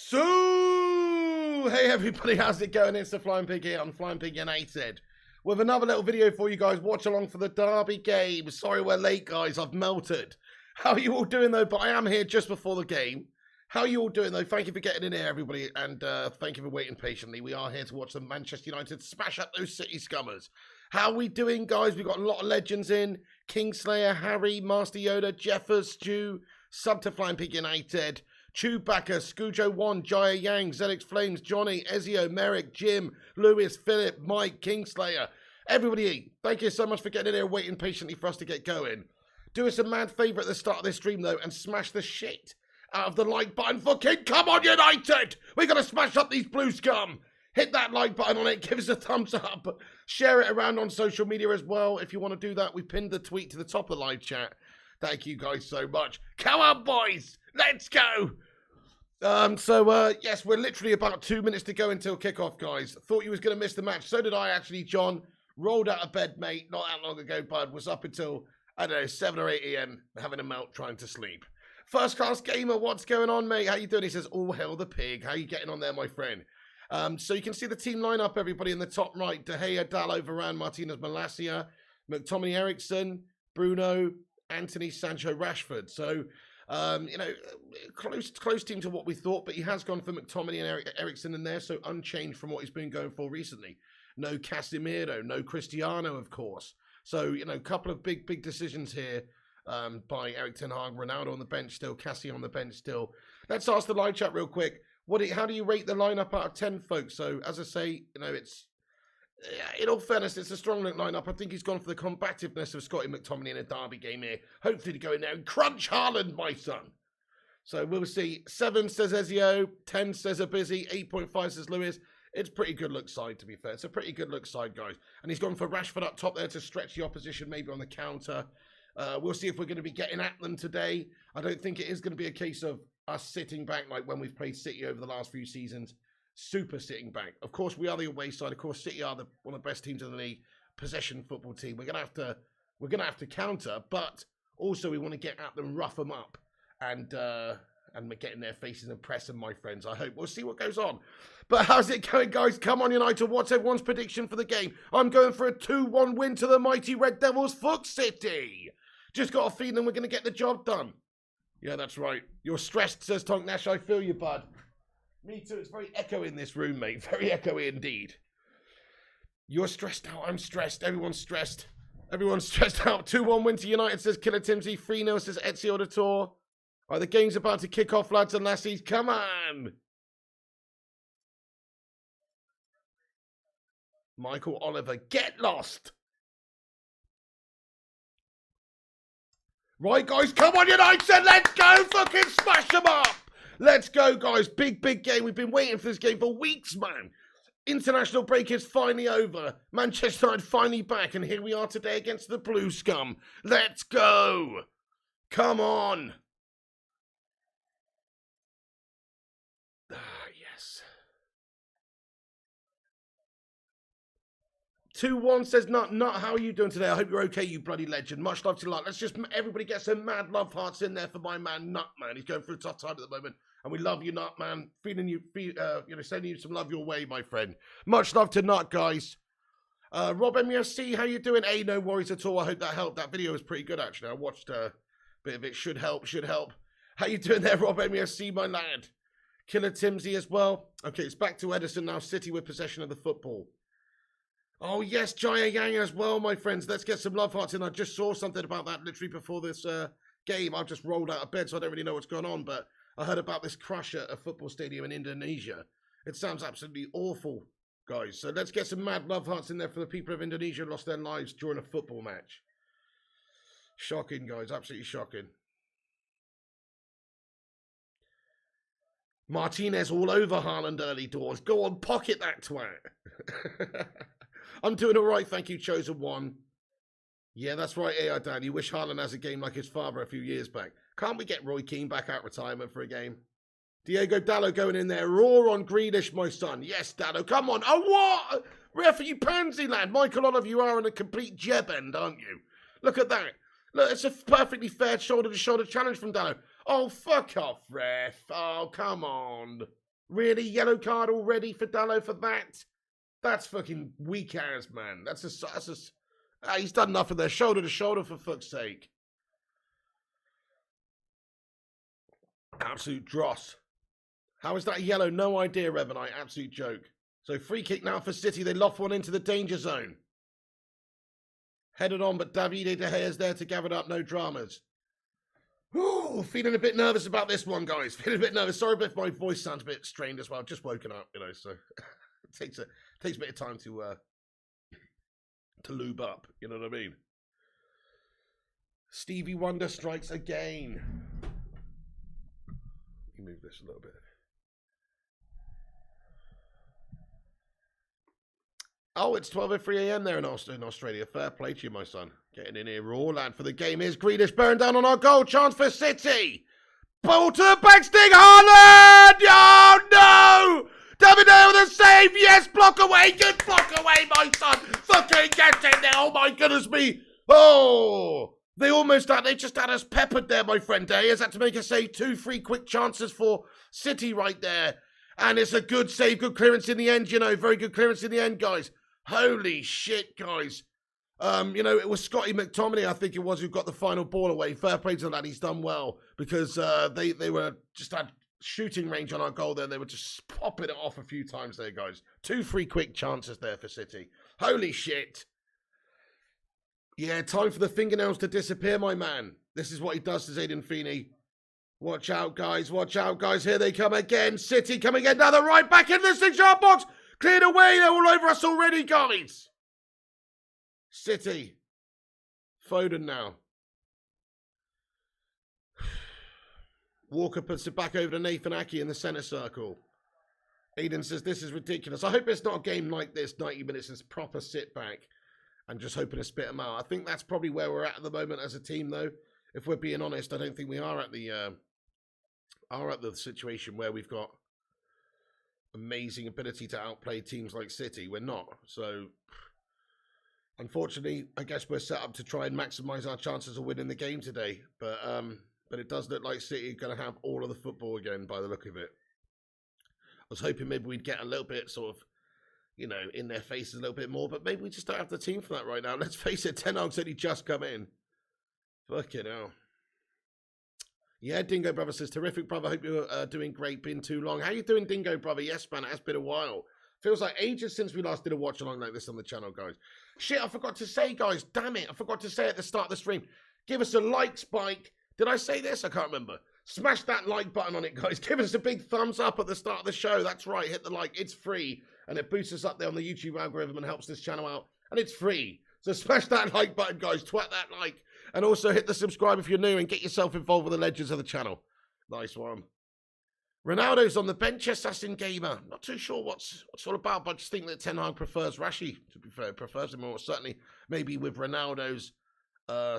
So, hey everybody, how's it going? It's the Flying Pig here on Flying Pig United with another little video for you guys. Watch along for the Derby game. Sorry we're late, guys. I've melted. How are you all doing, though? But I am here just before the game. How are you all doing, though? Thank you for getting in here, everybody, and thank you for waiting patiently. We are here to watch the Manchester United smash up those City Scummers. How are we doing, guys? We've got a lot of legends in. Kingslayer, Harry, Master Yoda, Jeffers, Stu, sub to Flying Pig United, Chewbacca, Scujo1, Jaya Yang, Zelix Flames, Johnny, Ezio, Merrick, Jim, Lewis, Philip, Mike, Kingslayer. Everybody, thank you so much for getting in here, waiting patiently for us to get going. Do us a mad favour at the start of this stream, though, and smash the shit out of the like button. Fucking come on, United! We're going to smash up these blue scum. Hit that like button on it. Give us a thumbs up. Share it around on social media as well. If you want to do that, we pinned the tweet to the top of the live chat. Thank you guys so much. Come on, boys. Let's go. Yes, we're literally about 2 minutes to go until kickoff, guys. Thought you was going to miss the match. So did I, actually, John. Rolled out of bed, mate, not that long ago, bud. Was up until, I don't know, 7 or 8 a.m. having a melt, trying to sleep. First Class Gamer, what's going on, mate? How you doing? He says, all hail the pig. How you getting on there, my friend? So you can see the team lineup, everybody, in the top right. De Gea, Dalot, Varane, Martinez, Malacia, McTominay, Ericsson, Bruno, Anthony, Sancho, Rashford. So, you know, close team to what we thought, but he has gone for McTominay and Ericsson in there, so unchanged from what he's been going for recently. No Casemiro, no Cristiano, of course. So, you know, a couple of big decisions here by Erik ten Hag. Ronaldo on the bench still, Cassie on the bench still. Let's ask the live chat real quick. How do you rate the lineup out of 10, folks? So, as I say, you know, it's, in all fairness, it's a strong lineup. I think he's gone for the combativeness of Scotty McTominay in a derby game here. Hopefully to go in there and crunch Haaland, my son. So, we'll see. 7 says Ezio, 10 says Abizzi, 8.5 says Lewis. It's a pretty good look side, to be fair. It's a pretty good look side, guys. And he's gone for Rashford up top there to stretch the opposition, maybe on the counter. We'll see if we're going to be getting at them today. I don't think it is going to be a case of us sitting back like when we've played City over the last few seasons. Super sitting back. Of course, we are the away side. Of course, City are one of the best teams in the league. Possession football team. We're gonna have to counter, but also we want to get at them, rough them up, and get in their faces and press them, my friends. I hope. We'll see what goes on. But how's it going, guys? Come on, United. What's everyone's prediction for the game? I'm going for a 2-1 win to the mighty Red Devils, Foot City. Just got a feeling we're going to get the job done. Yeah, that's right. You're stressed, says Tonk Nash. I feel you, bud. Me too. It's very echoey in this room, mate. Very echoey indeed. You're stressed out. I'm stressed. Everyone's stressed. Everyone's stressed out. 2-1 win to United, says Killer Timsy. 3-0, says Ezio de Tour. All right, the game's about to kick off, lads and lassies. Come on. Michael Oliver, get lost. Right, guys, come on, United. Let's go. Fucking smash them up. Let's go, guys. Big game. We've been waiting for this game for weeks, man. International break is finally over. Manchester United finally back, and here we are today against the Blue Scum. Let's go. Come on. Ah, yes. 2-1 says, Nut, how are you doing today? I hope you're okay, you bloody legend. Much love to you. Let's just, everybody get some mad love hearts in there for my man, Nut, man. He's going through a tough time at the moment. And we love you, Nut, man. Feeling you, sending you some love your way, my friend. Much love to Nut, guys. Rob MUFC, how you doing? Hey, no worries at all. I hope that helped. That video was pretty good, actually. I watched a bit of it. Should help. How you doing there, Rob MUFC, my lad? Killer Timsy as well. Okay, it's back to Edison now. City with possession of the football. Oh, yes, Jaya Yang as well, my friends. Let's get some love hearts in. I just saw something about that literally before this game. I've just rolled out of bed, so I don't really know what's going on, but I heard about this crash at a football stadium in Indonesia. It sounds absolutely awful, guys. So let's get some mad love hearts in there for the people of Indonesia who lost their lives during a football match. Shocking, guys. Absolutely shocking. Martinez all over Haaland early doors. Go on, pocket that twat. I'm doing all right, thank you, Chosen One. Yeah, that's right, AI Dan. You wish Haaland has a game like his father a few years back. Can't we get Roy Keane back out retirement for a game? Diego Dallo going in there. Raw on Grealish, my son. Yes, Dallo, come on. Oh, what? Ref, you pansy lad. Michael Oliver, you are in a complete jeb end, aren't you? Look at that. Look, it's a perfectly fair shoulder-to-shoulder challenge from Dallo. Oh, fuck off, ref. Oh, come on. Really? Yellow card already for Dallo for that? That's fucking weak ass, man. He's done nothing there. Shoulder to shoulder, for fuck's sake. Absolute dross. How is that yellow? No idea, Revenite. Absolute joke. So free kick now for City. They loft one into the danger zone. Headed on, but Davide De Gea's there to gather up. No dramas. Ooh, feeling a bit nervous about this one, guys. Feeling a bit nervous. Sorry if my voice sounds a bit strained as well. I've just woken up, you know, so it takes a bit of time to lube up. You know what I mean? Stevie Wonder strikes again. Let me move this a little bit. Oh, it's 12:03 a.m. there in Australia. Fair play to you, my son. Getting in here raw, lad, for the game is Grealish bearing down on our goal. Chance for City. Ball to the back stick. Haaland! Oh, no! David with a save. Yes, block away. Good block away, my son. Fucking get in there. Oh, my goodness me. Oh, they just had us peppered there, my friend. Has had to make a save. 2 free quick chances for City right there. And it's a good save, good clearance in the end, you know. Very good clearance in the end, guys. Holy shit, guys. You know, it was Scotty McTominay, I think it was, who got the final ball away. Fair play to that. He's done well because they were just had shooting range on our goal there. They were just popping it off a few times there, guys. 2 free quick chances there for City. Holy shit. Yeah, time for the fingernails to disappear, my man. This is what he does to Zayden Feeney. Watch out, guys. Watch out, guys. Here they come again. City coming in. Now they're right back in the 6-yard box. Cleared away. They're all over us already, guys. City. Foden now. Walker puts it back over to Nathan Aki in the centre circle. Aiden says, this is ridiculous. I hope it's not a game like this, 90 minutes. It's proper sit back and just hoping to spit them out. I think that's probably where we're at the moment as a team, though. If we're being honest, I don't think we are at the situation where we've got amazing ability to outplay teams like City. We're not. So, unfortunately, I guess we're set up to try and maximise our chances of winning the game today. But it does look like City are going to have all of the football again by the look of it. I was hoping maybe we'd get a little bit sort of, you know, in their faces a little bit more. But maybe we just don't have the team for that right now. Let's face it, Ten Hag's only just come in. Fucking hell. Yeah, Dingo Brother says, terrific, brother. Hope you're doing great. Been too long. How you doing, Dingo Brother? Yes, man, it has been a while. Feels like ages since we last did a watch along like this on the channel, guys. Shit, I forgot to say, guys. Damn it. I forgot to say at the start of the stream. Give us a like spike. Did I say this? I can't remember. Smash that like button on it, guys. Give us a big thumbs up at the start of the show. That's right. Hit the like. It's free. And it boosts us up there on the YouTube algorithm and helps this channel out. And it's free. So smash that like button, guys. Twat that like. And also hit the subscribe if you're new and get yourself involved with the legends of the channel. Nice one. Ronaldo's on the bench, Assassin Gamer. Not too sure what's all about, but I just think that Ten Hag prefers Rashi, to be fair. Prefers him more, certainly maybe with Ronaldo's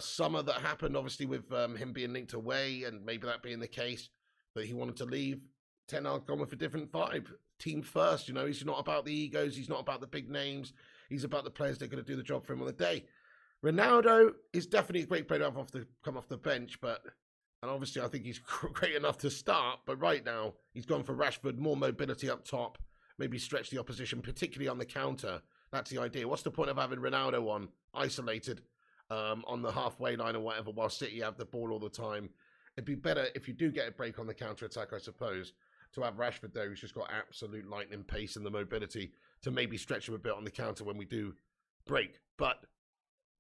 summer that happened, obviously with him being linked away and maybe that being the case, that he wanted to leave. Ten Hag gone with a different vibe. Team first, you know. He's not about the egos. He's not about the big names. He's about the players that are going to do the job for him on the day. Ronaldo is definitely a great player to come off the bench, and obviously I think he's great enough to start, but right now he's gone for Rashford, more mobility up top, maybe stretch the opposition, particularly on the counter. That's the idea. What's the point of having Ronaldo on, isolated on the halfway line or whatever, while City have the ball all the time? It'd be better if you do get a break on the counter-attack, I suppose, to have Rashford there, who's just got absolute lightning pace and the mobility to maybe stretch him a bit on the counter when we do break. But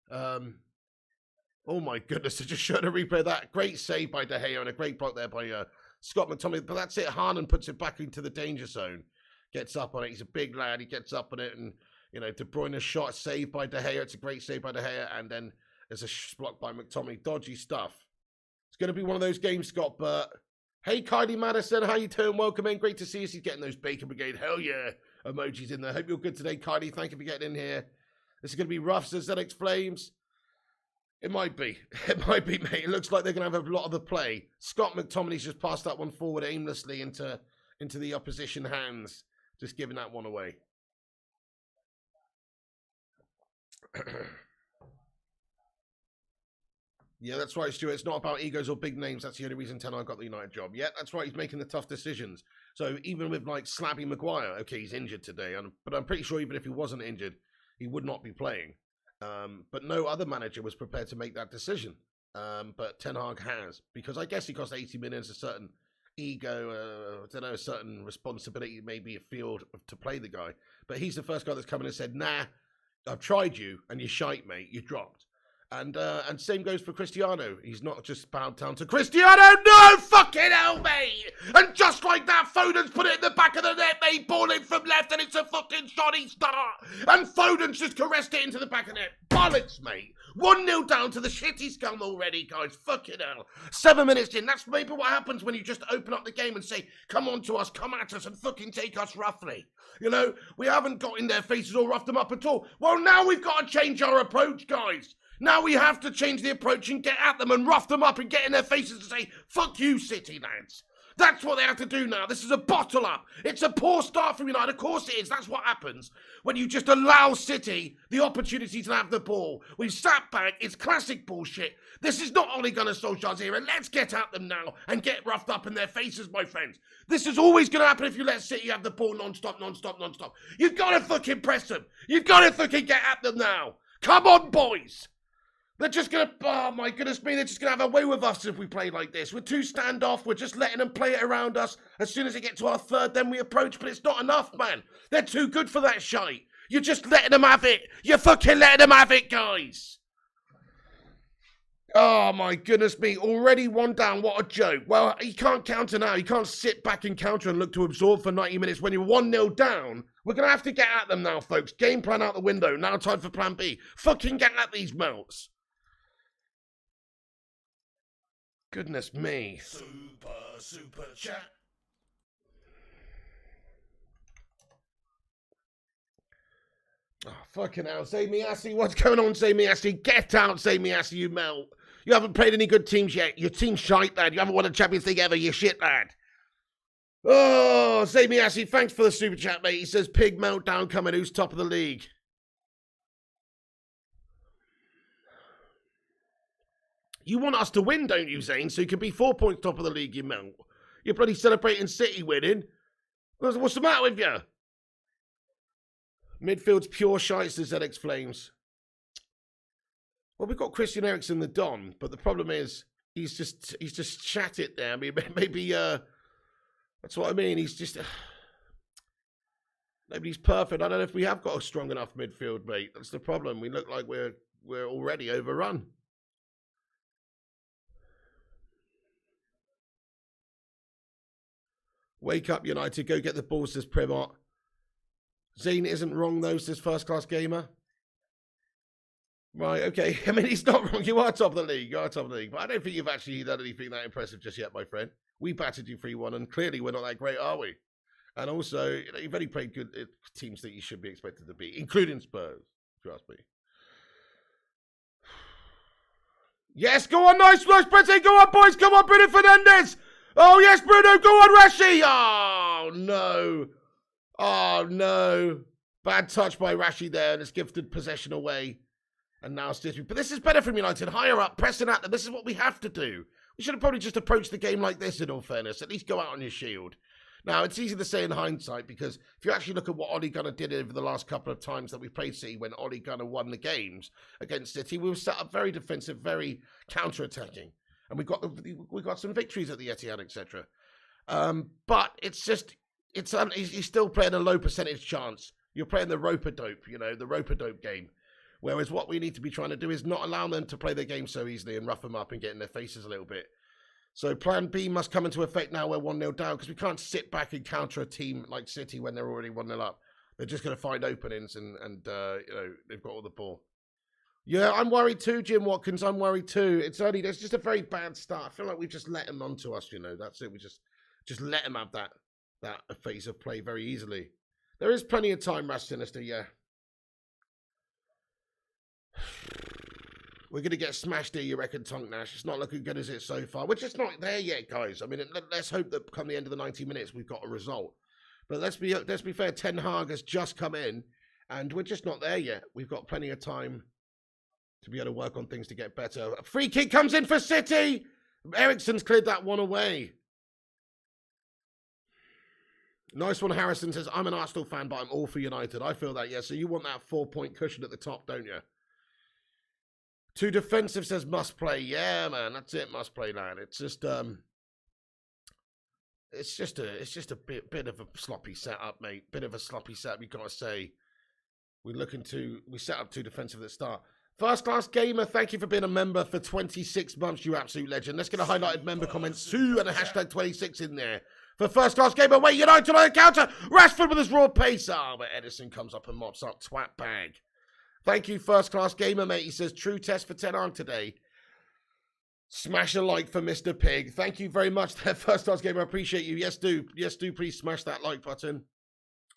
oh my goodness, I just showed a replay of that. Great save by De Gea and a great block there by Scott McTominay. But that's it. Haaland puts it back into the danger zone. Gets up on it. He's a big lad. He gets up on it. And, you know, De Bruyne's shot saved by De Gea. It's a great save by De Gea. And then there's a block by McTominay. Dodgy stuff. It's going to be one of those games, Scott. But hey, Kylie Madison, how you doing? Welcome in. Great to see you. He's getting those Bacon Brigade. Hell yeah. Emojis in there. Hope you're good today, Kylie. Thank you for getting in here. This is going to be rough, says ZX Flames. It might be. It might be, mate. It looks like they're going to have a lot of the play. Scott McTominay's just passed that one forward aimlessly into the opposition hands. Just giving that one away. Yeah, that's right, Stuart. It's not about egos or big names. That's the only reason Ten Hag got the United job. Yeah, that's right. He's making the tough decisions. So even with like Slabby Maguire, okay, he's injured today, but I'm pretty sure even if he wasn't injured, he would not be playing. But no other manager was prepared to make that decision. But Ten Hag has, because I guess he cost 80 million, a certain ego, I don't know, a certain responsibility, maybe a field to play the guy. But he's the first guy that's come in and said, nah, I've tried you and you're shite, mate. You dropped. And same goes for Cristiano. He's not just bowed down to Cristiano. No fucking hell, mate. And just like that, Foden's put it in the back of the net, mate. Ball in from left, and it's a fucking shoddy start. And Foden's just caressed it into the back of the net. Bollocks, mate. 1-0 down to the shitty scum already, guys. Fucking hell. 7 minutes in. That's maybe what happens when you just open up the game and say, come on to us, come at us, and fucking take us roughly. You know, we haven't got in their faces or roughed them up at all. Well, now we've got to change our approach, guys. Now we have to change the approach and get at them and rough them up and get in their faces and say, fuck you, City, lads. That's what they have to do now. This is a bottle up. It's a poor start from United. Of course it is. That's what happens when you just allow City the opportunity to have the ball. We've sat back. It's classic bullshit. This is not Ole Gunnar Solskjaer's era. Let's get at them now and get roughed up in their faces, my friends. This is always going to happen if you let City have the ball non-stop, non-stop, non-stop. You've got to fucking press them. You've got to fucking get at them now. Come on, boys. They're just going to, oh my goodness me, they're just going to have a way with us if we play like this. We're too standoff, we're just letting them play it around us. As soon as they get to our third, then we approach, but it's not enough, man. They're too good for that shite. You're just letting them have it. You're fucking letting them have it, guys. Oh my goodness me, already 1 down, what a joke. Well, he can't counter now. He can't sit back and counter and look to absorb for 90 minutes when you're 1-0 down. We're going to have to get at them now, folks. Game plan out the window. Now time for plan B. Fucking get at these melts. Goodness me. Super chat. Oh, fucking hell. Say me assy. What's going on, Say me assy? Get out, Say me assy, you melt. You haven't played any good teams yet. Your team's shite, lad. You haven't won a Champions League ever, you shit, lad. Oh, Say me assy. Thanks for the super chat, mate. He says, pig meltdown coming. Who's top of the league? You want us to win, don't you, Zane? So you can be 4 points top of the league, you melt. You're bloody celebrating City winning. What's the matter with you? Midfield's pure shite, says ZX Flames. Well, we've got Christian Eriksen, the Don, but the problem is he's just shat it there. I mean, maybe that's what I mean. He's just nobody's perfect. I don't know if we have got a strong enough midfield, mate. That's the problem. We look like we're already overrun. Wake up, United. Go get the balls, says Primot. Zane isn't wrong, though, says First Class Gamer. Right, okay. I mean, he's not wrong. You are top of the league. You are top of the league. But I don't think you've actually done anything that impressive just yet, my friend. We battered you 3-1, and clearly we're not that great, are we? And also, you've only played good teams that you should be expected to beat, including Spurs, if you ask me. Yes, go on, nice, Brett. Go on, boys. Come on, Bruno Fernandes. Oh, yes, Bruno. Go on, Rashi. Oh, no. Oh, no. Bad touch by Rashi there, and it's gifted possession away. And now City. But this is better from United. Higher up, pressing at them. This is what we have to do. We should have probably just approached the game like this, in all fairness. At least go out on your shield. Now, it's easy to say in hindsight, because if you actually look at what Ole Gunnar did over the last couple of times that we played City, when Ole Gunnar won the games against City, we were set up very defensive, very counter-attacking. And we got some victories at the Etihad, etc. But it's just, he's still playing a low percentage chance. You're playing the rope-a-dope, the rope-a-dope game. Whereas what we need to be trying to do is not allow them to play their game so easily and rough them up and get in their faces a little bit. So plan B must come into effect now. We're 1-0 down, because we can't sit back and counter a team like City when they're already 1-0 up. They're just going to find openings and they've got all the ball. Yeah, I'm worried too, Jim Watkins. I'm worried too. There's just a very bad start. I feel like we've just let them onto us, That's it. We just let them have that phase of play very easily. There is plenty of time, Rash Sinister, yeah. We're going to get smashed here, you reckon, Tonk Nash? It's not looking good, is it, so far? We're just not there yet, guys. I mean, let's hope that come the end of the 90 minutes, we've got a result. But let's be fair, Ten Hag has just come in, and we're just not there yet. We've got plenty of time to be able to work on things to get better. A free kick comes in for City. Eriksen's cleared that one away. Nice one, Harrison says, I'm an Arsenal fan, but I'm all for United. I feel that, yeah. So you want that 4-point cushion at the top, don't you? Too defensive says must play. Yeah, man, that's it, must play, lad. It's just a bit of a sloppy setup, mate. Bit of a sloppy setup, you gotta say. We set up too defensive at the start. First Class Gamer, thank you for being a member for 26 months, you absolute legend. Let's get a highlighted member comment soon and a hashtag 26 in there. For First Class Gamer, wait, United on the counter. Rashford with his raw pace. But Edison comes up and mops up. Twat bag. Thank you, First Class Gamer, mate. He says, true test for 10 on today. Smash a like for Mr. Pig. Thank you very much there, First Class Gamer. I appreciate you. Yes, do. Yes, do please smash that like button.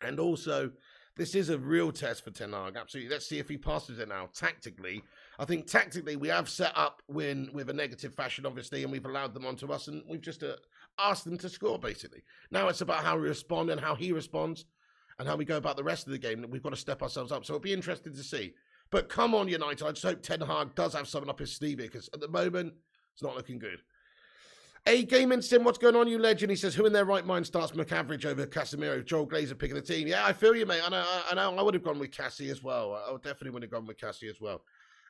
And also, this is a real test for Ten Hag. Absolutely. Let's see if he passes it now. Tactically, I think tactically we have set up win with a negative fashion, obviously, and we've allowed them onto us, and we've just asked them to score, basically. Now it's about how we respond and how he responds and how we go about the rest of the game. We've got to step ourselves up. So it'll be interesting to see. But come on, United. I just hope Ten Hag does have something up his sleeve here, because at the moment, it's not looking good. A Gaming Sim, what's going on, you legend? He says, who in their right mind starts McAverage over Casemiro? Joel Glazer picking the team. Yeah, I feel you, mate. I know. I would have gone with Cassie as well. I definitely would have gone with Cassie as well.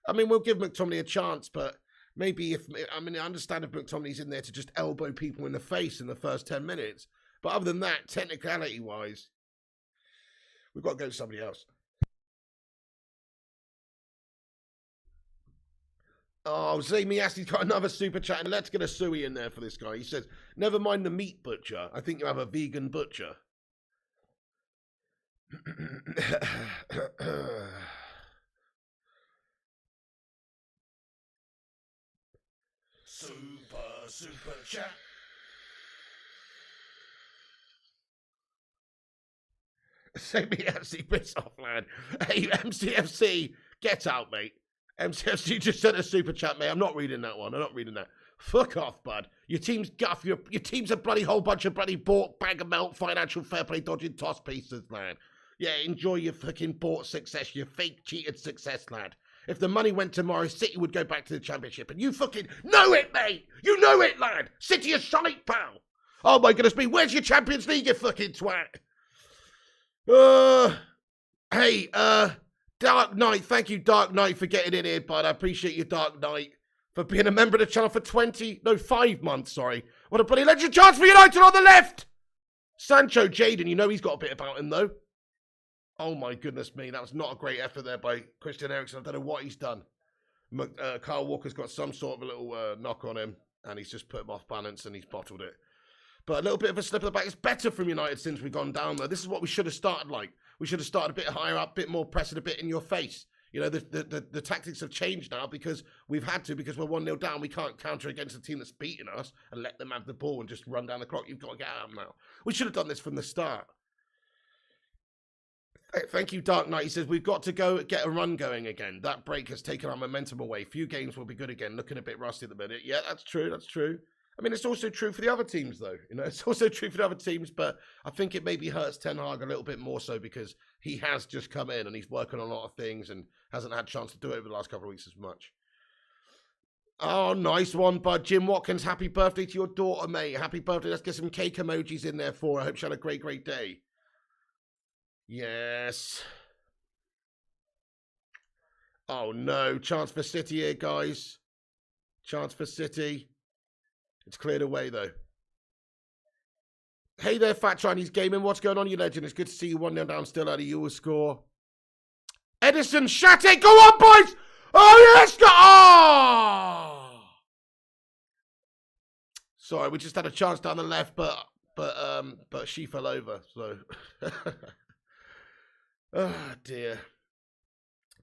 I mean, we'll give McTominay a chance, but maybe I understand if McTominay's in there to just elbow people in the face in the first 10 minutes. But other than that, technicality-wise, we've got to go to somebody else. Oh, Zamiasti's got another super chat, and let's get a suey in there for this guy. He says, never mind the meat butcher. I think you have a vegan butcher. Super chat. Zamiasti, piss off, lad. Hey, MCFC, get out, mate. MCFC just sent a super chat, mate. I'm not reading that one. I'm not reading that. Fuck off, bud. Your team's guff. Your team's a bloody whole bunch of bloody bought bag of melt financial fair play dodging toss pieces, lad. Yeah, enjoy your fucking bought success, your fake cheated success, lad. If the money went tomorrow, City would go back to the Championship. And you fucking know it, mate. You know it, lad. City is shite, pal. Oh, my goodness me. Where's your Champions League, you fucking twat? Dark Knight. Thank you, Dark Knight, for getting in here, bud. I appreciate you, Dark Knight, for being a member of the channel for 5 months, sorry. What a bloody legend chance for United on the left. Sancho Jadon, you know he's got a bit about him, though. Oh, my goodness me. That was not a great effort there by Christian Eriksen. I don't know what he's done. Kyle Walker's got some sort of a little knock on him, and he's just put him off balance, and he's bottled it. But a little bit of a slip of the back. It's better from United since we've gone down, though. This is what we should have started like. We should have started a bit higher up, a bit more pressing, a bit in your face. You know, the tactics have changed now because we've had to, because we're 1-0 down. We can't counter against a team that's beating us and let them have the ball and just run down the clock. You've got to get at them now. We should have done this from the start. Thank you, Dark Knight. He says, we've got to go get a run going again. That break has taken our momentum away. Few games will be good again. Looking a bit rusty at the minute. Yeah, that's true. That's true. I mean, it's also true for the other teams, though. You know, it's also true for the other teams, but I think it maybe hurts Ten Hag a little bit more so because he has just come in and he's working on a lot of things and hasn't had a chance to do it over the last couple of weeks as much. Oh, nice one, bud. Jim Watkins, happy birthday to your daughter, mate. Happy birthday. Let's get some cake emojis in there for her. I hope she had a great, great day. Yes. Oh, no. Chance for City here, guys. Chance for City. It's cleared away, though. Hey there, Fat Chinese Gaming. What's going on, you legend? It's good to see you 1-0 down still early. You will score. Edison, Shaky. Go on, boys. Oh, yes. Go. Oh. Sorry, we just had a chance down the left, but she fell over, so. Oh, dear.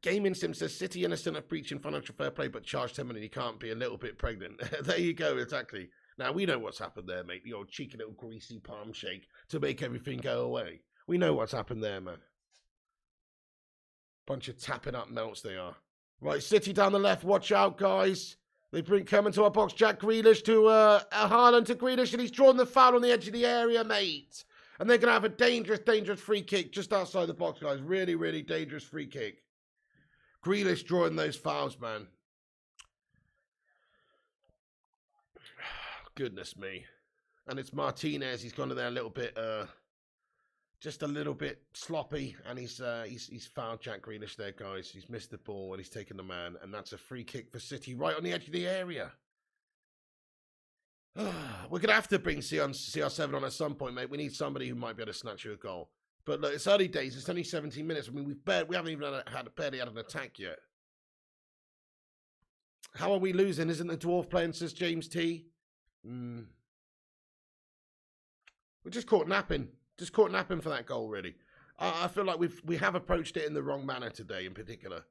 Gaming Sim says, City innocent of breaching financial fair play, but charged 10 million. He can't be a little bit pregnant. There you go, exactly. Now, we know what's happened there, mate. The old cheeky little greasy palm shake to make everything go away. We know what's happened there, man. Bunch of tapping up melts they are. Right, City down the left. Watch out, guys. They come into our box. Jack Grealish to Haaland to Grealish, and he's drawn the foul on the edge of the area, mate. And they're going to have a dangerous, dangerous free kick just outside the box, guys. Really, really dangerous free kick. Grealish drawing those fouls, man. Goodness me. And it's Martinez. He's gone in there a little bit, just a little bit sloppy. And he's fouled Jack Grealish there, guys. He's missed the ball and he's taken the man. And that's a free kick for City right on the edge of the area. We're going to have to bring CR7 on at some point, mate. We need somebody who might be able to snatch you a goal. But look, it's early days. It's only 17 minutes. I mean, we haven't even barely had an attack yet. How are we losing? Isn't the dwarf playing, says James T? We're just caught napping. Just caught napping for that goal, really. I feel like we have approached it in the wrong manner today, in particular.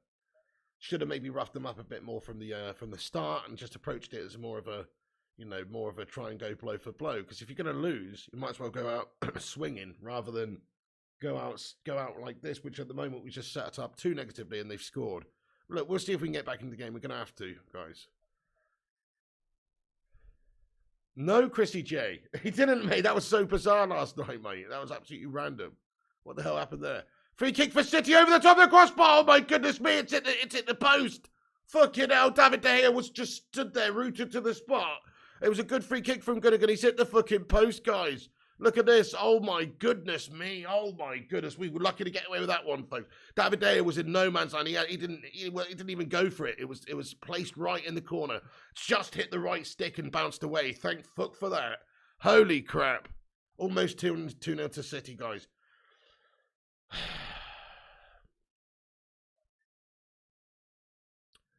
Should have maybe roughed them up a bit more from the start and just approached it as more of a, more of a try and go blow for blow. Because if you're going to lose, you might as well go out swinging rather than go out like this, which at the moment we just set it up too negatively and they've scored. Look, we'll see if we can get back in the game. We're going to have to, guys. No, Chrissy J. He didn't, mate. That was so bizarre last night, mate. That was absolutely random. What the hell happened there? Free kick for City over the top of the crossbar. Oh, my goodness me. It's hit the post. Fucking hell. David De Gea was just stood there, rooted to the spot. It was a good free kick from Gundogan. He's hit the fucking post, guys. Look at this. Oh, my goodness me. Oh, my goodness. We were lucky to get away with that one, folks. David De Gea was in no man's land. He didn't even go for it. It was placed right in the corner. Just hit the right stick and bounced away. Thank fuck for that. Holy crap. Almost 2-0 to City, guys.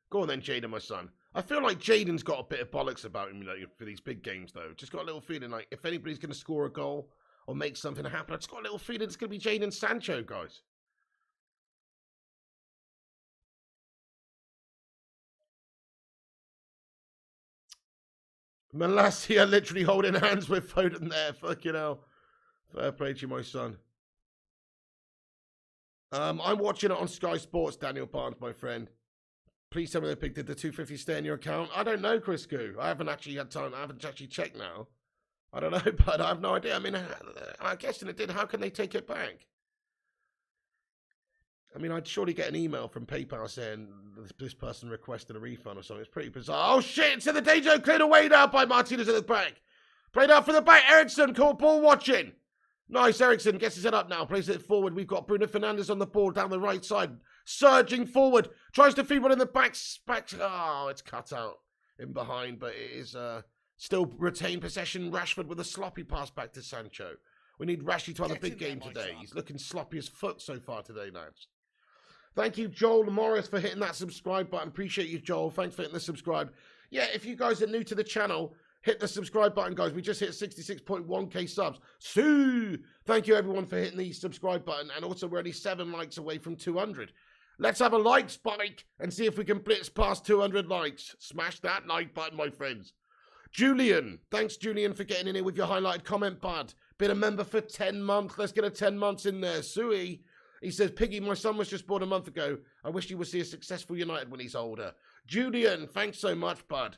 Go on then, Jaden, my son. I feel like Jaden's got a bit of bollocks about him, for these big games, though. Just got a little feeling like if anybody's going to score a goal or make something happen, I just got a little feeling it's going to be Jaden Sancho, guys. Malacia literally holding hands with Foden there. Fucking hell. Fair play to you, my son. I'm watching it on Sky Sports, Daniel Barnes, my friend. Please tell me they picked. Did the 250 stay in your account? I don't know, Chris Goo. I haven't actually had time. I haven't actually checked now. I don't know, but I have no idea. I mean, I'm guessing it did. How can they take it back? I mean, I'd surely get an email from PayPal saying this person requested a refund or something. It's pretty bizarre. Oh, shit. It's in the danger zone. Cleared away now by Martinez at the back. Played out for the back. Ericsson caught ball watching. Nice. Ericsson gets his head up now. Plays it forward. We've got Bruno Fernandes on the ball down the right side. Surging forward. Tries to feed one in the back. Oh, it's cut out in behind, but it is still retained possession. Rashford with a sloppy pass back to Sancho. We need Rashie to have a big game today. He's looking sloppy as fuck so far today, lads. Thank you, Joel Morris, for hitting that subscribe button. Appreciate you, Joel. Thanks for hitting the subscribe. Yeah, if you guys are new to the channel, hit the subscribe button, guys. We just hit 66.1k subs. Sue! Thank you, everyone, for hitting the subscribe button. And also, we're only 7 likes away from 200. Let's have a like spike and see if we can blitz past 200 likes. Smash that like button, my friends. Julian. Thanks, Julian, for getting in here with your highlighted comment, bud. Been a member for 10 months. Let's get a 10 months in there. Suey. He says, Piggy, my son was just born a month ago. I wish he would see a successful United when he's older. Julian, thanks so much, bud.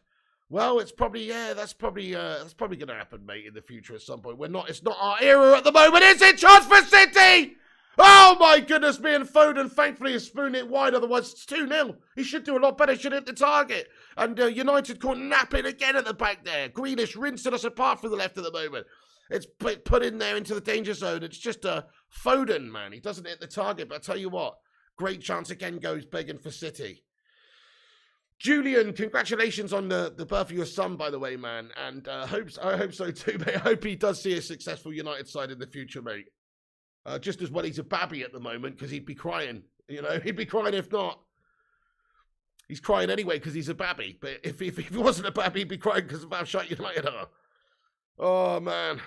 Well, it's probably, yeah, that's probably going to happen, mate, in the future at some point. It's not our era at the moment, is it? Chance for City! Oh, my goodness me, and Foden thankfully has spooned it wide, otherwise it's 2-0. He should do a lot better, should hit the target. And United caught napping again at the back there. Grealish rinsing us apart from the left at the moment. It's put in there into the danger zone. It's just a Foden, man. He doesn't hit the target, but I tell you what, great chance again goes begging for City. Julian, congratulations on the birth of your son, by the way, man. And I hope so too, mate. I hope he does see a successful United side in the future, mate. Just as well he's a babby at the moment, because he'd be crying. He'd be crying if not. He's crying anyway because he's a babby. But if he wasn't a babby, he'd be crying because of how shite United are. Oh, man.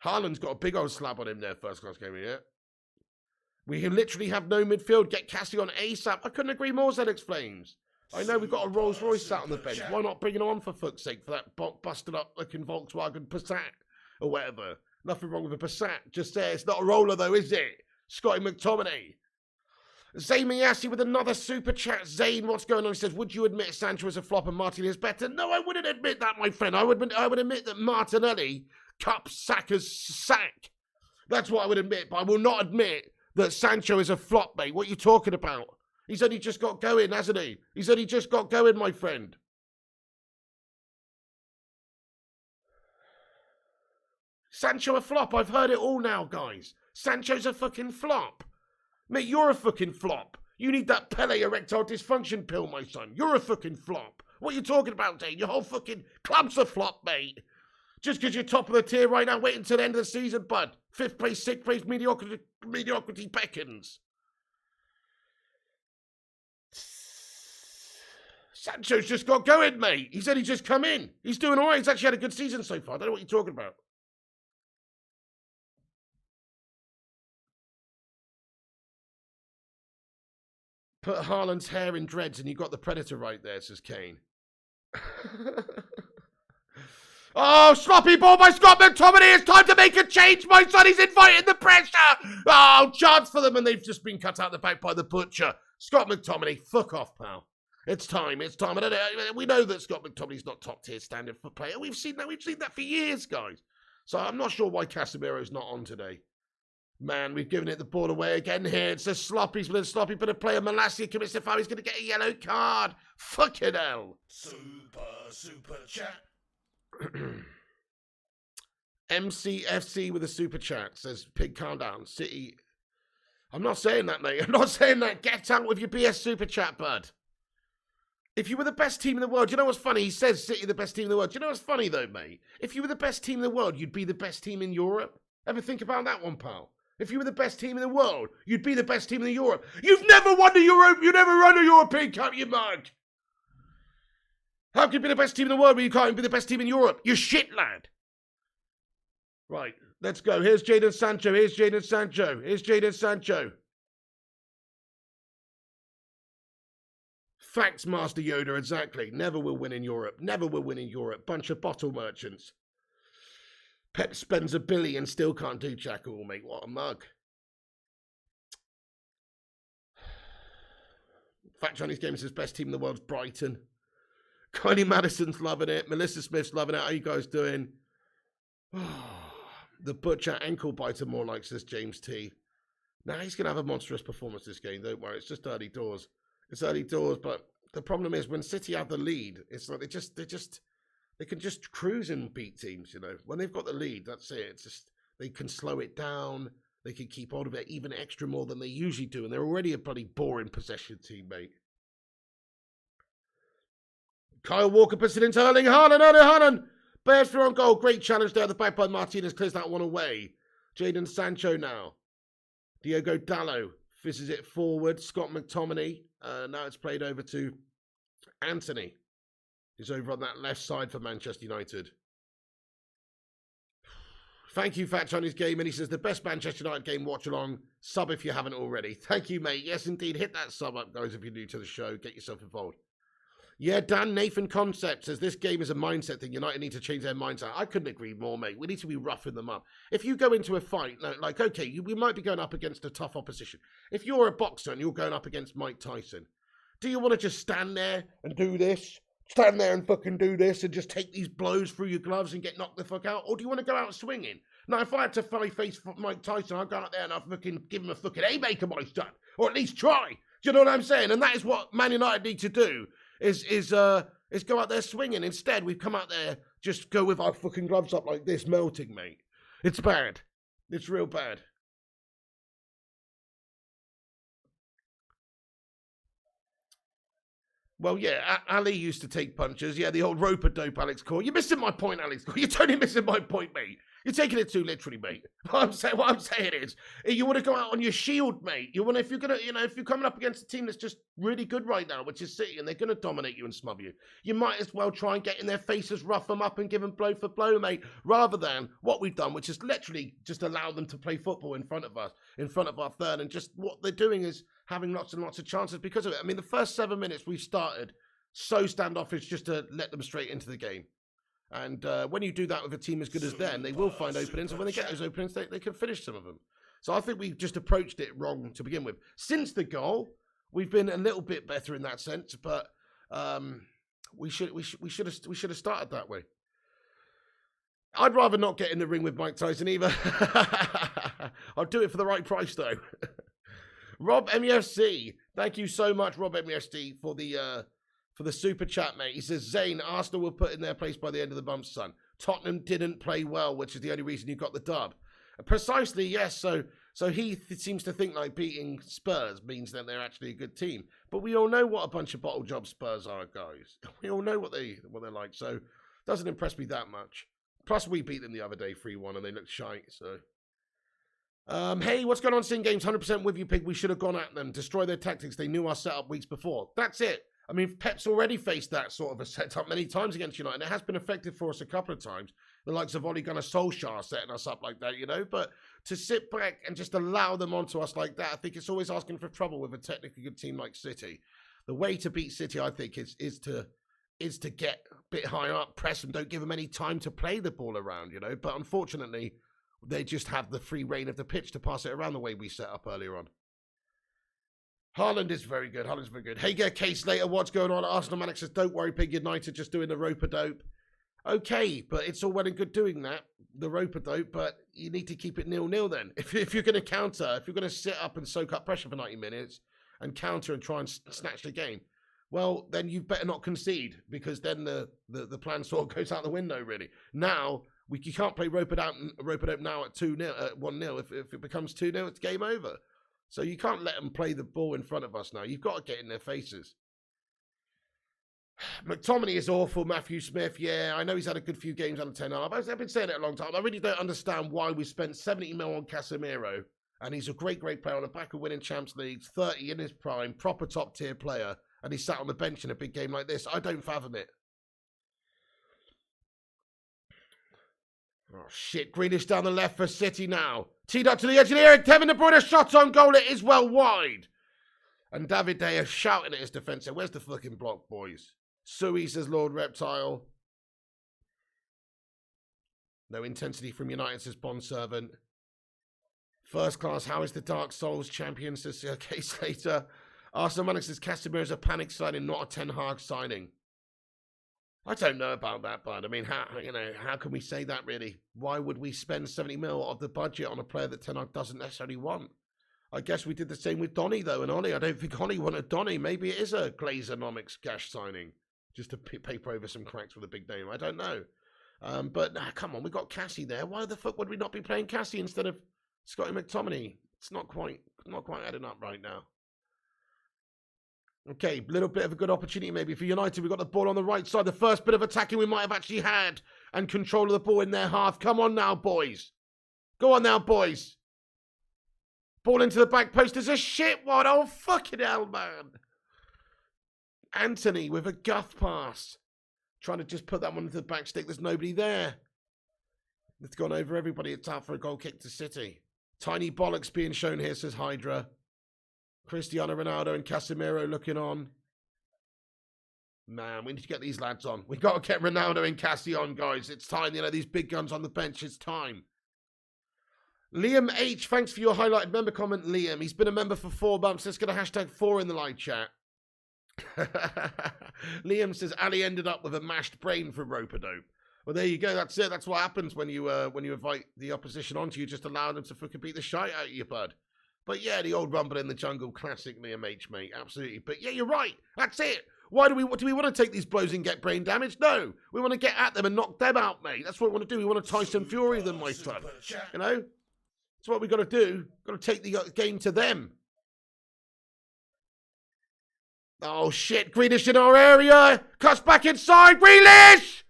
Haaland's got a big old slab on him there, first class game here. We literally have no midfield. Get Cassie on ASAP. I couldn't agree more, Zed explains. I know we've got a Rolls Royce sat on the bench. Why not bring it on, for fuck's sake, for that busted up looking Volkswagen Passat or whatever? Nothing wrong with a Passat. Just say it's not a roller, though, is it? Scotty McTominay. Zayn Miyasi with another super chat. Zayn, what's going on? He says, would you admit Sancho is a flop and Martinelli is better? No, I wouldn't admit that, my friend. I would admit that Martinelli cups Saka's sack. That's what I would admit. But I will not admit that Sancho is a flop, mate. What are you talking about? He's only just got going, hasn't he? He's only just got going, my friend. Sancho a flop. I've heard it all now, guys. Sancho's a fucking flop. Mate, you're a fucking flop. You need that Pele erectile dysfunction pill, my son. You're a fucking flop. What are you talking about, Dane? Your whole fucking club's a flop, mate. Just because you're top of the tier right now, wait until the end of the season, bud. 5th place, 6th place, mediocrity beckons. Sancho's just got going, mate. He's only just come in. He's doing all right. He's actually had a good season so far. I don't know what you're talking about. Put Haaland's hair in dreads and you got the Predator right there, says Kane. Oh, sloppy ball by Scott McTominay. It's time to make a change, my son. He's inviting the pressure. Oh, chance for them, and they've just been cut out the back by the butcher. Scott McTominay, fuck off, pal. It's time. It's time. We know that Scott McTominay's not top tier standard for player. We've seen that. We've seen that for years, guys. So I'm not sure why Casemiro's not on today. Man, we've given it the ball away again here. It's a sloppy bit of player. Malacia commits the foul. He's going to get a yellow card. Fucking hell. Super chat. MCFC with a super chat says, Pig, calm down. City. I'm not saying that, mate. I'm not saying that. Get out with your BS super chat, bud. If you were the best team in the world, you know what's funny? He says City the best team in the world. Do you know what's funny, though, mate? If you were the best team in the world, you'd be the best team in Europe. Ever think about that one, pal? If you were the best team in the world, you'd be the best team in Europe. You've never won the Europe. You never run a European Cup, you mug. How can you be the best team in the world when you can't even be the best team in Europe? You shit, lad. Right, let's go. Here's Jadon Sancho. Here's Jadon Sancho. Here's Jadon Sancho. Facts, Master Yoda, exactly. Never will win in Europe. Never will win in Europe. Bunch of bottle merchants. Pep spends $1 billion and still can't do jack all, mate. What a mug. Fact Chinese Games says best team in the world's Brighton. Kylie Madison's loving it. Melissa Smith's loving it. How you guys doing? The butcher ankle biter more like, says James T. Now he's going to have a monstrous performance this game. Don't worry. It's just early doors. It's early doors, but the problem is when City have the lead, it's like they can just cruise and beat teams, you know. When they've got the lead, that's it. It's just, they can slow it down. They can keep hold of it even extra more than they usually do. And they're already a bloody boring possession team, mate. Kyle Walker puts it into Erling Haaland. Bears for on goal. Great challenge there at the back by Martinez. Clears that one away. Jadon Sancho now. Diogo Dalot fizzes it forward. Scott McTominay. Now it's played over to Anthony. He's over on that left side for Manchester United. Thank you, Fat Chinese Game. And he says, the best Manchester United game watch along. Sub if you haven't already. Thank you, mate. Yes, indeed. Hit that sub up, guys, if you're new to the show. Get yourself involved. Yeah, Dan Nathan Concept says, this game is a mindset thing. United need to change their mindset. I couldn't agree more, mate. We need to be roughing them up. If you go into a fight, like, okay, we might be going up against a tough opposition. If you're a boxer and you're going up against Mike Tyson, do you want to just stand there and do this? Stand there and fucking do this and just take these blows through your gloves and get knocked the fuck out? Or do you want to go out swinging? Now, if I had to face Mike Tyson, I'd go out there and I'd fucking give him a fucking haymaker, my son. Or at least try. Do you know what I'm saying? And that is what Man United need to do, is go out there swinging. Instead, we've come out there, just go with our fucking gloves up like this, melting, mate. It's bad. It's real bad. Well, yeah, Ali used to take punches. Yeah, the old rope-a-dope Alex Core. You're missing my point, Alex Core. You're totally missing my point, mate. You're taking it too literally, mate. What I'm saying is, you want to go out on your shield, mate. You want, if you're gonna, if you're coming up against a team that's just really good right now, which is City, and they're gonna dominate you and smother you, you might as well try and get in their faces, rough them up, and give them blow for blow, mate. Rather than what we've done, which is literally just allow them to play football in front of us, in front of our third, and just what they're doing is having lots and lots of chances because of it. I mean, the first 7 minutes we started so standoffish just to let them straight into the game. And when you do that with a team as good as them, they will find openings. And when they get those openings, they can finish some of them. So I think we've just approached it wrong to begin with. Since the goal, we've been a little bit better in that sense. But we should have started that way. I'd rather not get in the ring with Mike Tyson either. I'll do it for the right price, though. Rob MEFC, thank you so much, Rob MEFC, for the super chat, mate. He says, Zane, Arsenal will put in their place by the end of the month, son. Tottenham didn't play well, which is the only reason you got the dub. Precisely, yes. So he seems to think like beating Spurs means that they're actually a good team. But we all know what a bunch of bottle job Spurs are, guys. We all know what they're like. So it doesn't impress me that much. Plus, we beat them the other day 3-1 and they looked shite. So, hey, what's going on, Sin Games? 100% with you, Pig. We should have gone at them, destroy their tactics. They knew our setup weeks before. That's it. I mean, Pep's already faced that sort of a setup many times against United. It has been effective for us a couple of times. The likes of Ole Gunnar Solskjaer setting us up like that, you know. But to sit back and just allow them onto us like that, I think it's always asking for trouble with a technically good team like City. The way to beat City, I think, is to get a bit higher up, press them, don't give them any time to play the ball around, you know. But unfortunately, they just have the free reign of the pitch to pass it around the way we set up earlier on. Haaland is very good. Haaland's very good. Hager, Case later, what's going on? Arsenal Manic says, don't worry, Pig United just doing the rope-a-dope. Okay, but it's all well and good doing that, the rope-a-dope, but you need to keep it 0-0 then. If you're going to counter, if you're going to sit up and soak up pressure for 90 minutes and counter and try and snatch the game, well, then you better not concede, because then the plan sort of goes out the window, really. Now, you can't play rope-a-dope now at 2-0, at 1-0. If it becomes 2-0, it's game over. So you can't let them play the ball in front of us now. You've got to get in their faces. McTominay is awful. Matthew Smith, yeah, I know he's had a good few games out of 10. I've been saying it a long time. I really don't understand why we spent 70 mil on Casemiro, and he's a great, great player on the back of winning Champions Leagues, 30 in his prime, proper top-tier player, and he sat on the bench in a big game like this. I don't fathom it. Oh, shit. Greenish down the left for City now. Teed up to the edge of the area. Kevin De Bruyne, shot on goal. It is well wide. And David Dea shouting at his defence. Where's the fucking block, boys? Sui, says Lord Reptile. No intensity from United, says Bond Servant. First class, how is the Dark Souls champion, says K. Slater. Arsenal Manic says Casemiro is a panic signing, not a Ten Hag signing. I don't know about that, bud. I mean, how can we say that, really? Why would we spend 70 mil of the budget on a player that Ten Hag doesn't necessarily want? I guess we did the same with Donny, though. And Ollie, I don't think Ollie wanted Donny. Maybe it is a Glazer-nomics cash signing, just to paper over some cracks with a big name. I don't know. But come on, we got Cassie there. Why the fuck would we not be playing Cassie instead of Scotty McTominay? It's not quite adding up right now. Okay, little bit of a good opportunity maybe for United. We've got the ball on the right side. The first bit of attacking we might have actually had. And control of the ball in their half. Come on now, boys. Go on now, boys. Ball into the back post. There's a shit one. Oh, fucking hell, man. Anthony with a guff pass. Trying to just put that one into the back stick. There's nobody there. It's gone over everybody. It's out for a goal kick to City. Tiny bollocks being shown here, says Hydra. Cristiano Ronaldo and Casemiro looking on. Man, we need to get these lads on. We've got to get Ronaldo and Cassie on, guys. It's time. You know, these big guns on the bench. It's time. Liam H, thanks for your highlighted member comment, Liam. He's been a member for 4 months. Let's get a hashtag 4 in the live chat. Liam says Ali ended up with a mashed brain from rope-a-dope. Well, there you go. That's it. That's what happens when you invite the opposition onto you. Just allow them to fucking beat the shite out of you, bud. But yeah, the old Rumble in the Jungle, classic Liam H, mate. Absolutely. But yeah, you're right. That's it. Why do we want to take these blows and get brain damage? No. We want to get at them and knock them out, mate. That's what we want to do. We want to Tyson Fury them, my son. You know? That's what we got to do. Got to take the game to them. Oh, shit. Greenish in our area. Cuts back inside. Grealish!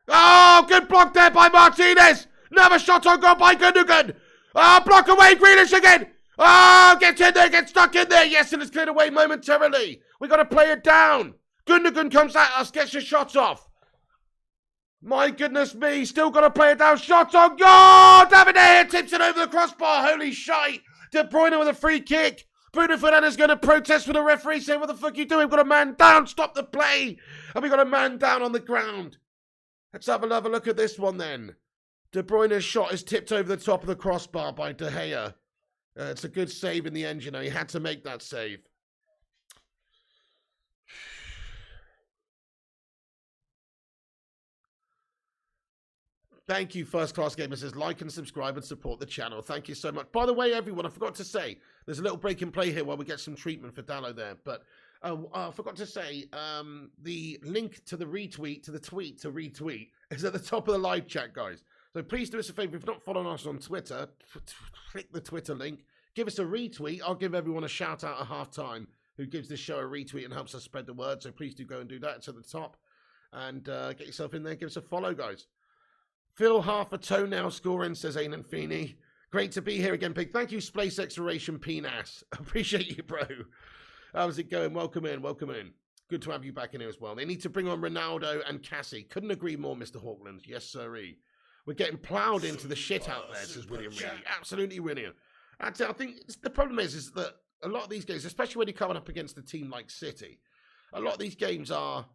Oh, good block there by Martinez. Another shot on goal by Gundogan. Oh, block away. Grealish again. Oh, get in there. Get stuck in there. Yes, and it's cleared away momentarily. We got to play it down. Gundogan comes at us. Gets your shots off. My goodness me. Still got to play it down. Shot on goal. David Ayer tips it over the crossbar. Holy shite. De Bruyne with a free kick. Bruno Fernandes going to protest with the referee, saying, what the fuck are you doing? We've got a man down, stop the play. And we got a man down on the ground. Let's have another look at this one then. De Bruyne's shot is tipped over the top of the crossbar by De Gea. It's a good save in the end, you know. He had to make that save. Thank you, First Class Gamer says, like and subscribe and support the channel. Thank you so much. By the way, everyone, I forgot to say, there's a little break in play here while we get some treatment for Dallo there. But I forgot to say, the link to the retweet, to retweet, is at the top of the live chat, guys. So please do us a favor. If you're not following us on Twitter, click the Twitter link. Give us a retweet. I'll give everyone a shout out at halftime who gives this show a retweet and helps us spread the word. So please do go and do that. It's at the top. And get yourself in there. Give us a follow, guys. Phil half a toenail scoring, says Ainan Feeney. Great to be here again, Pig. Thank you, Space Exploration Penis. Appreciate you, bro. How's it going? Welcome in, welcome in. Good to have you back in here as well. They need to bring on Ronaldo and Cassie. Couldn't agree more, Mr. Hawkland. Yes, sirree. We're getting ploughed into the shit out there, says William Reedy. Absolutely William. I think the problem is that a lot of these games, especially when you're coming up against a team like City, a lot of these games are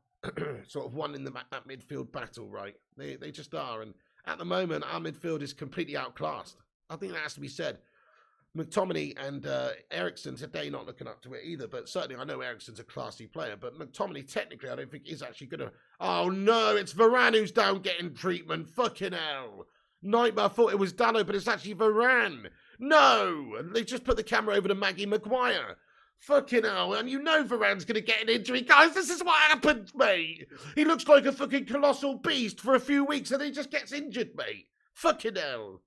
sort of won in that midfield battle, right? They just are. And at the moment, our midfield is completely outclassed. I think that has to be said. McTominay and Eriksen today not looking up to it either, but certainly I know Eriksen's a classy player, but McTominay technically I don't think is actually going to... Oh no, it's Varane who's down getting treatment. Fucking hell. Nightmare, I thought it was Dallo, but it's actually Varane. No! And they just put the camera over to Maggie Maguire. Fucking hell, and you know Varane's going to get an injury. Guys, this is what happens, mate. He looks like a fucking colossal beast for a few weeks and then he just gets injured, mate. Fucking hell.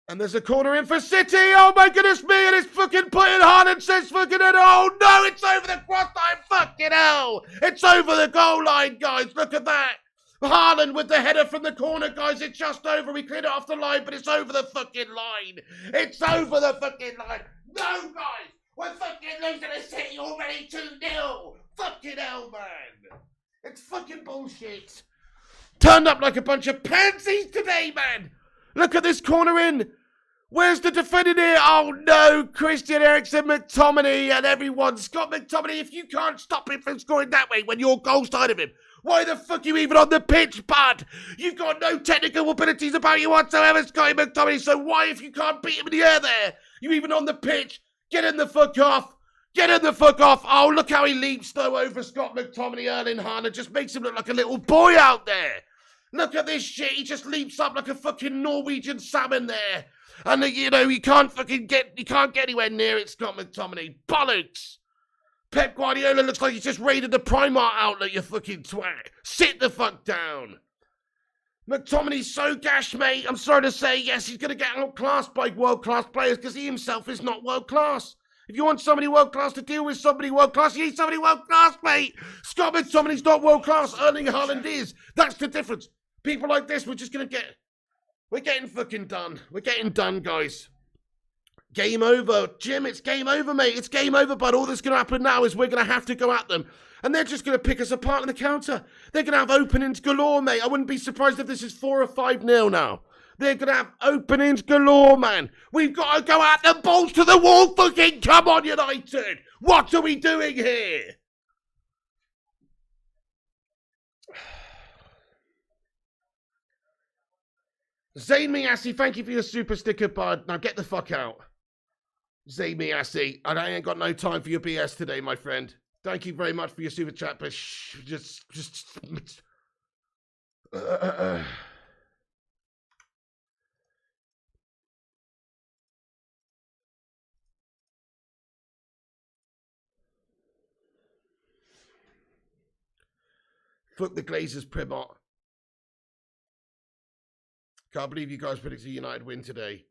And there's a corner in for City. Oh my goodness me, and it's fucking putting Haaland says fucking it. Oh no, it's over the cross line. Fucking hell. It's over the goal line, guys. Look at that. Haaland with the header from the corner, guys. It's just over. We cleared it off the line, but it's over the fucking line. It's over the fucking line. No, guys. We're fucking losing to City already 2-0. Fucking hell, man. It's fucking bullshit. Turned up like a bunch of pansies today, man. Look at this corner in. Where's the defender here? Oh no, Christian Eriksen, McTominay and everyone. Scott McTominay, if you can't stop him from scoring that way when you're goal side of him, why the fuck are you even on the pitch, bud? You've got no technical abilities about you whatsoever, Scotty McTominay, so why, if you can't beat him in the air there, you even on the pitch? Get in the fuck off. Get in the fuck off. Oh, look how he leaps though over Scott McTominay. Erling Haaland just makes him look like a little boy out there. Look at this shit. He just leaps up like a fucking Norwegian salmon there. And, you know, he can't get anywhere near it, Scott McTominay. Bollocks. Pep Guardiola looks like he's just raided the Primark outlet, you fucking twat. Sit the fuck down. McTominay's so gash, mate. I'm sorry to say, yes, he's going to get outclassed by world-class players because he himself is not world-class. If you want somebody world-class to deal with somebody world-class, you need somebody world-class, mate. Scott McTominay's not world-class. Erling Haaland is. That's the difference. People like this, we're just going to get... We're getting fucking done. We're getting done, guys. Game over. Jim, it's game over, mate. It's game over, bud. All that's going to happen now is we're going to have to go at them. And they're just going to pick us apart on the counter. They're going to have openings galore, mate. I wouldn't be surprised if this is 4 or 5-0 now. They're going to have openings galore, man. We've got to go at them. Balls to the wall. Fucking come on, United. What are we doing here? Zayn Miassi, thank you for your super sticker, bud. Now get the fuck out. Zayn Miassi, I ain't got no time for your BS today, my friend. Thank you very much for your super chat, but Fuck the Glazers, Primot. Can't believe you guys predicted a United win today.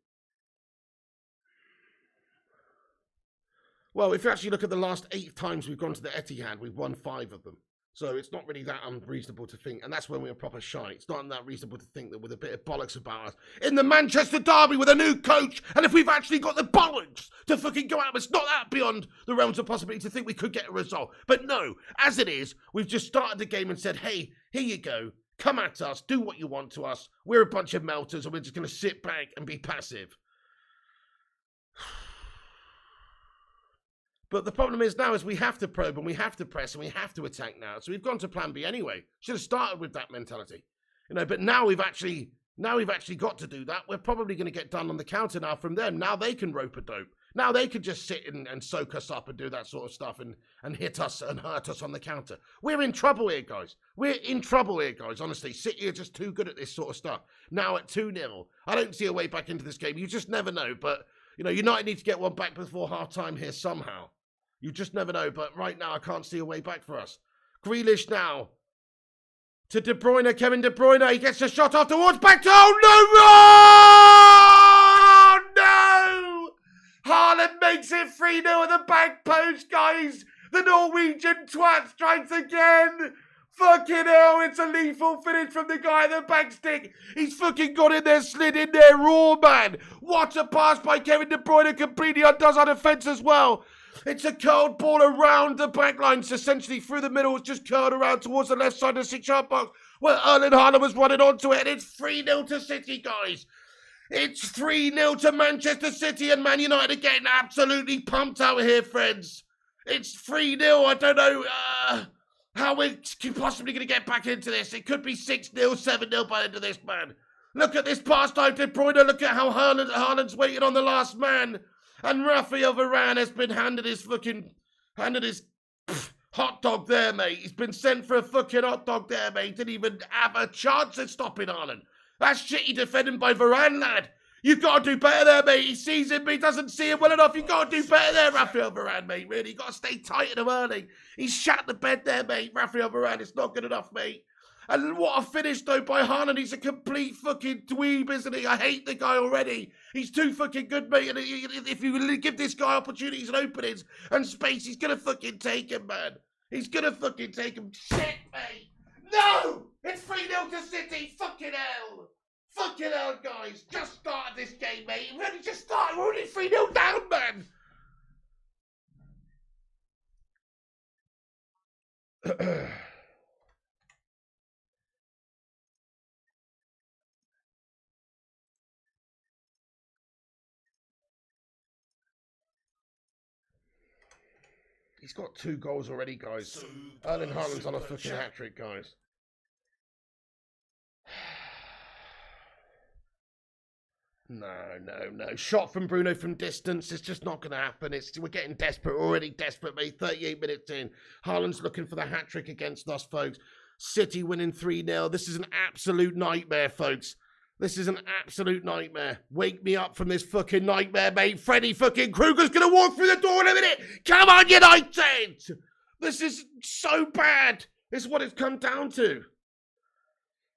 Well, if you actually look at the last 8 times we've gone to the Etihad, we've won 5 of them. So it's not really that unreasonable to think, and that's when we were proper shy. It's not that reasonable to think that with a bit of bollocks about us in the Manchester derby with a new coach, and if we've actually got the bollocks to fucking go out, it's not that beyond the realms of possibility to think we could get a result. But no, as it is, we've just started the game and said, hey, here you go. Come at us, do what you want to us. We're a bunch of melters and we're just going to sit back and be passive. But the problem is now is we have to probe and we have to press and we have to attack now. So we've gone to plan B anyway. Should have started with that mentality. You know, but now we've actually got to do that. We're probably going to get done on the counter now from them. Now they can rope a dope. Now they could just sit and soak us up and do that sort of stuff and hit us and hurt us on the counter. We're in trouble here, guys. We're in trouble here, guys. Honestly, City are just too good at this sort of stuff. Now at 2-0, I don't see a way back into this game. You just never know. But, you know, United need to get one back before half-time here somehow. You just never know. But right now, I can't see a way back for us. Grealish now. To De Bruyne, Kevin De Bruyne. He gets a shot afterwards. Back to... Oh, no! Oh, no! Haaland makes it 3-0 at the back post, guys. The Norwegian twat strikes again. Fucking hell, it's a lethal finish from the guy at the back stick. He's fucking got in there, slid in there raw, man. What a pass by Kevin De Bruyne. Completely undoes our defence as well. It's a curled ball around the back lines, essentially through the middle. It's just curled around towards the left side of the 6-yard box where Erling Haaland was running onto it. And it's 3-0 to City, guys. It's 3-0 to Manchester City, and Man United are getting absolutely pumped out here, friends. It's 3-0. I don't know how we're possibly going to get back into this. It could be 6-0, 7-0 by the end of this, man. Look at this pass time to De Bruyne. Look at how Haaland's waiting on the last man. And Raphael Varane has been handed his hot dog there, mate. He's been sent for a fucking hot dog there, mate. He didn't even have a chance at stopping Haaland. That's shitty defending by Varane, lad. You've got to do better there, mate. He sees him, but he doesn't see him well enough. You've got to do better there, Raphael Varane, mate. Really, you've got to stay tight in him early. He's shat the bed there, mate. Raphael Varane, it's not good enough, mate. And what a finish, though, by Haaland. He's a complete fucking dweeb, isn't he? I hate the guy already. He's too fucking good, mate. And if you give this guy opportunities and openings and space, he's going to fucking take him, man. He's going to fucking take him. Shit, mate. No! It's 3-0 to City. Fucking hell. Fucking hell, guys. Just started this game, mate. We've only just started. We're only 3-0 down, man. He's got 2 goals already, guys. Erling Haaland's on a fucking hat-trick, guys. No. Shot from Bruno from distance. It's just not going to happen. We're getting desperate. We're already desperate, mate. 38 minutes in. Haaland's looking for the hat-trick against us, folks. City winning 3-0. This is an absolute nightmare, folks. This is an absolute nightmare. Wake me up from this fucking nightmare, mate. Freddy fucking Krueger's going to walk through the door in a minute. Come on, United. This is so bad. This is what it's come down to.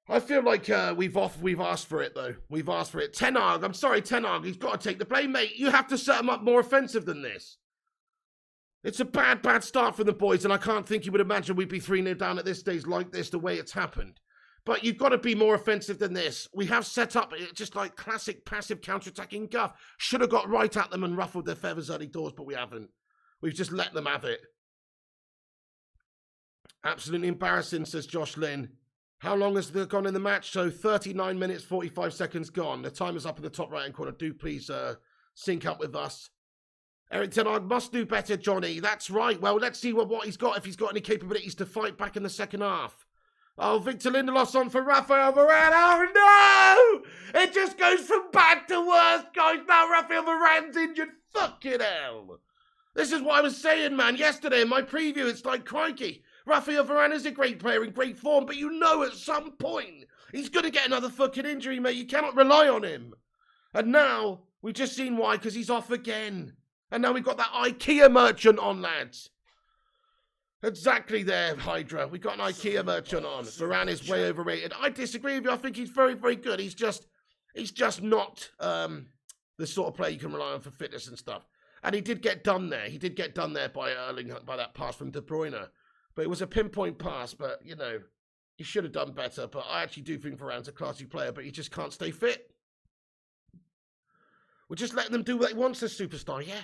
I feel like we've asked for it, though. We've asked for it. Ten Hag, I'm sorry, Ten Hag, he's got to take the blame, mate. You have to set him up more offensive than this. It's a bad start for the boys, and I can't think you would imagine we'd be 3-0 down at this stage like this, the way it's happened. But you've got to be more offensive than this. We have set up just like classic passive counter-attacking guff. Should have got right at them and ruffled their feathers early doors, but we haven't. We've just let them have it. Absolutely embarrassing, says Josh Lynn. How long has there gone in the match? So 39 minutes, 45 seconds gone. The time is up in the top right-hand corner. Do please sync up with us. Eric Ten Hag must do better, Johnny. That's right. Well, let's see what he's got, if he's got any capabilities to fight back in the second half. Oh, Victor Lindelof on for Raphael Varane. Oh, no! It just goes from bad to worse, guys. Now Raphael Varane's injured. Fucking hell. This is what I was saying, man, yesterday in my preview. It's like, crikey. Raphael Varane is a great player in great form, but you know at some point he's going to get another fucking injury, mate. You cannot rely on him. And now we've just seen why, because he's off again. And now we've got that IKEA merchant on, lads. Exactly there, Hydra. We've got an IKEA merchant on. Varane is way overrated. I disagree with you. I think he's very, very good. He's just not the sort of player you can rely on for fitness and stuff. And he did get done there. He did get done there by that pass from De Bruyne. But it was a pinpoint pass. But, you know, he should have done better. But I actually do think Varane's a classy player, but he just can't stay fit. We're just letting them do what they want as superstar, yeah?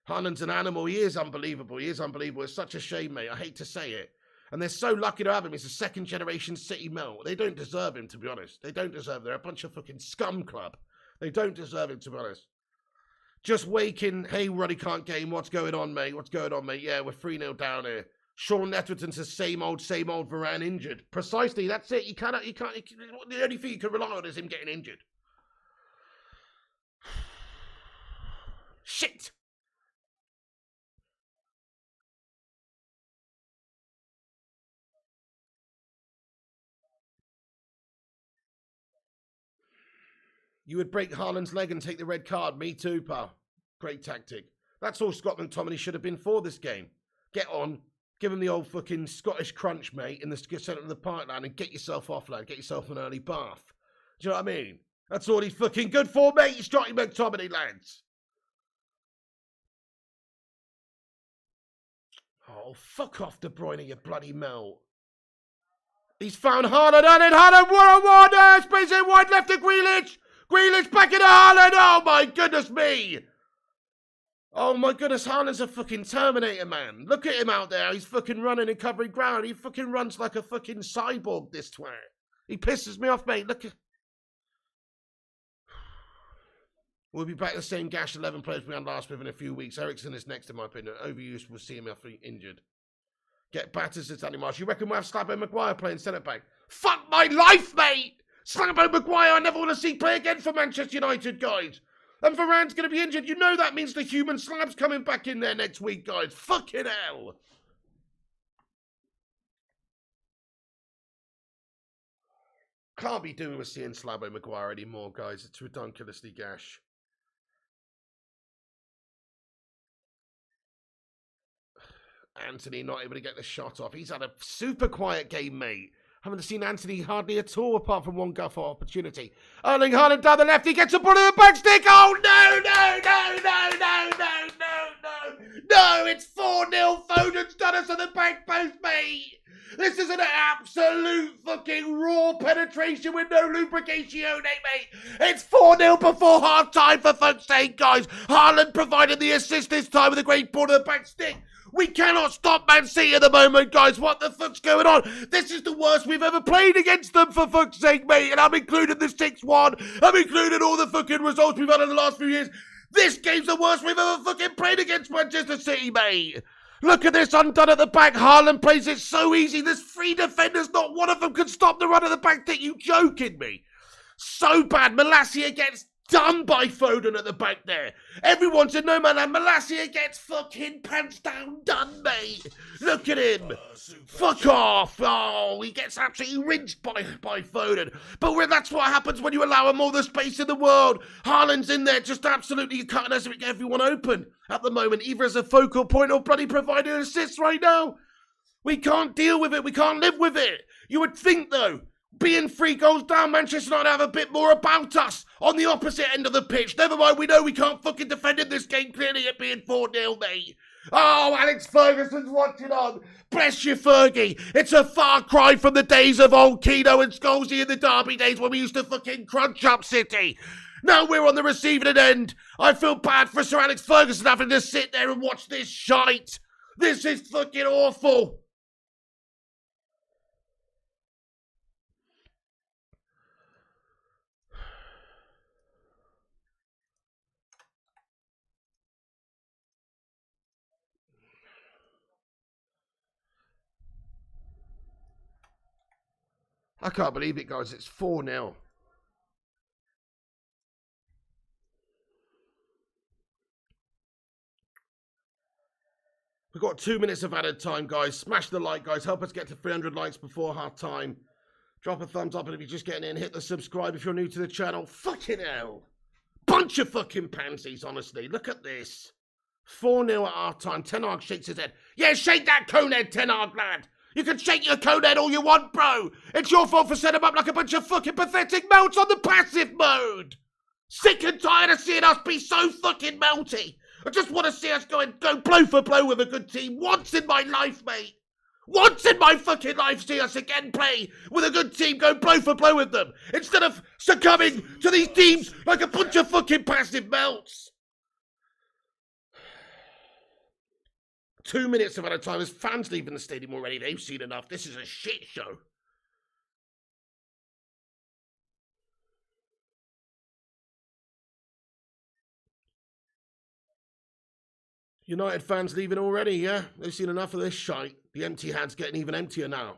Haaland's an animal. He is unbelievable. He is unbelievable. It's such a shame, mate. I hate to say it. And they're so lucky to have him. He's a second-generation City melt. They don't deserve him, to be honest. They don't deserve him. They're a bunch of fucking scum club. They don't deserve him, to be honest. Just waking. Hey, Ruddy can't game. What's going on, mate? What's going on, mate? Yeah, we're 3-0 down here. Sean Netherton says same old Varane injured. Precisely. That's it. You can't. The only thing you can rely on is him getting injured. Shit. You would break Haaland's leg and take the red card. Me too, pal. Great tactic. That's all Scott McTominay should have been for this game. Get on, give him the old fucking Scottish crunch, mate, in the centre of the parkland and get yourself off, lad. Get yourself an early bath. Do you know what I mean? That's all he's fucking good for, mate. He's Scotty McTominay, lads. Oh, fuck off, De Bruyne, you bloody melt. He's found Haaland, and Haaland, what a wonder! Space in wide left to Grealish! Grealish back into Haaland! Oh my goodness me! Oh my goodness, Haaland's a fucking Terminator, man. Look at him out there. He's fucking running and covering ground. He fucking runs like a fucking cyborg, this twat. He pisses me off, mate. Look at... We'll be back to the same gash 11 players we had last with in a few weeks. Ericsson is next, in my opinion. Overuse will see him after injured. Get battered, says Danny Marsh. You reckon we'll have Slabo Maguire playing centre back? Fuck my life, mate! Slabo Maguire, I never want to see play again for Manchester United, guys. And Varane's going to be injured. You know that means the human slab's coming back in there next week, guys. Fucking hell. Can't be doing with seeing Slabo Maguire anymore, guys. It's ridiculously gash. Anthony not able to get the shot off. He's had a super quiet game, mate. Haven't seen Anthony hardly at all, apart from one guff opportunity. Erling Haaland down the left. He gets a ball in the back stick. Oh, no, no, no, no, no, no, no, no. No, it's 4-0. Foden's done us on the back post, mate. This is an absolute fucking raw penetration with no lubrication, mate. It's 4-0 before half-time, for fuck's sake, guys. Haaland provided the assist this time with a great ball to the back stick. We cannot stop Man City at the moment, guys. What the fuck's going on? This is the worst we've ever played against them, for fuck's sake, mate. And I'm including the 6-1. I'm including all the fucking results we've had in the last few years. This game's the worst we've ever fucking played against Manchester City, mate. Look at this undone at the back. Haaland plays it so easy. There's 3 defenders. Not one of them can stop the run at the back. Are you joking me? So bad. Malacia gets done by Foden at the back there. Everyone's in no man and Malacia gets fucking pants down done, mate. Look at him. Fuck off. Oh, he gets absolutely rinsed by Foden. But that's what happens when you allow him all the space in the world. Haaland's in there just absolutely cutting everyone open at the moment, either as a focal point or bloody providing assists right now. We can't deal with it. We can't live with it. You would think, though, being 3 goals down, Manchester United have a bit more about us on the opposite end of the pitch. Never mind, we know we can't fucking defend in this game, clearly it being 4-0, mate. Oh, Alex Ferguson's watching on. Bless you, Fergie. It's a far cry from the days of old Keano and Scholesy in the Derby days when we used to fucking crunch up City. Now we're on the receiving end. I feel bad for Sir Alex Ferguson having to sit there and watch this shite. This is fucking awful. I can't believe it, guys. It's 4-0. We've got 2 minutes of added time, guys. Smash the like, guys. Help us get to 300 likes before half time. Drop a thumbs up, and if you're just getting in, hit the subscribe if you're new to the channel. Fucking hell. Bunch of fucking pansies, honestly. Look at this. 4-0 at half time. Ten Hag shakes his head. Yeah, shake that cone head, Ten Hag, lad. You can shake your cone head all you want, bro. It's your fault for setting him up like a bunch of fucking pathetic melts on the passive mode. Sick and tired of seeing us be so fucking melty. I just want to see us go blow for blow with a good team once in my life, mate. Once in my fucking life, see us again play with a good team, go blow for blow with them, instead of succumbing to these teams like a bunch of fucking passive melts. 2 minutes of out of time. There's fans leaving the stadium already. They've seen enough. This is a shit show. United fans leaving already, yeah? They've seen enough of this shite. The empty hand's getting even emptier now.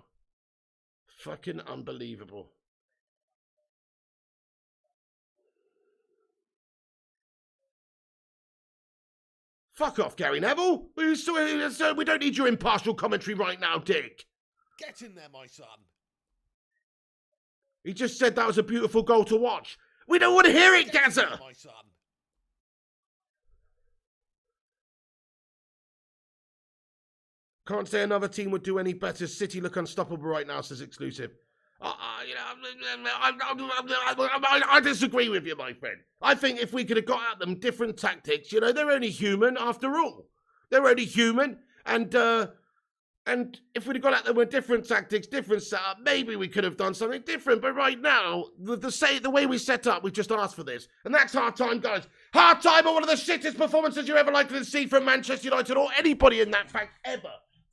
Fucking unbelievable. Fuck off, Gary Neville. We don't need your impartial commentary right now, Dick. Get in there, my son. He just said that was a beautiful goal to watch. We don't want to hear it, Gaza. Can't say another team would do any better. City look unstoppable right now, says Exclusive. I disagree with you, my friend. I think if we could have got at them different tactics, you know, they're only human after all. They're only human, and if we'd have got at them with different tactics, different setup, maybe we could have done something different. But right now, the way we set up, we just asked for this, and that's half time, guys. Half time are one of the shittest performances you're ever likely to see from Manchester United or anybody in that fact ever.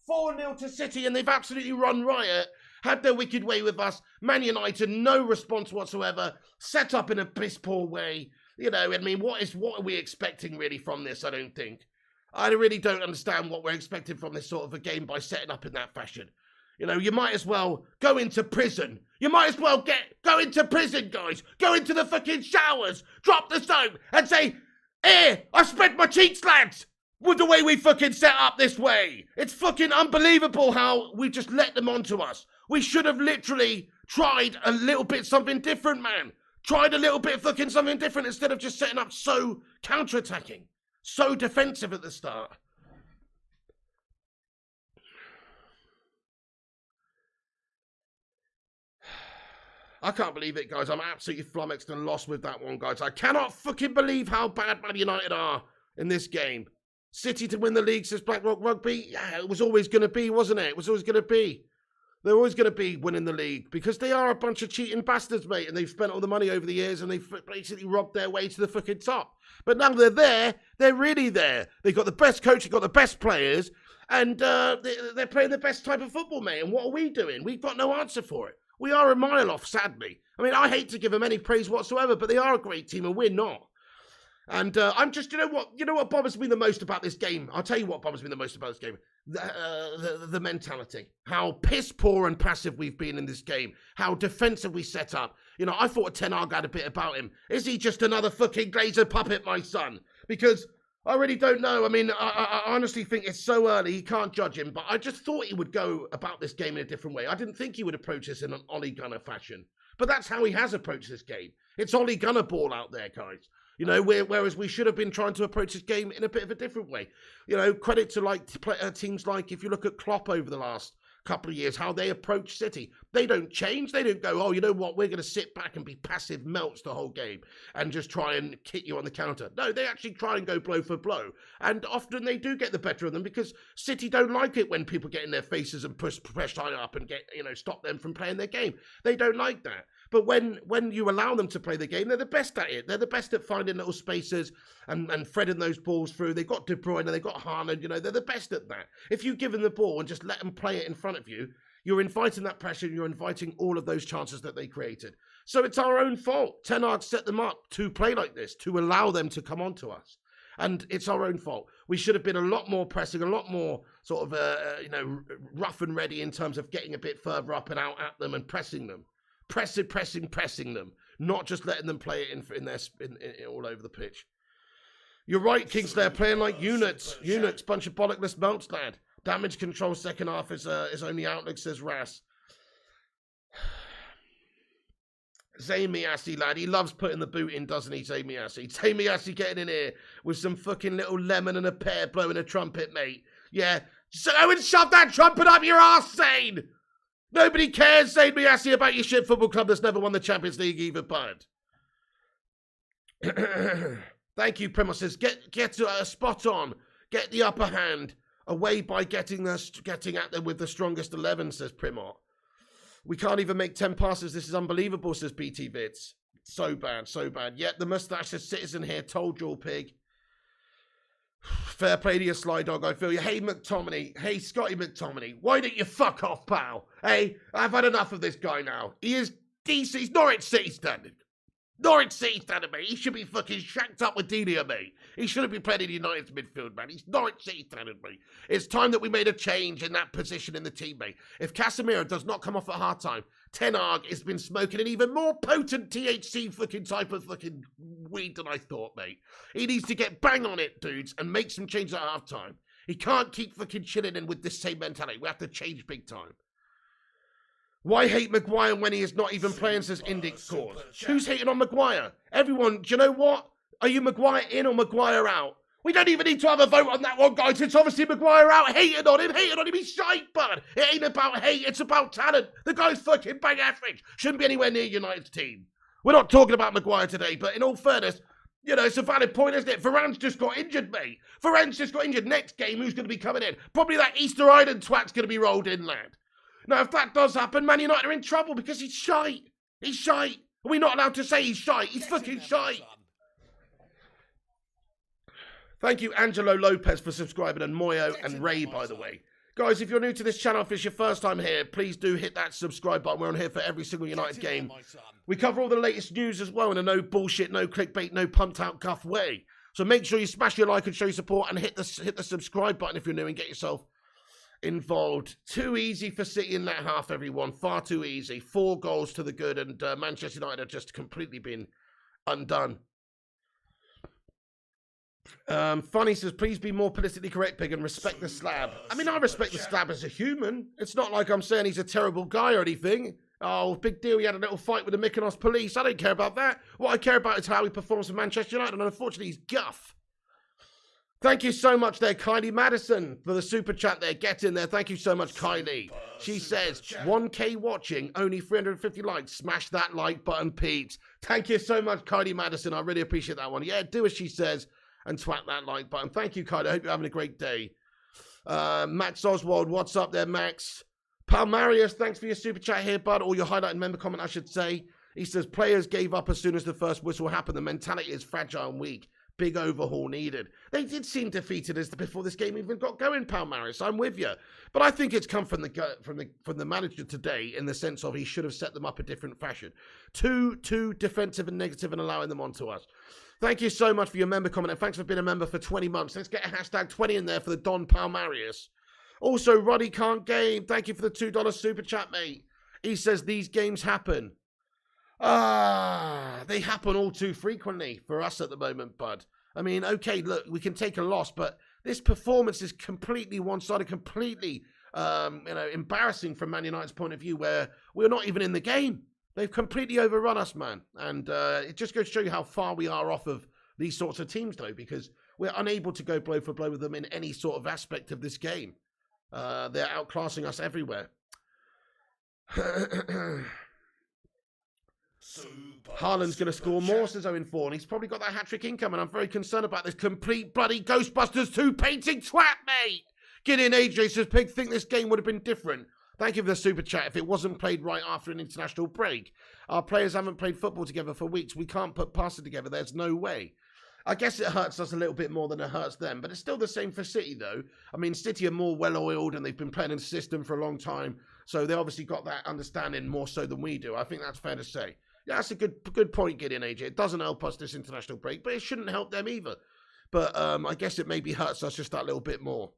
4-0 to City, and they've absolutely run riot. Had their wicked way with us. Man United, no response whatsoever. Set up in a piss-poor way. You know, I mean, what are we expecting really from this, I don't think. I really don't understand what we're expecting from this sort of a game by setting up in that fashion. You know, you might as well go into prison. You might as well go into prison, guys. Go into the fucking showers, drop the soap, and say, "Here, I spread my cheeks, lads." With the way we fucking set up this way. It's fucking unbelievable how we just let them onto us. We should have literally tried a little bit something different, man. Tried a little bit fucking something different instead of just setting up so counter-attacking. So defensive at the start. I can't believe it, guys. I'm absolutely flummoxed and lost with that one, guys. I cannot fucking believe how bad Man United are in this game. City to win the league, says Blackrock Rugby. Yeah, it was always going to be, wasn't it? It was always going to be. They're always going to be winning the league because they are a bunch of cheating bastards, mate, and they've spent all the money over the years and they've basically robbed their way to the fucking top. But now they're there. They're really there. They've got the best coach, they've got the best players, and they're playing the best type of football, mate. And what are we doing? We've got no answer for it. We are a mile off, sadly. I mean, I hate to give them any praise whatsoever, but they are a great team and we're not. And I'm just, you know what bothers me the most about this game? I'll tell you what bothers me the most about this game. The mentality. How piss poor and passive we've been in this game. How defensive we set up. You know, I thought Ten Hag had a bit about him. Is he just another fucking Glazer puppet, my son? Because I really don't know. I mean, I honestly think it's so early, you can't judge him. But I just thought he would go about this game in a different way. I didn't think he would approach this in an Ole Gunnar fashion. But that's how he has approached this game. It's Ole Gunnar ball out there, guys. You know, whereas we should have been trying to approach this game in a bit of a different way. You know, credit to teams like, if you look at Klopp over the last couple of years, how they approach City. They don't change. They don't go, oh, you know what, we're going to sit back and be passive melts the whole game and just try and kick you on the counter. No, they actually try and go blow for blow. And often they do get the better of them because City don't like it when people get in their faces and press high up and stop them from playing their game. They don't like that. But when you allow them to play the game, they're the best at it. They're the best at finding little spaces and threading those balls through. They've got De Bruyne and they've got Haaland. You know, they're the best at that. If you give them the ball and just let them play it in front of you, you're inviting that pressure. You're inviting all of those chances that they created. So it's our own fault. Ten Hag set them up to play like this, to allow them to come onto us. And it's our own fault. We should have been a lot more pressing, a lot more sort of, rough and ready in terms of getting a bit further up and out at them and pressing them. Pressing them, not just letting them play it in all over the pitch. You're right, Kingslayer, playing like units, bunch of bollockless melts, lad. Damage control second half is only outlook, says Ras. Zayn Miassi, lad, he loves putting the boot in, doesn't he, Zayn Miassi? Zayn Miassi getting in here with some fucking little lemon and a pear blowing a trumpet, mate. Yeah, so go and shove that trumpet up your arse, Zayn! Nobody cares, Zayn Miassi, about your shit football club that's never won the Champions League either, bud. Thank you, Primo says, get spot on. Get the upper hand away by getting at them with the strongest 11, says Primot. We can't even make 10 passes. This is unbelievable, says BT Vids. So bad, so bad. Yet the mustache citizen here told you all, pig. Fair play to your Sly Dog, I feel you. Hey, McTominay. Hey, Scotty McTominay. Why don't you fuck off, pal? Hey, I've had enough of this guy now. He is decent. He's Norwich City standard. Norwich City standard, mate. He should be fucking shacked up with Delia, mate. He shouldn't be playing in United's midfield, man. He's Norwich City standard, mate. It's time that we made a change in that position in the team, mate. If Casemiro does not come off at half-time, Ten Hag has been smoking an even more potent THC fucking type of fucking weed than I thought, mate. He needs to get bang on it, dudes, and make some changes at half-time. He can't keep fucking chilling in with this same mentality. We have to change big time. Why hate Maguire when he is not even playing, says Indic Cause? Who's hating on Maguire? Everyone, do you know what? Are you Maguire in or Maguire out? We don't even need to have a vote on that one, guys. It's obviously Maguire out. Hating on him, he's shite, bud. It ain't about hate, it's about talent. The guy's fucking bang average. Shouldn't be anywhere near United's team. We're not talking about Maguire today, but in all fairness, you know, it's a valid point, isn't it? Varane's just got injured, mate. Varane's just got injured. Next game, who's going to be coming in? Probably that Easter Island twat's going to be rolled in, lad. Now, if that does happen, Man United are in trouble because he's shite. He's shite. Are we not allowed to say he's shite? He's fucking shite. Thank you, Angelo Lopez, for subscribing, and Moyo and Ray, by the way. Guys, if you're new to this channel, if it's your first time here, please do hit that subscribe button. We're on here for every single United game. We cover all the latest news as well in a no bullshit, no clickbait, no pumped out guff way. So make sure you smash your like and show your support and hit the subscribe button if you're new and get yourself involved. Too easy for City in that half, everyone. Far too easy. 4 goals to the good, and Manchester United have just completely been undone. Funny says, please be more politically correct, Pig, and respect the slab. I mean, I respect the slab as a human. It's not like I'm saying he's a terrible guy or anything. Oh, big deal, he had a little fight with the Mykonos police. I don't care about that. What I care about is how he performs for Manchester United, and unfortunately, he's guff. Thank you so much there, Kylie Madison, for the super chat there. Get in there. Thank you so much, Kylie. She says, 1K watching, only 350 likes. Smash that like button, Pete. Thank you so much, Kylie Madison. I really appreciate that one. Yeah, do as she says and twat that like button. Thank you, Kylie. I hope you're having a great day. Max Oswald, what's up there, Max? Palmarius, thanks for your super chat here, bud. Or your highlight and member comment, I should say. He says, players gave up as soon as the first whistle happened. The mentality is fragile and weak. Big overhaul needed. They did seem defeated before this game even got going, Palmaris. I'm with you. But I think it's come from the manager today in the sense of he should have set them up a different fashion. Too defensive and negative and allowing them onto us. Thank you so much for your member comment, and thanks for being a member for 20 months. Let's get a hashtag 20 in there for the Don Palmarius. Also, Roddy Can't Game, thank you for the $2 super chat, mate. He says these games happen. They happen all too frequently for us at the moment, bud. I mean, okay, look, we can take a loss, but this performance is completely one-sided, completely, embarrassing from Man United's point of view, where we're not even in the game. They've completely overrun us, man. And it just goes to show you how far we are off of these sorts of teams, though, because we're unable to go blow for blow with them in any sort of aspect of this game. They're outclassing us everywhere. Haaland's going to score more, says Owen Fawn. He's probably got that hat-trick income, and I'm very concerned about this complete bloody Ghostbusters 2 painting twat, mate. Get in, AJ says, Pig, think this game would have been different. Thank you for the super chat. If it wasn't played right after an international break, our players haven't played football together for weeks. We can't put passes together. There's no way. I guess it hurts us a little bit more than it hurts them, but it's still the same for City, though. I mean, City are more well-oiled, and they've been playing in the system for a long time, so they obviously got that understanding more so than we do. I think that's fair to say. Yeah, that's a good point, Gideon, AJ. It doesn't help us, this international break, but it shouldn't help them either. But I guess it maybe hurts us just that little bit more.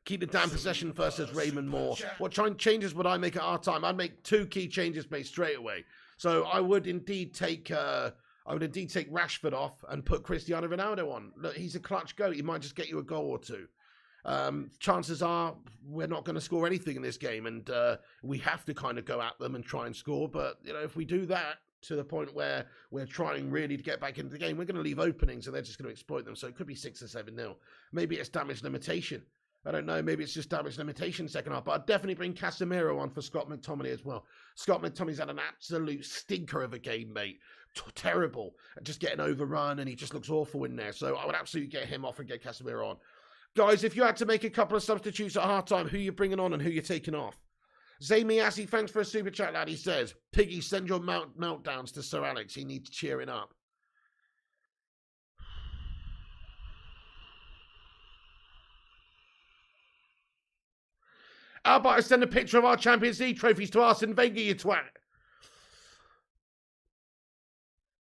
Keep the damn possession first, says Raymond Moore. What changes would I make at our time? I'd make 2 key changes, mate, straight away. So I would indeed take Rashford off and put Cristiano Ronaldo on. Look, he's a clutch goat. He might just get you a goal or 2. Chances are we're not going to score anything in this game, and we have to kind of go at them and try and score. But you know, if we do that to the point where we're trying really to get back into the game, we're going to leave openings, and they're just going to exploit them. So it could be 6 or 7-0. Maybe it's damage limitation. I don't know. Maybe it's just damage limitation second half. But I'd definitely bring Casemiro on for Scott McTominay as well. Scott McTominay's had an absolute stinker of a game, mate. Terrible. Just getting overrun, and he just looks awful in there. So I would absolutely get him off and get Casemiro on. Guys, if you had to make a couple of substitutes at half-time, who you bringing on and who you're taking off? Zamiasi, thanks for a super chat, lad. He says, Piggy, send your meltdowns to Sir Alex. He needs cheering up. How about I send a picture of our Champions League trophies to Arsene Wenger, you twat?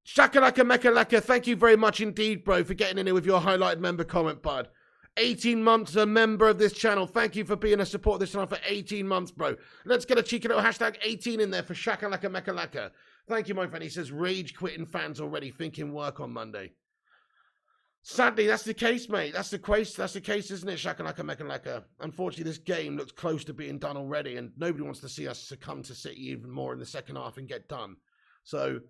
Shakalaka Mekalaka, thank you very much indeed, bro, for getting in here with your highlighted member comment, bud. 18 months a member of this channel. Thank you for being a supporter of this channel for 18 months, bro. Let's get a cheeky little hashtag 18 in there for Shakalaka Mekalaka. Thank you, my friend. He says, rage quitting fans already thinking work on Monday. Sadly, that's the case, mate. That's the case. That's the case, isn't it? Shakalaka Mekalaka. Unfortunately, this game looks close to being done already, and nobody wants to see us succumb to City even more in the second half and get done. So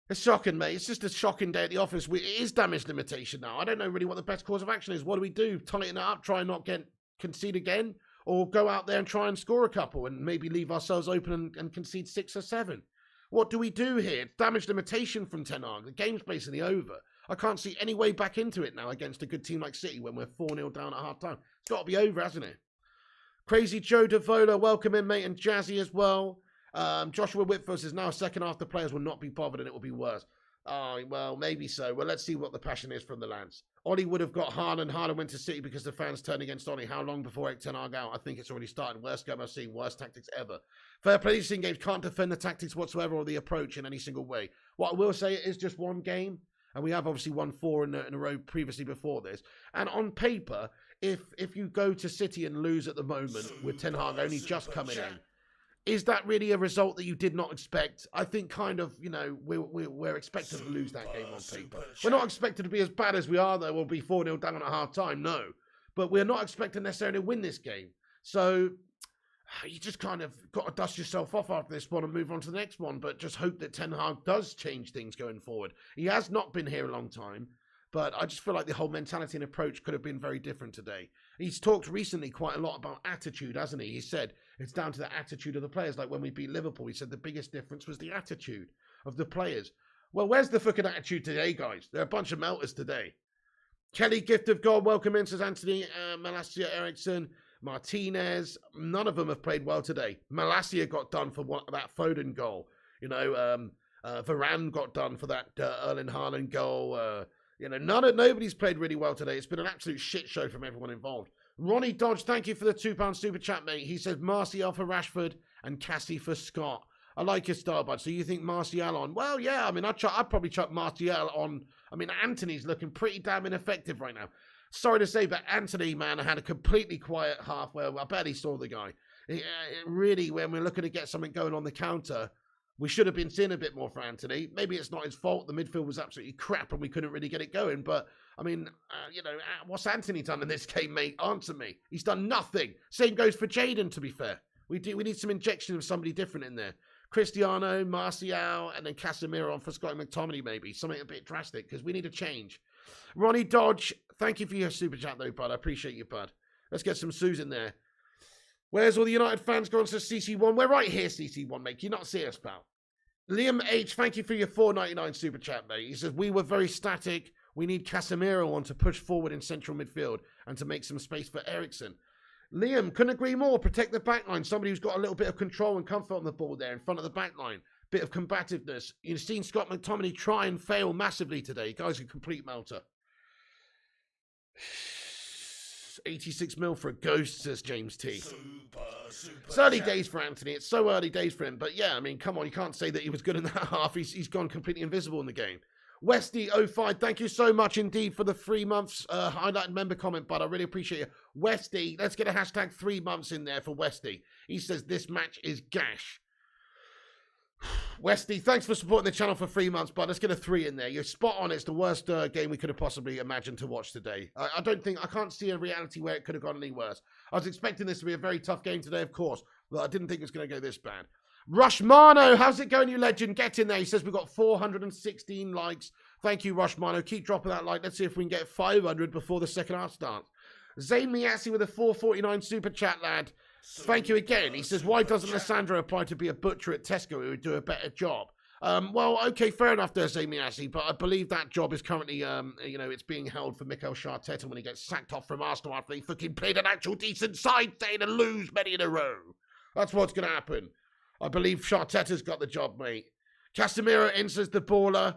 it's shocking, mate. It's just a shocking day at the office. It is damage limitation now. I don't know really what the best course of action is. What do we do? Tighten it up, try and not concede again, or go out there and try and score a couple and maybe leave ourselves open and concede 6 or 7. What do we do here? It's damage limitation from Ten Hag. The game's basically over. I can't see any way back into it now against a good team like City when we're 4-0 down at half time. It's got to be over, hasn't it? Crazy Joe Davola, welcome in, mate, and Jazzy as well. Joshua Whitfuss says now second half the players will not be bothered and it will be worse. Oh, well, maybe so. Well, let's see what the passion is from the lads. Ollie would have got Haaland. Haaland went to City because the fans turned against Ollie. How long before Ten Hag out? I think it's already started. Worst game I've seen. Worst tactics ever. Fair play. These games can't defend the tactics whatsoever or the approach in any single way. What I will say, it is just one game. And we have obviously won 4 in a row previously before this. And on paper, if you go to City and lose at the moment with Ten Hag only just coming in, is that really a result that you did not expect? I think kind of, you know, we're expected to lose that game on paper. We're not expected to be as bad as we are, though. We'll be 4-0 down at half time, no. But we're not expecting necessarily to win this game. So you just kind of got to dust yourself off after this one and move on to the next one. But just hope that Ten Hag does change things going forward. He has not been here a long time. But I just feel like the whole mentality and approach could have been very different today. He's talked recently quite a lot about attitude, hasn't he? He said it's down to the attitude of the players. Like when we beat Liverpool, he said the biggest difference was the attitude of the players. Well, where's the fucking attitude today, guys? They're a bunch of melters today. Kelly, gift of God, welcome in, says Anthony, Malacia Eriksson, Martinez. None of them have played well today. Malacia got done for that Foden goal. You know, Varane got done for that Erling Haaland goal. You know, nobody's played really well today. It's been an absolute shit show from everyone involved. Ronnie Dodge, thank you for the £2 super chat, mate. He says Martial for Rashford and Cassie for Scott. I like your style, bud. So you think Martial on? Well, yeah, I mean, I'd probably chuck Martial on. I mean, Anthony's looking pretty damn ineffective right now. Sorry to say, but Anthony, man, had a completely quiet half where I barely saw the guy. Really, when we're looking to get something going on the counter, we should have been seeing a bit more for Anthony. Maybe it's not his fault. The midfield was absolutely crap and we couldn't really get it going. But, I mean, you know, what's Anthony done in this game, mate? Answer me. He's done nothing. Same goes for Jadon, to be fair. We need some injection of somebody different in there. Cristiano, Martial, and then Casemiro on for Scott McTominay, maybe. Something a bit drastic, because we need a change. Ronnie Dodge, thank you for your super chat, though, bud. I appreciate you, bud. Let's get some Sues in there. Where's all the United fans going to CC1? We're right here, CC1, mate. Can you not see us, pal? Liam H, thank you for your $4.99 super chat, mate. He says, we were very static. We need Casemiro on to push forward in central midfield and to make some space for Ericsson. Liam, couldn't agree more. Protect the backline. Somebody who's got a little bit of control and comfort on the ball there in front of the backline. Bit of combativeness. You've seen Scott McTominay try and fail massively today. Guy's a complete melter. 86 mil for a ghost, says James T. It's early days for Anthony. It's so early days for him. But yeah, I mean, come on. You can't say that he was good in that half. He's gone completely invisible in the game. Westy05, thank you so much indeed for the 3 months highlighted member comment, bud. I really appreciate it. Westy, let's get a hashtag 3 months in there for Westy. He says this match is gash. Westy, thanks for supporting the channel for 3 months, bud. Let's get a 3 in there. You're spot on. It's the worst game we could have possibly imagined to watch today. I can't see a reality where it could have gone any worse. I was expecting this to be a very tough game today, of course, but I didn't think it was going to go this bad. Rushmano, how's it going, you legend? Get in there. He says we've got 416 likes. Thank you, Rushmano. Keep dropping that like. Let's see if we can get 500 before the second half starts. Zayn Miassi with a 449 super chat, lad. Thank you again. He says, why doesn't Lissandro apply to be a butcher at Tesco who would do a better job? Well, okay, fair enough there, Zayn Miassi, but I believe that job is currently, it's being held for Mikel Arteta when he gets sacked off from Arsenal after he fucking played an actual decent side thing and lose many in a row. That's what's going to happen. I believe Arteta's got the job, mate. Casemiro enters the baller.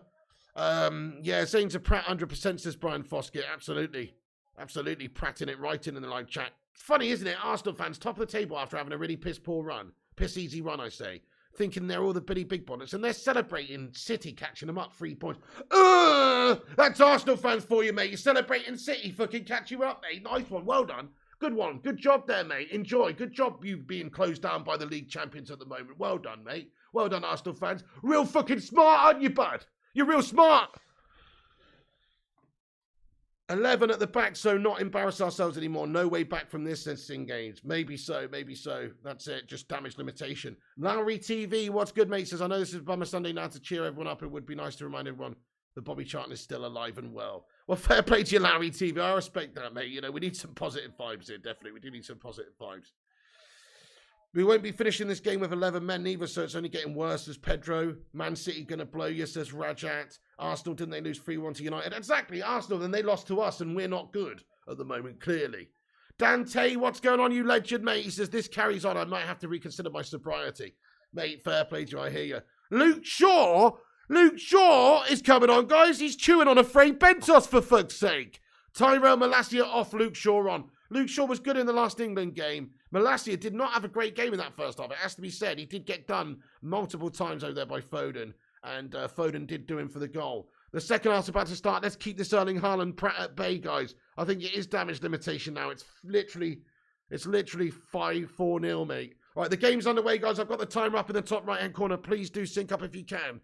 Zane's a Pratt 100%, says Brian Foskett. Absolutely. Absolutely pratting it right in the live chat. It's funny, isn't it? Arsenal fans, top of the table after having a really piss-poor run. Piss-easy run, I say. Thinking they're all the Billy Big Bonnets. And they're celebrating City catching them up 3 points. That's Arsenal fans for you, mate. You're celebrating City fucking catch you up, mate. Nice one. Well done. Good one. Good job there, mate. Enjoy. Good job you being closed down by the league champions at the moment. Well done, mate. Well done, Arsenal fans. Real fucking smart, aren't you, bud? You're real smart. 11 at the back, so not embarrass ourselves anymore. No way back from this, says Sing Games. Maybe so, maybe so. That's it, just damage limitation. Lowry TV, what's good, mate? Says, I know this is Bummer Sunday now to cheer everyone up. It would be nice to remind everyone that Bobby Charlton is still alive and well. Well, fair play to you, Lowry TV. I respect that, mate. You know, we need some positive vibes here, definitely. We do need some positive vibes. We won't be finishing this game with 11 men either, so it's only getting worse, says Pedro. Man City going to blow you, says Rajat. Arsenal, didn't they lose 3-1 to United? Exactly, Arsenal, then they lost to us, and we're not good at the moment, clearly. Dante, what's going on, you legend, mate? He says, this carries on. I might have to reconsider my sobriety. Mate, fair play to you, I hear you. Luke Shaw is coming on, guys. He's chewing on a Frey Bentos, for fuck's sake. Tyrell Malacia off, Luke Shaw on. Luke Shaw was good in the last England game. Malacia did not have a great game in that first half. It has to be said. He did get done multiple times over there by Foden. And Foden did do him for the goal. The second half's about to start. Let's keep this Erling Haaland Pratt at bay, guys. I think it is damage limitation now. It's literally 5-4-0, mate. All right, the game's underway, guys. I've got the timer up in the top right-hand corner. Please do sync up if you can.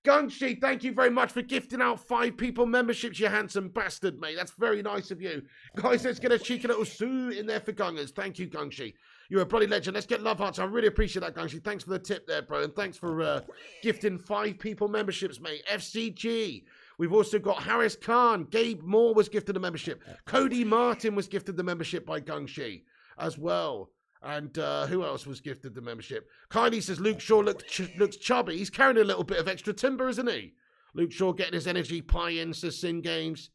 Gungshi, thank you very much for gifting out 5 people memberships, you handsome bastard, mate. That's very nice of you. Guys, let's get a cheeky little sue in there for Gungers. Thank you, Gungshi. You're a bloody legend. Let's get love hearts. I really appreciate that, Gungshi. Thanks for the tip there, bro. And thanks for gifting 5 people memberships, mate. FCG. We've also got Harris Khan. Gabe Moore was gifted a membership. Cody Martin was gifted the membership by Gungshi as well. And who else was gifted the membership? Kylie says Luke Shaw looks chubby. He's carrying a little bit of extra timber, isn't he? Luke Shaw getting his energy pie in, says Sin Games.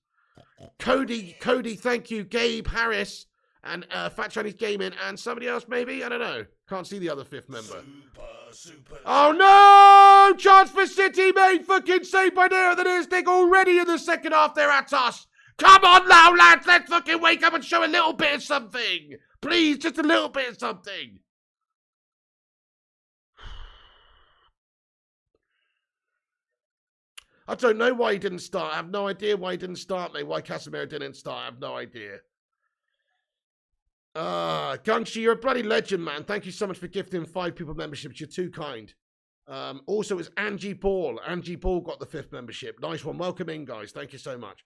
Cody, thank you. Gabe Harris and Fat Chinese Gaming and somebody else maybe? I don't know. Can't see the other 5th member. Super. Oh no! Chance for City, mate. Fucking saved by there. The nearest thing already in the second half. They're at us. Come on now, lads. Let's fucking wake up and show a little bit of something. Please, just a little bit of something. I don't know why he didn't start. I have no idea why he didn't start, mate. Why Casemiro didn't start. I have no idea. Gungshi, you're a bloody legend, man. Thank you so much for gifting 5 people memberships. You're too kind. Also, it's Angie Ball. Angie Ball got the 5th membership. Nice one. Welcome in, guys. Thank you so much.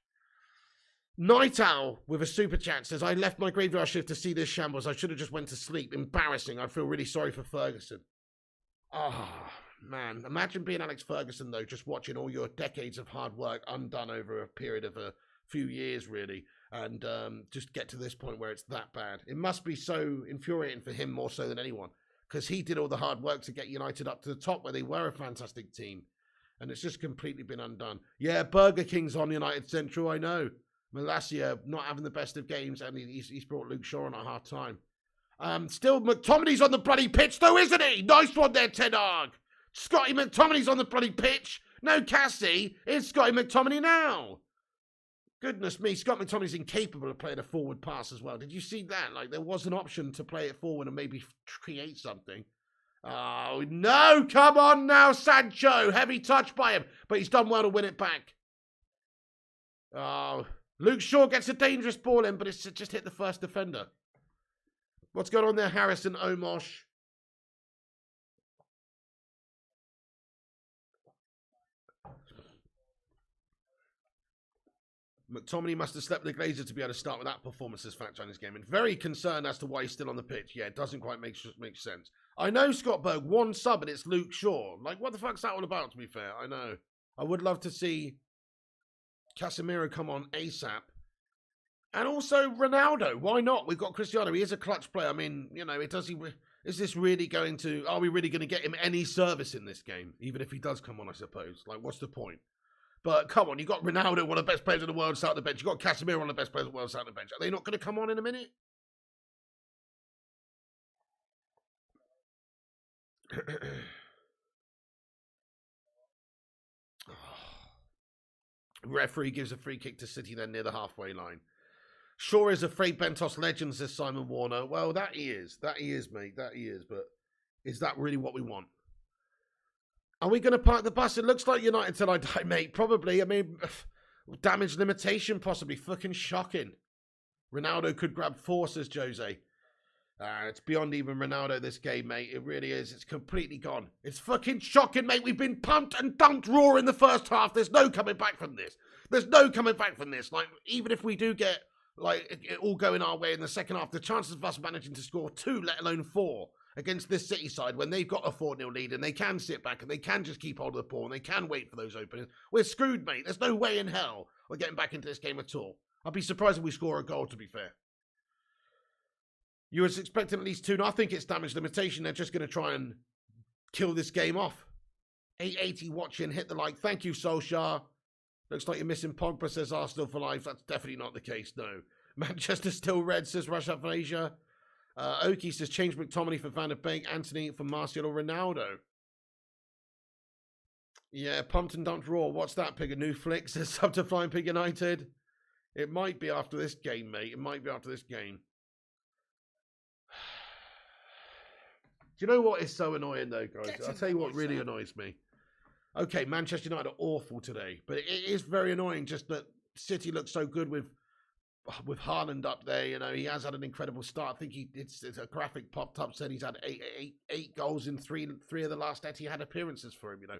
Night Owl with a super chat says, I left my graveyard shift to see this shambles. I should have just went to sleep. Embarrassing. I feel really sorry for Ferguson. Ah, man. Imagine being Alex Ferguson, though, just watching all your decades of hard work undone over a period of a few years, really, and just get to this point where it's that bad. It must be so infuriating for him more so than anyone, because he did all the hard work to get United up to the top where they were a fantastic team, and it's just completely bbeen undone. Yeah, Burger King's on United Central, I know. Malacia not having the best of games, and he's brought Luke Shaw on at half time. Still, McTominay's on the bloody pitch, though, isn't he? Nice one there, Ted Arg. Scotty McTominay's on the bloody pitch. No Cassie, it's Scotty McTominay now. Goodness me, Scott McTominay's incapable of playing a forward pass as well. Did you see that? Like, there was an option to play it forward and maybe create something. Oh, no, come on now, Sancho. Heavy touch by him, but he's done well to win it back. Oh, Luke Shaw gets a dangerous ball in, but it's just hit the first defender. What's going on there, Harrison Omosh? McTominay must have slept with the Glazer to be able to start with that performance this fact on his game. And very concerned as to why he's still on the pitch. Yeah, it doesn't quite make sense. I know, Scott Berg, 1 sub and it's Luke Shaw. Like, what the fuck's that all about, to be fair? I know. I would love to see Casemiro come on ASAP. And also Ronaldo. Why not? We've got Cristiano. He is a clutch player. I mean, you know, is this really going to... Are we really going to get him any service in this game? Even if he does come on, I suppose. Like, what's the point? But come on, you got Ronaldo, one of the best players in the world, sat on the bench. You got Casemiro, one of the best players in the world, sat on the bench. Are they not going to come on in a minute? Referee gives a free kick to City then near the halfway line. Shaw is a Frey Bentos legend, says Simon Warner. Well, that he is. That he is, mate. That he is. But is that really what we want? Are we going to park the bus? It looks like United till I die, mate. Probably. I mean, damage limitation, possibly. Fucking shocking. Ronaldo could grab 4, says Jose. It's beyond even Ronaldo, this game, mate. It really is. It's completely gone. It's fucking shocking, mate. We've been pumped and dunked raw in the first half. There's no coming back from this. There's no coming back from this. Like, even if we do get, like, it all going our way in the second half, the chances of us managing to score 2, let alone 4, against this City side when they've got a 4-0 lead and they can sit back and they can just keep hold of the ball and they can wait for those openings, we're screwed, mate. There's no way in hell we're getting back into this game at all. I'd be surprised if we score a goal, to be fair. You was expecting at least 2. No, I think it's damage limitation. They're just going to try and kill this game off. 880 watching, hit the like. Thank you, Solskjaer. Looks like you're missing Pogba, says Arsenal for life. That's definitely not the case, no. Manchester still red, says Rush Up for Asia. Oki says change McTominay for Van der Beek, Anthony for Martial or Ronaldo. Yeah, pumped and dumped raw. What's that, Pig? A new flick, says Sub to Flying Pig United. It might be after this game, mate. It might be after this game. Do you know what is so annoying, though, guys? I'll tell you what really annoys me. Okay, Manchester United are awful today, but it is very annoying just that City looks so good with Haaland up there. You know, he has had an incredible start. I think it's a graphic popped up, said he's had eight goals in three of the last Etihad appearances for him, you know.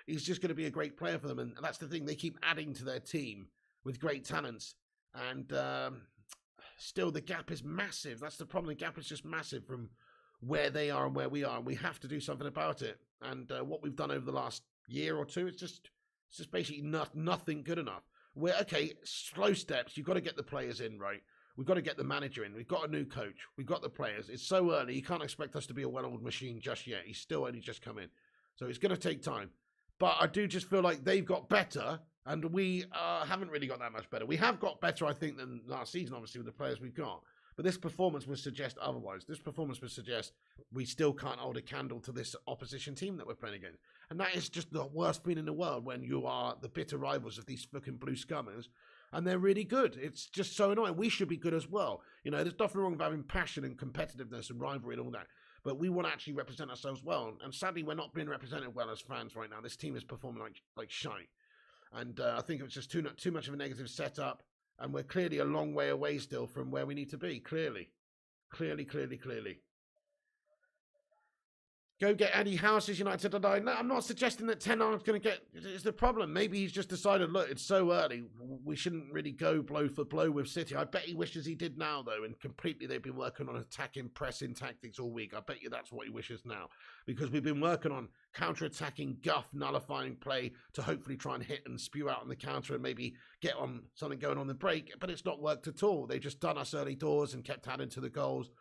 He's just going to be a great player for them, and that's the thing. They keep adding to their team with great talents, and still the gap is massive. That's the problem. The gap is just massive from where they are and where we are, and we have to do something about it. And what we've done over the last year or two, it's just basically nothing good enough. We're okay, slow steps. You've got to get the players in, right? We've got to get the manager in. We've got a new coach. We've got the players. It's so early. You can't expect us to be a well-oiled machine just yet. He's still only just come in, so it's going to take time. But I do just feel like they've got better, and we haven't really got that much better. We have got better, I think, than last season, obviously, with the players we've got. But this performance would suggest otherwise. This performance would suggest we still can't hold a candle to this opposition team that we're playing against. And that is just the worst feeling in the world when you are the bitter rivals of these fucking blue scummers. And they're really good. It's just so annoying. We should be good as well. You know, there's nothing wrong with having passion and competitiveness and rivalry and all that. But we want to actually represent ourselves well. And sadly, we're not being represented well as fans right now. This team is performing like shite. And I think it was just too much of a negative setup. And we're clearly a long way away still from where we need to be. Clearly. Go get Eddie House's United tonight. No, I'm not suggesting that Ten Hag's going to get... It's the problem. Maybe he's just decided, look, it's so early. We shouldn't really go blow for blow with City. I bet he wishes he did now, though. And completely they've been working on attacking, pressing tactics all week. I bet you that's what he wishes now. Because we've been working on counter-attacking, guff, nullifying play to hopefully try and hit and spew out on the counter and maybe get on something going on the break. But it's not worked at all. They've just done us early doors and kept adding to the goals.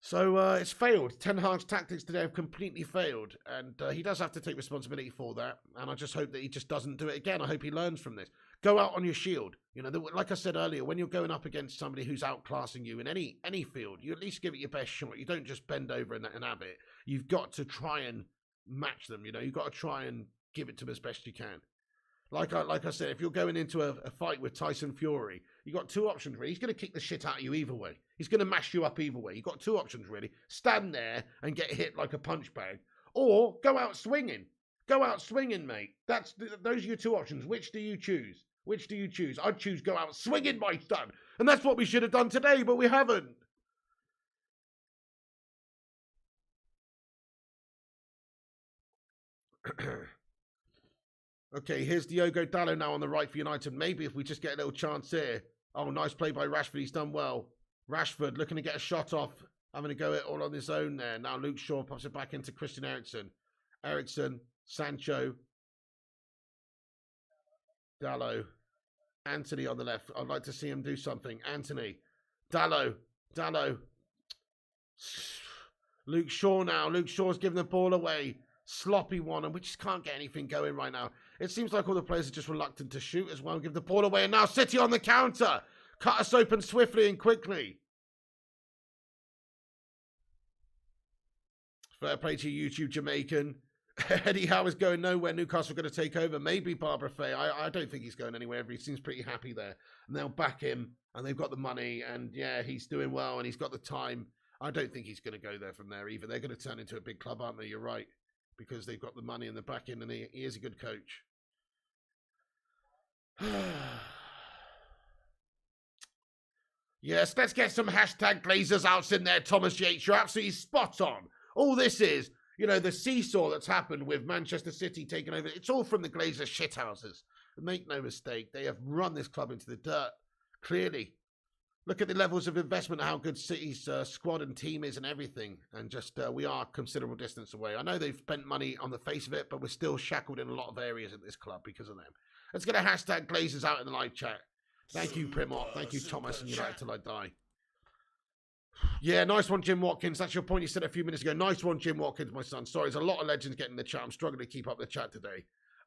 So it's failed. Ten Hag's tactics today have completely failed. And he does have to take responsibility for that. And I just hope that he just doesn't do it again. I hope he learns from this. Go out on your shield. You know, like I said earlier, when you're going up against somebody who's outclassing you in any field, you at least give it your best shot. You don't just bend over and have it. You've got to try and match them. You know, you've got to try and give it to them as best you can. Like I said, if you're going into a fight with Tyson Fury, you've got 2 options, really. He's going to kick the shit out of you either way. He's going to mash you up either way. You've got 2 options, really. Stand there and get hit like a punch bag. Or go out swinging. Go out swinging, mate. Those are your 2 options. Which do you choose? Which do you choose? I'd choose go out swinging, my son. And that's what we should have done today, but we haven't. Okay, here's Diogo Dalot now on the right for United. Maybe if we just get a little chance here. Oh, nice play by Rashford. He's done well. Rashford looking to get a shot off. Having to go it all on his own there. Now Luke Shaw pops it back into Christian Eriksen. Eriksen, Sancho. Dalot. Anthony on the left. I'd like to see him do something. Anthony. Dalot. Luke Shaw now. Luke Shaw's giving the ball away. Sloppy one, and we just can't get anything going right now. It seems like all the players are just reluctant to shoot as well. Give the ball away, and now City on the counter. Cut us open swiftly and quickly. Fair play to you, YouTube Jamaican. Eddie Howe is going nowhere. Newcastle are going to take over. Maybe Barbara Fay. I don't think he's going anywhere. He seems pretty happy there. And they'll back him, and they've got the money, and yeah, he's doing well, and he's got the time. I don't think he's going to go there from there either. They're going to turn into a big club, aren't they? You're right. Because they've got the money and the backing, and he is a good coach. Yes, let's get some hashtag Glazers outs in there, Thomas Yates. You're absolutely spot on. All this is, you know, the seesaw that's happened with Manchester City taking over. It's all from the Glazer shithouses. Make no mistake, they have run this club into the dirt. Clearly. Look at the levels of investment, how good City's squad and team is and everything. And just, we are a considerable distance away. I know they've spent money on the face of it, but we're still shackled in a lot of areas at this club because of them. Let's get a hashtag Glazers out in the live chat. Thank you, Primor. Thank you, Thomas, and United Till I Die. Yeah, nice one, Jim Watkins. That's your point you said a few minutes ago. Nice one, Jim Watkins, my son. Sorry, there's a lot of legends getting in the chat. I'm struggling to keep up the chat today.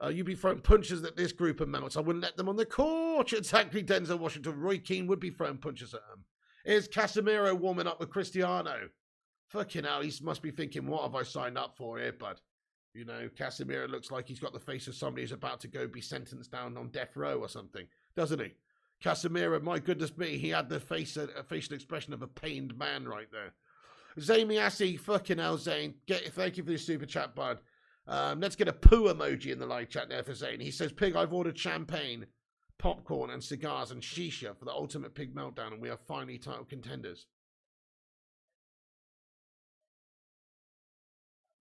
You'd be throwing punches at this group of melts. I wouldn't let them on the court. Exactly, Denzel Washington. Roy Keane would be throwing punches at them. Here's Casemiro warming up with Cristiano. Fucking hell, he must be thinking, what have I signed up for here, bud? You know, Casemiro looks like he's got the face of somebody who's about to go be sentenced down on death row or something, doesn't he? Casemiro, my goodness me, he had the facial expression of a pained man right there. Zane Miassi, fucking hell, Zane. Thank you for the super chat, bud. Let's get a poo emoji in the live chat there for Zane. He says, Pig, I've ordered champagne, popcorn, and cigars and shisha for the ultimate Pig meltdown, and we are finally title contenders.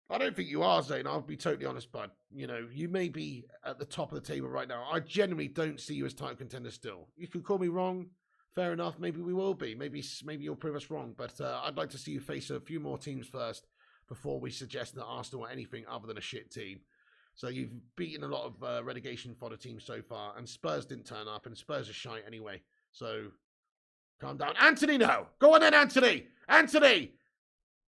I don't think you are, Zane. I'll be totally honest, bud. You know, you may be at the top of the table right now. I genuinely don't see you as title contender still. You can call me wrong. Fair enough. Maybe we will be. Maybe you'll prove us wrong. But I'd like to see you face a few more teams first before we suggest that Arsenal are anything other than a shit team. So you've beaten a lot of relegation fodder teams so far, and Spurs didn't turn up, and Spurs are shite anyway. So calm down. Anthony, no. Go on then, Anthony. Anthony.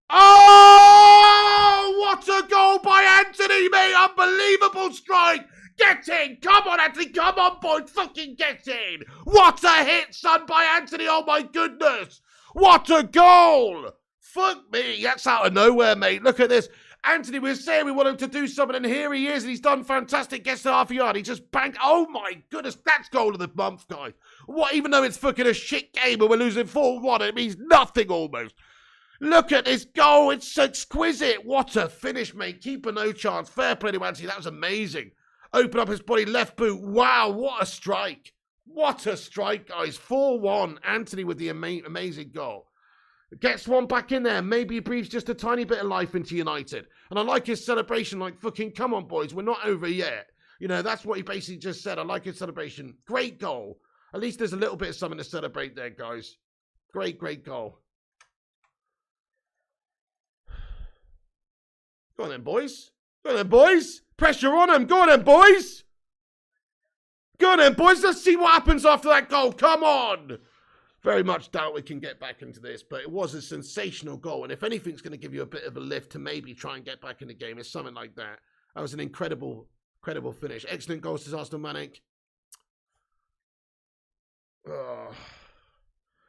Oh, what a goal by Anthony, mate. Unbelievable strike. Get in. Come on, Anthony. Come on, boy. Fucking get in. What a hit, son, by Anthony. Oh, my goodness. What a goal. Fuck me. That's out of nowhere, mate. Look at this. Anthony, we were saying we want him to do something, and here he is, and he's done fantastic. Gets to half a yard. He just banged. Oh, my goodness. That's goal of the month, guys. What? Even though it's fucking a shit game and we're losing 4-1, it means nothing almost. Look at this goal. It's exquisite. What a finish, mate. Keeper no chance. Fair play to Anthony. That was amazing. Open up his body, left boot. Wow, what a strike. What a strike, guys. 4-1. Anthony with the amazing goal. Gets one back in there. Maybe he breathes just a tiny bit of life into United. And I like his celebration. Like, fucking, come on, boys. We're not over yet. You know, that's what he basically just said. I like his celebration. Great goal. At least there's a little bit of something to celebrate there, guys. Great, great goal. Go on then, boys. Go on then, boys. Pressure on them. Go on then, boys. Go on then, boys. Let's see what happens after that goal. Come on. Very much doubt we can get back into this, but it was a sensational goal. And if anything's going to give you a bit of a lift to maybe try and get back in the game, it's something like that. That was an incredible finish. Excellent goals to Arsenal Manic.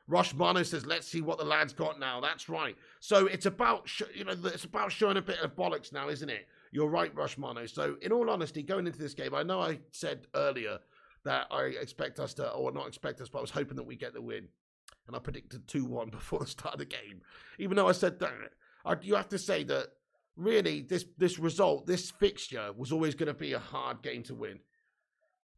Rush Mano says, let's see what the lad's got now. That's right. So it's about, it's about showing a bit of bollocks now, isn't it? You're right, Rush Mano. So in all honesty, going into this game, I know I said earlier that I expect us to, or not expect us, but I was hoping that we get the win. And I predicted 2-1 before the start of the game. Even though I said that, you have to say that really this result, this fixture was always going to be a hard game to win.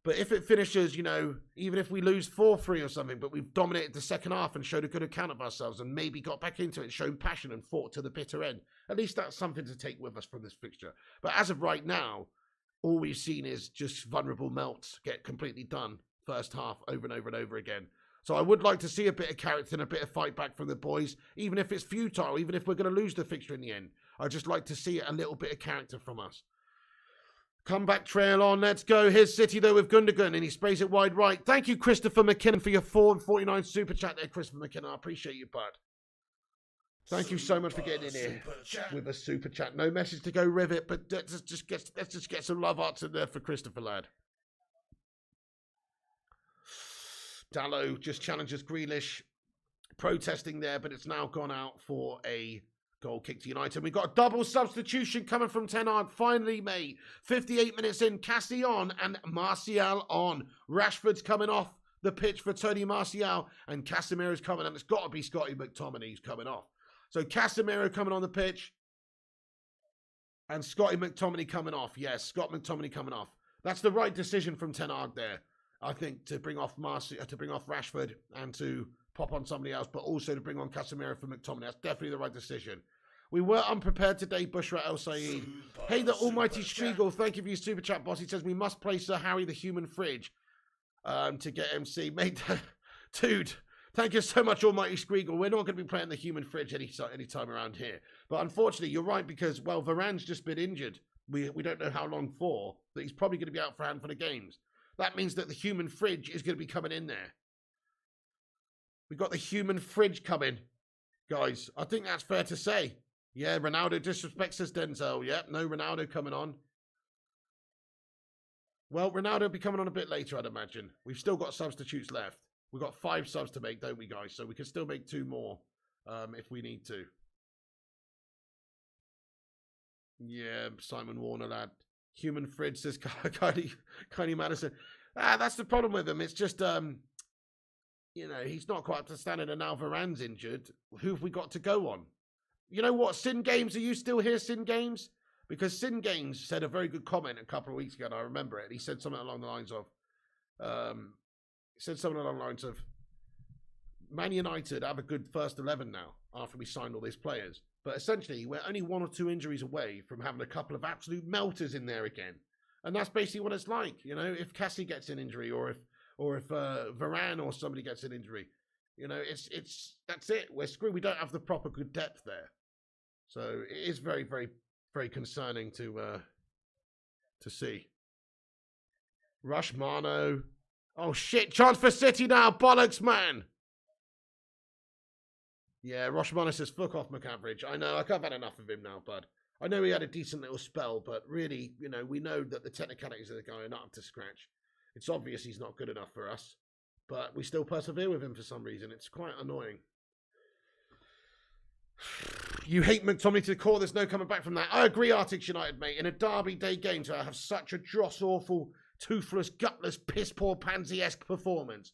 But if it finishes, even if we lose 4-3 or something, but we've dominated the second half and showed a good account of ourselves and maybe got back into it, shown passion and fought to the bitter end, at least that's something to take with us from this fixture. But as of right now, all we've seen is just vulnerable melts get completely done first half over and over and over again. So I would like to see a bit of character and a bit of fight back from the boys, even if it's futile, even if we're going to lose the fixture in the end. I'd just like to see a little bit of character from us. Comeback trail on, let's go. Here's City, though, with Gundogan, and he sprays it wide right. Thank you, Christopher McKinnon, for your 4.49 super chat there, Christopher McKinnon. I appreciate you, bud. Thank you so much for getting in here with a super chat. No message to go rivet, but let's just get some love hearts in there for Christopher, lad. Dallo just challenges Grealish, protesting there, but it's now gone out for a goal kick to United. We've got a double substitution coming from Ten Hag. Finally, mate. 58 minutes in. Cassie on and Martial on. Rashford's coming off the pitch for Tony Martial, and Casemiro's coming, and it's got to be Scotty McTominay who's coming off. So Casemiro coming on the pitch, and Scotty McTominay coming off. Yes, Scott McTominay coming off. That's the right decision from Ten Hag there, I think, to bring off Rashford and to pop on somebody else, but also to bring on Casemiro for McTominay. That's definitely the right decision. We were unprepared today, Bushra El Saeed. Hey, the almighty Striegel, thank you for your super chat, boss. He says, we must play Sir Harry the Human Fridge to get MC. Mate, dude, thank you so much, almighty Striegel. We're not going to be playing the Human Fridge anytime around here. But unfortunately, you're right, because, well, Varane's just been injured. We don't know how long for, but he's probably going to be out for a handful of games. That means that the Human Fridge is going to be coming in there. We've got the Human Fridge coming, guys. I think that's fair to say. Yeah, Ronaldo disrespects us, Denzel. Yeah, no Ronaldo coming on. Well, Ronaldo will be coming on a bit later, I'd imagine. We've still got substitutes left. We've got 5 subs to make, don't we, guys? So we can still make 2 more if we need to. Yeah, Simon Warner, lad. Human Fridge says Kylie Madison. That's the problem with him. It's just, you know, he's not quite up to standard, and now Varane's injured. Who have we got to go on? You know what, Sin Games, are you still here, Sin Games? Because Sin Games said a very good comment a couple of weeks ago, and I remember it. He said something along the lines of, Man United have a good first 11 now, after we signed all these players. But essentially, we're only 1 or 2 injuries away from having a couple of absolute melters in there again. And that's basically what it's like, you know, if Cassie gets an injury, or if Varane or somebody gets an injury. You know, that's it. We're screwed. We don't have the proper good depth there. So it is very, very, very concerning to see. Rush Mano. Oh shit! Chance for City now. Bollocks, man. Yeah, Rush Mano says fuck off, McAverage. I know. I've had enough of him now, bud. I know he had a decent little spell, but really, you know, we know that the technicalities of the guy are not up to scratch. It's obvious he's not good enough for us, but we still persevere with him for some reason. It's quite annoying. You hate McTominay to the core. There's no coming back from that. I agree, Arctic United, mate. In a Derby Day game to have such a dross, awful, toothless, gutless, piss-poor, pansy-esque performance,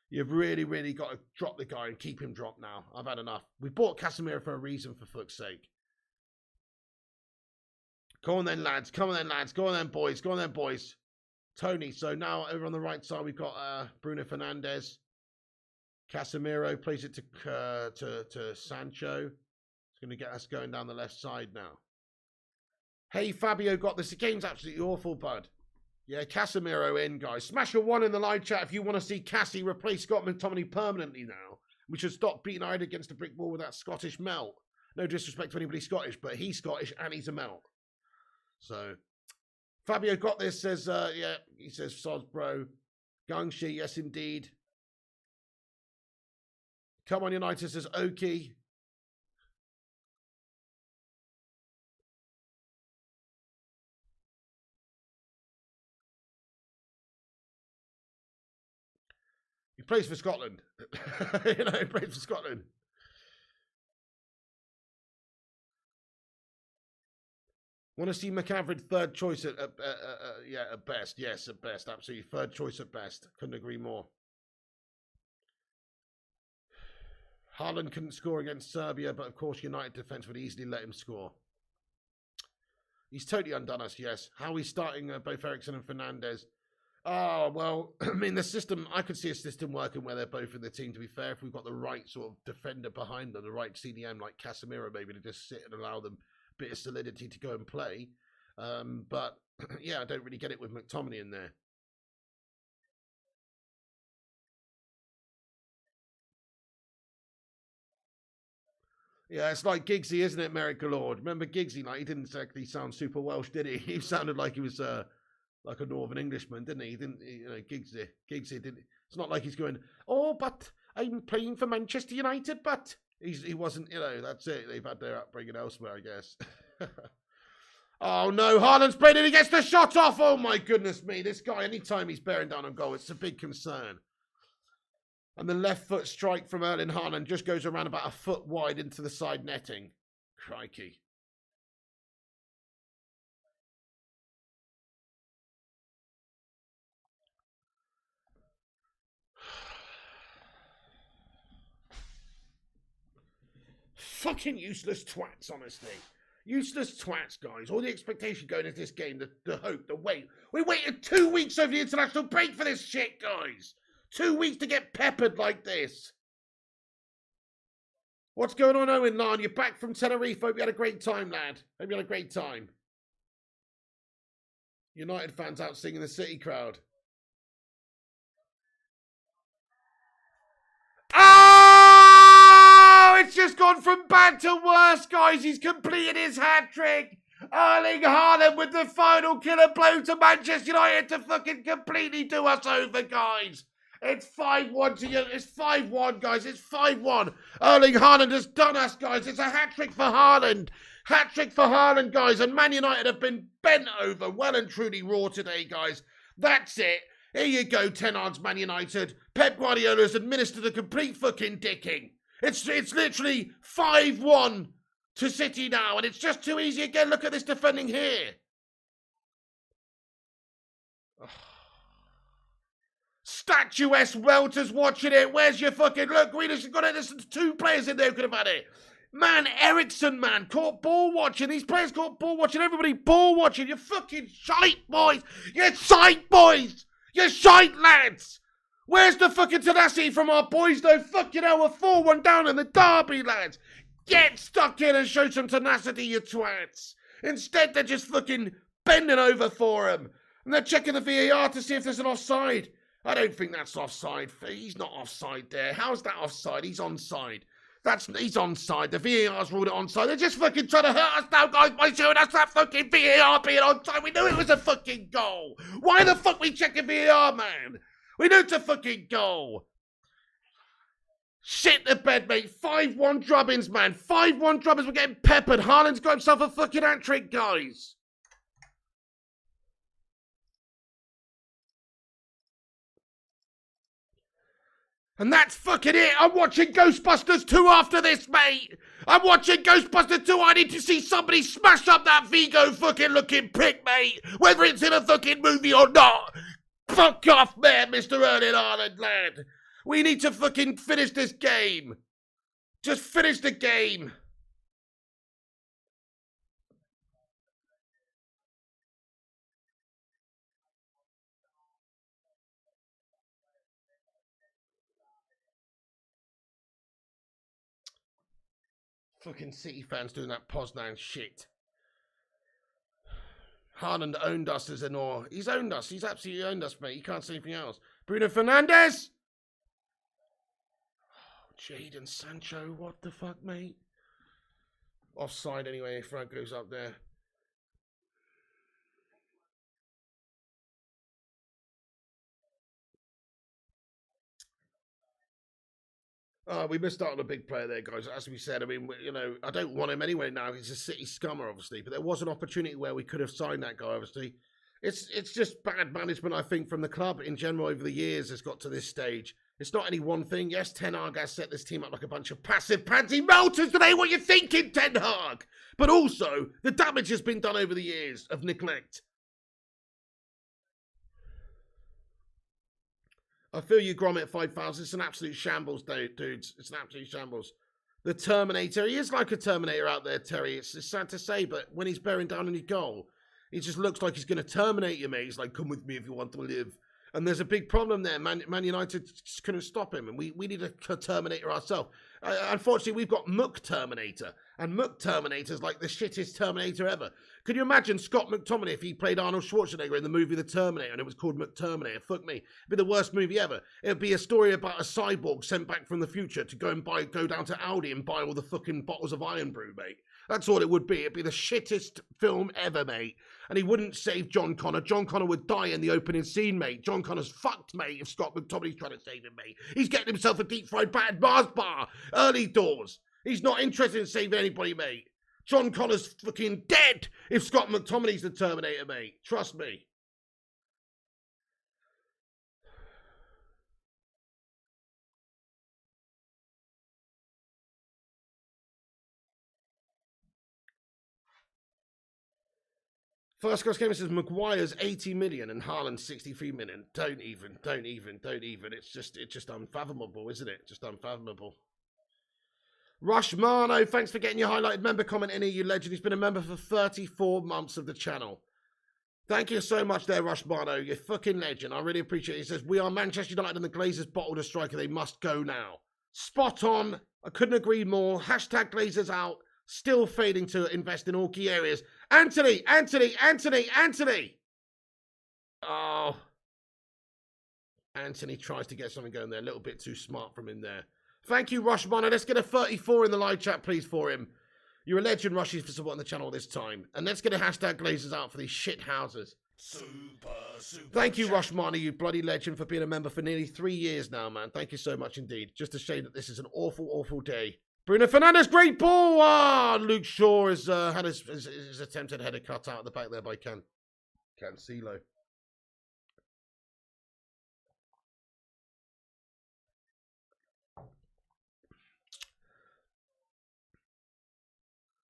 you've really, really got to drop the guy and keep him dropped now. I've had enough. We bought Casemiro for a reason, for fuck's sake. Go on then, lads. Come on then, lads. Go on then, boys. Go on then, boys. Tony. So now over on the right side, we've got Bruno Fernandes. Casemiro plays it to Sancho. It's going to get us going down the left side now. Hey, Fabio got this. The game's absolutely awful, bud. Yeah, Casemiro in, guys. Smash a 1 in the live chat if you want to see Cassie replace Scott McTominay permanently now. We should stop beating our head against a brick wall with that Scottish melt. No disrespect to anybody Scottish, but he's Scottish and he's a melt. So, Fabio got this, says, yeah, he says, soz, bro. Gangshi, yes, indeed. Come on, United, says Oki. He plays for Scotland. You know, he plays for Scotland. Want to see McAverage third choice at best. Yes, at best. Absolutely. Third choice at best. Couldn't agree more. Haaland couldn't score against Serbia, but of course United defence would easily let him score. He's totally undone us, yes. How are we starting both Eriksen and Fernandes? Oh, well, I mean, the system, I could see a system working where they're both in the team, to be fair, if we've got the right sort of defender behind them, the right CDM like Casemiro, maybe, to just sit and allow them a bit of solidity to go and play. But, yeah, I don't really get it with McTominay in there. Yeah, it's like Giggsy, isn't it, Merrick Galord? Remember Giggsy? Like, he didn't exactly sound super Welsh, did he? He sounded like he was... like a Northern Englishman, didn't he? He didn't, you know, Giggsy didn't. It's not like he's going, oh, but I'm playing for Manchester United, but he wasn't, you know, that's it. They've had their upbringing elsewhere, I guess. Oh, no, Haaland's played it. He gets the shot off. Oh, my goodness me. This guy, anytime he's bearing down on goal, it's a big concern. And the left foot strike from Erling Haaland just goes around about a foot wide into the side netting. Crikey. Fucking useless twats, honestly. Useless twats, guys. All the expectation going into this game, the hope, the wait. We waited 2 weeks over the international break for this shit, guys. 2 weeks to get peppered like this. What's going on, Owen Larn? You're back from Tenerife. Hope you had a great time, lad. Hope you had a great time. United fans out singing the City crowd. Oh! It's just gone from bad to worse, guys. He's completed his hat-trick. Erling Haaland with the final killer blow to Manchester United to fucking completely do us over, guys. It's 5-1 to you. It's 5-1, guys. It's 5-1. Erling Haaland has done us, guys. It's a hat-trick for Haaland. Hat-trick for Haaland, guys. And Man United have been bent over well and truly raw today, guys. That's it. Here you go, Ten Hag's Man United. Pep Guardiola has administered a complete fucking dicking. It's literally 5-1 to City now, and it's just too easy again. Look at this defending here. Statuesque welters watching it. Where's your fucking... Look, Grealish has got it. There's 2 players in there who could have had it. Man, Ericsson, man, caught ball watching. These players caught ball watching. Everybody ball watching. You fucking shite, boys. You shite, boys. You shite, lads. Where's the fucking tenacity from our boys, though? Fucking hell, we're 4-1 down in the derby, lads. Get stuck in and show some tenacity, you twats. Instead, they're just fucking bending over for him. And they're checking the VAR to see if there's an offside. I don't think that's offside. He's not offside there. How's that offside? He's onside. He's onside. The VAR's ruled it onside. They're just fucking trying to hurt us now, guys, by showing us that fucking VAR being onside. We knew it was a fucking goal. Why the fuck we checking VAR, man? We knew it's a fucking goal. Shit the bed, mate. 5-1 drubbins, man. 5-1 drubbins. We're getting peppered. Haaland's got himself a fucking hat-trick, guys. And that's fucking it. I'm watching Ghostbusters 2 after this, mate. I'm watching Ghostbusters 2. I need to see somebody smash up that Vigo fucking looking prick, mate. Whether it's in a fucking movie or not. Fuck off, man, Mr. Erling Haaland, lad. We need to fucking finish this game. Just finish the game. Fucking City fans doing that Poznan shit. Haaland owned us as an or. He's owned us. He's absolutely owned us, mate. You can't say anything else. Bruno Fernandes. Oh, Jadon Sancho. What the fuck, mate? Offside anyway. Frank goes up there. We missed out on a big player there, guys. As we said, I mean, you know, I don't want him anyway now. He's a City scummer, obviously. But there was an opportunity where we could have signed that guy, obviously. It's just bad management, I think, from the club in general over the years has got to this stage. It's not any one thing. Yes, Ten Hag has set this team up like a bunch of passive panty melters today. What are you thinking, Ten Hag? But also, the damage has been done over the years of neglect. I feel you, Gromit 5000. It's an absolute shambles, dudes. It's an absolute shambles. The Terminator, he is like a Terminator out there, Terry. It's sad to say, but when he's bearing down any goal, he just looks like he's going to terminate you, mate. He's like, come with me if you want to live. And there's a big problem there. Man United just couldn't stop him, and we need a Terminator ourselves. Unfortunately, we've got Muck Terminator, and Muck Terminator's like the shittest Terminator ever. Could you imagine Scott McTominay if he played Arnold Schwarzenegger in the movie The Terminator, and it was called Muck Terminator? Fuck me. It'd be the worst movie ever. It'd be a story about a cyborg sent back from the future to go down to Aldi and buy all the fucking bottles of Iron Brew, mate. That's all it would be. It'd be the shittest film ever, mate. And he wouldn't save John Connor. John Connor would die in the opening scene, mate. John Connor's fucked, mate, if Scott McTominay's trying to save him, mate. He's getting himself a deep-fried battered Mars bar early doors. He's not interested in saving anybody, mate. John Connor's fucking dead if Scott McTominay's the Terminator, mate. Trust me. First Class Gamer says Maguire's 80 million and Haaland 63 million. Don't even. It's just unfathomable, isn't it? Just unfathomable. Rushmano, thanks for getting your highlighted member comment in here, you legend. He's been a member for 34 months of the channel. Thank you so much there, Rushmano. You're fucking legend. I really appreciate it. He says, we are Manchester United and the Glazers bottled a striker. They must go now. Spot on. I couldn't agree more. Hashtag Glazers out. Still failing to invest in all key areas. Anthony. Oh. Anthony tries to get something going there. A little bit too smart from him there. Thank you, Rushmana. Let's get a 34 in the live chat, please, for him. You're a legend, Rushy, for supporting the channel this time. And let's get a hashtag Glazers out for these shit houses. Super Thank you, Rushmana, you bloody legend, for being a member for nearly 3 years now, man. Thank you so much indeed. Just a shame that this is an awful, awful day. Bruno Fernandes, great ball! Ah, Luke Shaw has had his attempted header cut out at the back there by Cancelo.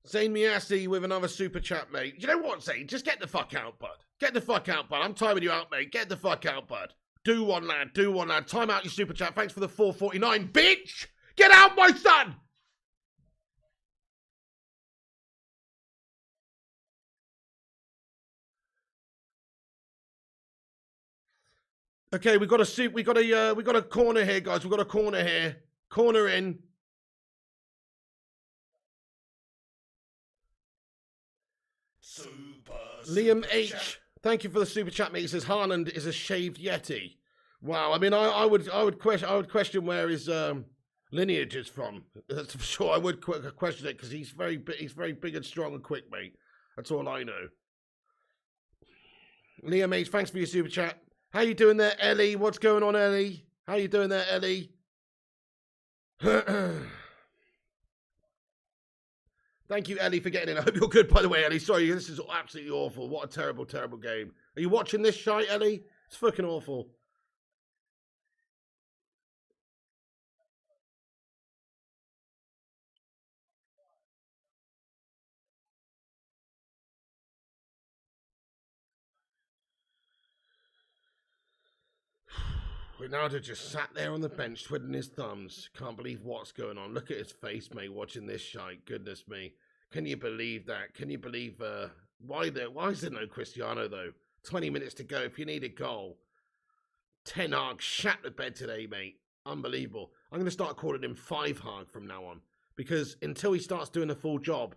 Zane Miassi with another super chat, mate. You know what, Zane? Just get the fuck out, bud. Get the fuck out, bud. I'm timing you out, mate. Get the fuck out, bud. Do one, lad. Do one, lad. Time out your super chat. Thanks for the 449, bitch! Get out, my son! Okay, we got a corner here, guys. We got a corner here. Corner in. Liam H. Thank you for the super chat, mate. He says Haaland is a shaved Yeti. Wow. I mean, I would question where his lineage is from. That's for sure. I would question it because he's very big and strong and quick, mate. That's all I know. Liam H. Thanks for your super chat. How you doing there, Ellie? What's going on, Ellie? How you doing there, Ellie? Thank you, Ellie, for getting in. I hope you're good, by the way, Ellie. Sorry, this is absolutely awful. What a terrible, terrible game. Are you watching this shite, Ellie? It's fucking awful. Ronaldo just sat there on the bench twiddling his thumbs. Can't believe what's going on. Look at his face, mate, watching this shite. Goodness me. Can you believe that? Can you believe why is there no Cristiano though? 20 minutes to go. If you need a goal. Ten Hag shat the bed today, mate. Unbelievable. I'm gonna start calling him 5 Hag from now on. Because until he starts doing a full job,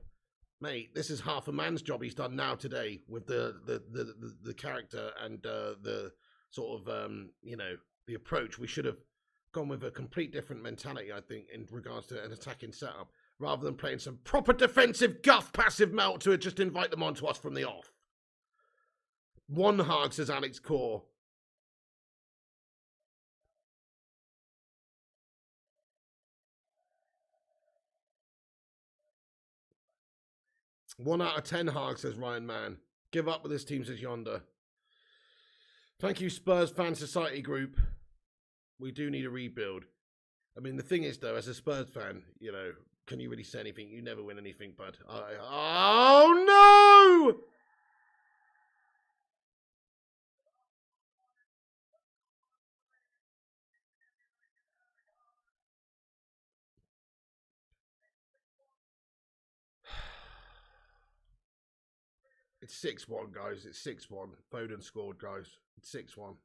mate, this is half a man's job he's done now today with the character and the sort of you know, the approach. We should have gone with a complete different mentality, I think, in regards to an attacking setup, rather than playing some proper defensive guff passive melt to just invite them onto us from the off. 1 Hag, says Alex Core. One out of 10 Hag, says Ryan Mann. Give up with this team, says Yonder. Thank you, Spurs Fan Society Group. We do need a rebuild. I mean, the thing is, though, as a Spurs fan, you know, can you really say anything? You never win anything, bud. Oh, no! It's 6-1, guys. It's 6-1. Foden scored, guys. It's 6-1.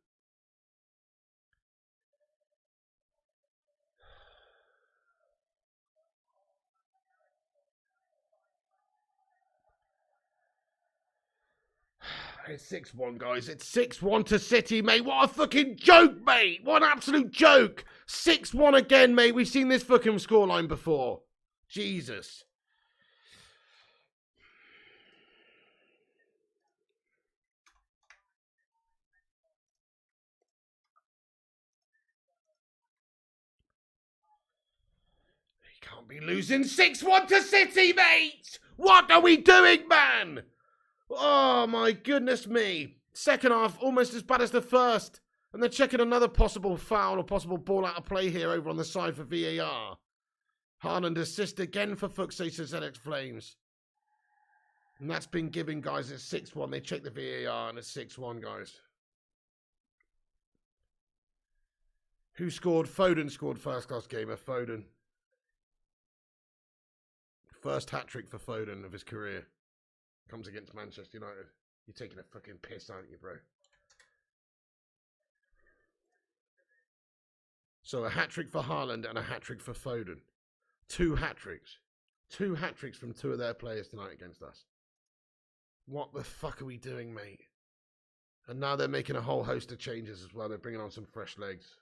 It's 6-1, guys. It's 6-1 to City, mate. What a fucking joke, mate. What an absolute joke. 6-1 again, mate. We've seen this fucking scoreline before. Jesus. You can't be losing 6-1 to City, mate. What are we doing, man? Oh, my goodness me. Second half, almost as bad as the first. And they're checking another possible foul or possible ball out of play here over on the side for VAR. Haaland assist again for fuck's sake, says ZX Flames. And that's been given, guys. It's 6-1. They check the VAR and it's 6-1, guys. Who scored? Foden scored first class gamer. Foden. First hat-trick for Foden of his career. Comes against Manchester United. You're taking a fucking piss, aren't you, bro? So a hat-trick for Haaland and a hat-trick for Foden. 2 hat-tricks. 2 hat-tricks from 2 of their players tonight against us. What the fuck are we doing, mate? And now they're making a whole host of changes as well. They're bringing on some fresh legs.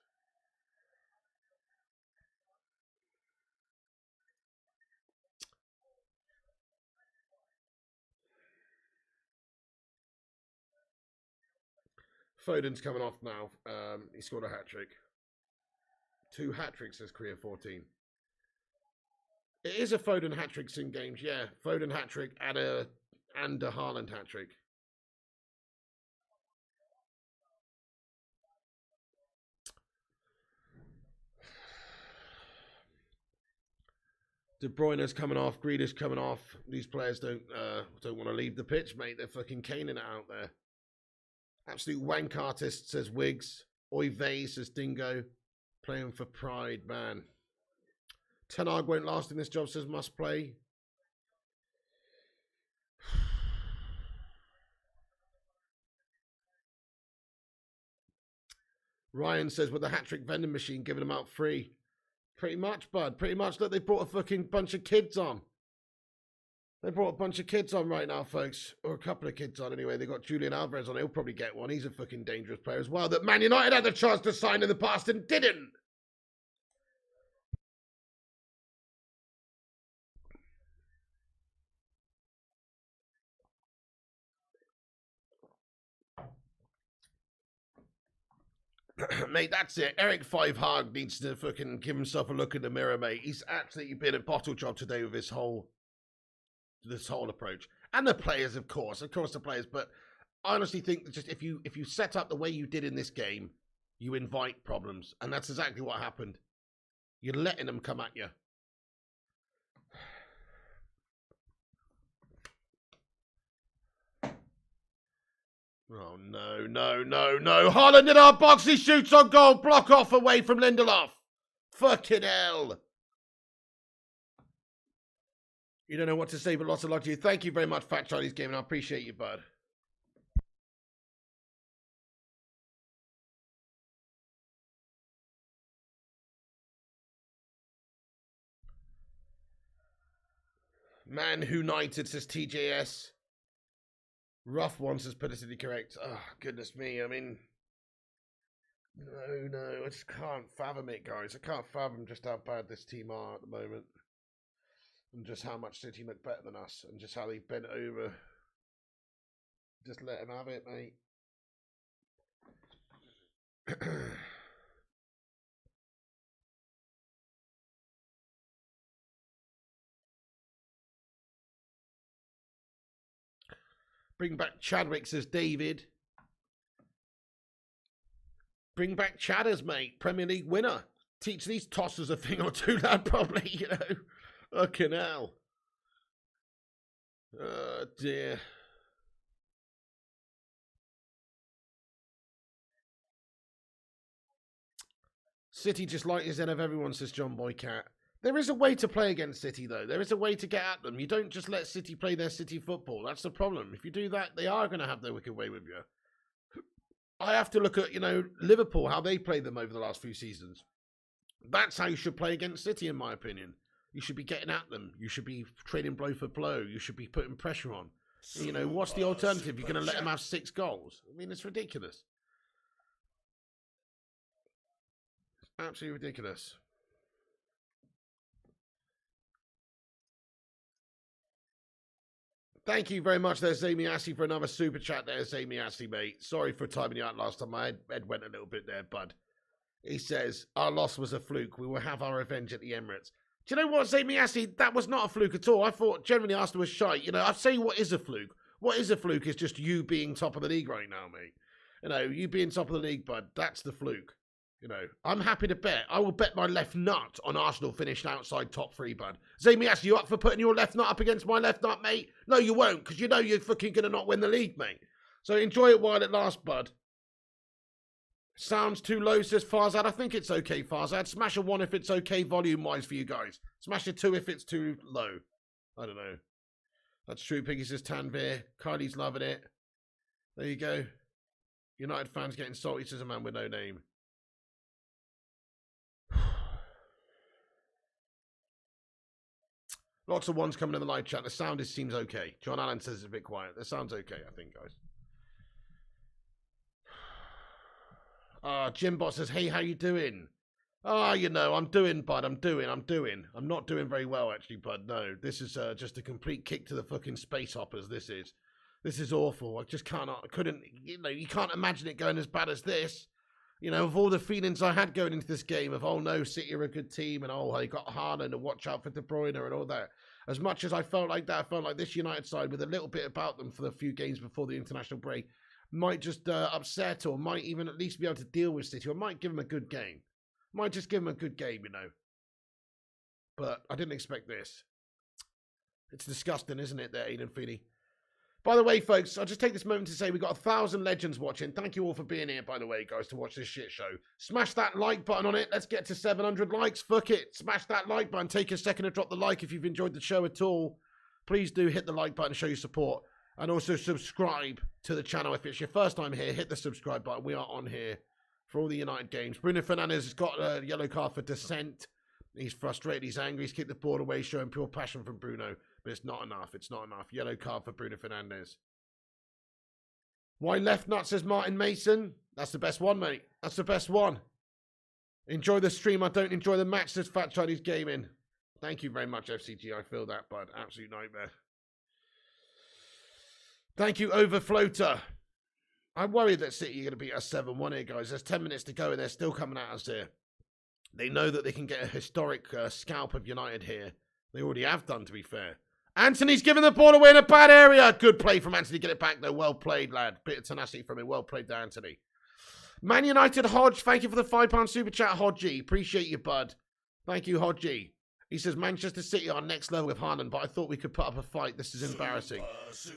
Foden's coming off now. He scored a hat-trick. 2 hat-tricks, says Korea 14. It is a Foden hat-trick in games, yeah. Foden hat-trick and a Haaland hat-trick. De Bruyne's coming off, Grealish coming off. These players don't want to leave the pitch, mate. They're fucking caning it out there. Absolute wank artist, says Wiggs. Oy vey, says Dingo. Playing for pride, man. Ten Hag won't last in this job, says Must Play. Ryan says, with the hat-trick vending machine giving them out free. Pretty much, bud. Pretty much. Look, they brought a fucking bunch of kids on. They brought a bunch of kids on right now, folks. Or a couple of kids on, anyway. They got Julian Alvarez on. He'll probably get one. He's a fucking dangerous player as well. That Man United had the chance to sign in the past and didn't. Mate, that's it. Eric Five Hag needs to fucking give himself a look in the mirror, mate. He's absolutely been a bottle job today with this whole approach. And the players, of course the players. But I honestly think that just if you set up the way you did in this game, you invite problems, and that's exactly what happened. You're letting them come at you. Oh, no. Haaland in our box. He shoots on goal. Block off away from Lindelof. Fucking hell. You don't know what to say, but lots of luck to you. Thank you very much, Fat Chinese Gaming. I appreciate you, bud. Man Who United, says TJS. Rough one, says politically correct. Oh, goodness me. I mean, no. I just can't fathom it, guys. I can't fathom just how bad this team are at the moment. And just how much City look better than us. And just how they bent over. Just let them have it, mate. Bring back Chadwick, says David. Bring back Chadders, mate. Premier League winner. Teach these tossers a thing or two, lad, probably, you know. Fucking hell. Oh, dear. City just like his end of everyone, says John Boycat. There is a way to play against City, though. There is a way to get at them. You don't just let City play their City football. That's the problem. If you do that, they are going to have their wicked way with you. I have to look at, Liverpool, how they played them over the last few seasons. That's how you should play against City, in my opinion. You should be getting at them. You should be trading blow for blow. You should be putting pressure on. What's the alternative? You're going to let them have 6 goals? I mean, it's ridiculous. It's absolutely ridiculous. Thank you very much there, Zamiassi, for another super chat there, Zamiassi, mate. Sorry for timing you out last time. My head went a little bit there, bud. He says, our loss was a fluke. We will have our revenge at the Emirates. Do you know what, Zamiassi? That was not a fluke at all. I thought generally Arsenal was shite. I'd say what is a fluke. What is a fluke is just you being top of the league right now, mate. You being top of the league, bud. That's the fluke. I'm happy to bet. I will bet my left nut on Arsenal finishing outside top 3, bud. Zamias, you up for putting your left nut up against my left nut, mate? No, you won't, because you're fucking going to not win the league, mate. So enjoy it while it lasts, bud. Sounds too low, says Farzad. I think it's okay, Farzad. Smash a 1 if it's okay volume-wise for you guys. Smash a 2 if it's too low. I don't know. That's true, Piggy, says Tanvir. Kylie's loving it. There you go. United fans getting salty, says a man with no name. Lots of ones coming in the live chat. The sound seems okay. John Allen says it's a bit quiet. The sound's okay, I think, guys. Jimbot says, hey, how you doing? You know, I'm doing, bud. I'm doing. I'm not doing very well, actually, bud. No, this is just a complete kick to the fucking space hoppers, this is. This is awful. I couldn't, you know, you can't imagine it going as bad as this. You know, of all the feelings I had going into this game of, oh no, City are a good team, and oh, they got Haaland, and watch out for De Bruyne and all that. As much as I felt like that, I felt like this United side, with a little bit about them for the few games before the international break, might just upset, or might even at least be able to deal with City, or might give them a good game. Might just give them a good game, you know. But I didn't expect this. It's disgusting, isn't it, there, Aidan Feeney? By the way, folks, I'll just take this moment to say we've got 1,000 legends watching. Thank you all for being here, by the way, guys, to watch this shit show. Smash that like button on it. Let's get to 700 likes. Fuck it. Smash that like button. Take a second to drop the like if you've enjoyed the show at all. Please do hit the like button to show your support. And also subscribe to the channel. If it's your first time here, hit the subscribe button. We are on here for all the United games. Bruno Fernandes has got a yellow card for dissent. He's frustrated. He's angry. He's kicked the ball away, showing pure passion from Bruno. But it's not enough. It's not enough. Yellow card for Bruno Fernandes. Why left nut, says Martin Mason. That's the best one, mate. That's the best one. Enjoy the stream. I don't enjoy the match, says Fat Chinese Gaming. Thank you very much, FCG. I feel that, bud. Absolute nightmare. Thank you, Overfloater. I'm worried that City are going to beat us 7-1 here, guys. There's 10 minutes to go, and they're still coming at us here. They know that they can get a historic scalp of United here. They already have done, to be fair. Anthony's giving the ball away in a bad area. Good play from Anthony. Get it back, though. Well played, lad. Bit of tenacity from him. Well played there, Anthony. Man United Hodge. Thank you for the £5 super chat, Hodgie. Appreciate you, bud. Thank you, Hodgie. He says, Manchester City are next level with Haaland, but I thought we could put up a fight. This is embarrassing.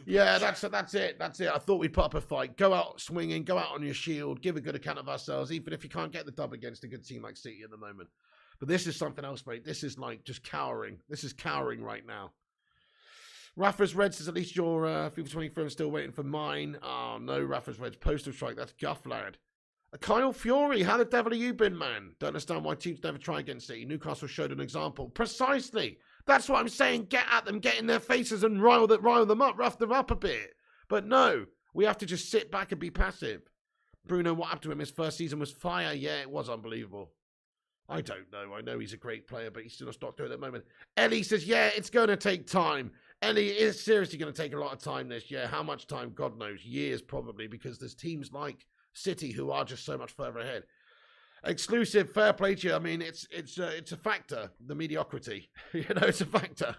Yeah, that's it. That's it. I thought we'd put up a fight. Go out swinging. Go out on your shield. Give a good account of ourselves, even if you can't get the dub against a good team like City at the moment. But this is something else, mate. This is like just cowering. This is cowering right now. Rafa's Red says, at least your FIFA 23 is still waiting for mine. Oh, no, Rafa's Red's postal strike. That's guff, lad. Kyle Fury, how the devil have you been, man? Don't understand why teams never try against City. Newcastle showed an example. Precisely. That's what I'm saying. Get at them, get in their faces and rile them up, rough them up a bit. But no, we have to just sit back and be passive. Bruno, what happened to him? His first season was fire. Yeah, it was unbelievable. I don't know. I know he's a great player, but he's still a stock at the moment. Ellie says, yeah, it's going to take time. Ellie, it is seriously going to take a lot of time this year. How much time? God knows. Years, probably, because there's teams like City who are just so much further ahead. Exclusive, fair play to you. I mean, it's a factor, the mediocrity. You know, it's a factor.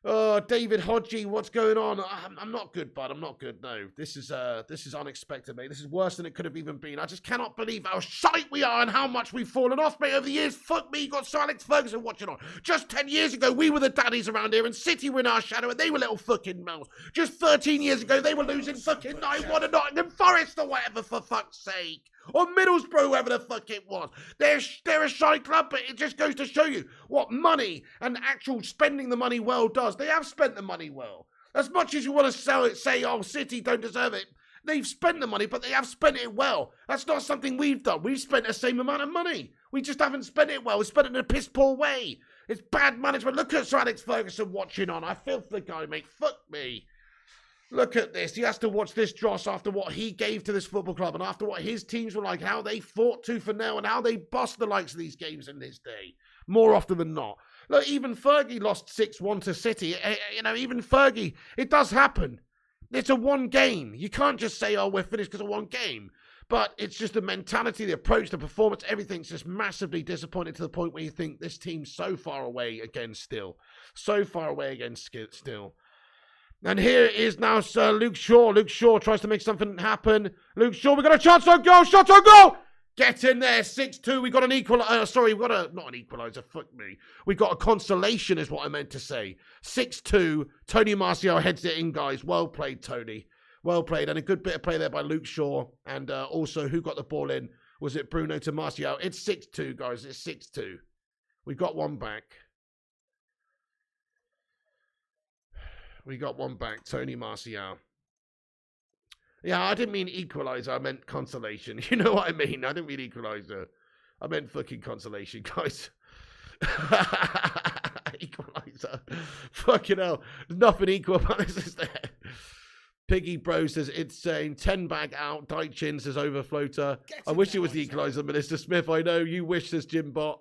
Oh, David Hodgie, what's going on? I'm not good, bud. I'm not good. No, this is unexpected, mate. This is worse than it could have even been. I just cannot believe how shite we are and how much we've fallen off, mate, over the years. Fuck me, you got Sir Alex Ferguson watching on. Just 10 years ago, we were the daddies around here, and City were in our shadow, and they were little fucking mouths. Just 13 years ago, they were losing fucking 9-1 to Nottingham Forest or whatever, for fuck's sake. Or Middlesbrough, whoever the fuck it was. They're a shy club, but it just goes to show you what money and actual spending the money well does. They have spent the money well. As much as you want to sell it, say, oh, City don't deserve it, they've spent the money, but they have spent it well. That's not something we've done. We've spent the same amount of money. We just haven't spent it well. We spent it in a piss-poor way. It's bad management. Look at Sir Alex Ferguson watching on. I feel for the guy, mate. Fuck me. Look at this. He has to watch this dross after what he gave to this football club and after what his teams were like, how they fought tooth and nail and how they bossed the likes of these games in this day. More often than not. Look, even Fergie lost 6-1 to City. You know, even Fergie, it does happen. It's a one game. You can't just say, oh, we're finished because of one game. But it's just the mentality, the approach, the performance, everything's just massively disappointing to the point where you think this team's so far away again still. So far away again still. And here is now Sir Luke Shaw. Luke Shaw tries to make something happen. Luke Shaw, we got a chance on goal. Shot on goal. Get in there. 6-2. We got an equaliser. We got a, not an equaliser. Fuck me. We got a consolation is what I meant to say. 6-2. Tony Martial heads it in, guys. Well played, Tony. Well played. And a good bit of play there by Luke Shaw. And also, who got the ball in? Was it Bruno to Martial? It's 6-2, guys. It's 6-2. We got one back. We got one back, Tony Martial. Yeah, I didn't mean equaliser. I meant consolation. You know what I mean? I didn't mean equaliser. I meant fucking consolation, guys. Equalizer. Fucking hell. There's nothing equal about this, is there? Piggy Bro says, it's saying 10 bag out. Daichin says, overfloater. I wish it was the equalizer, Minister Smith. I know you wish, says Jimbot.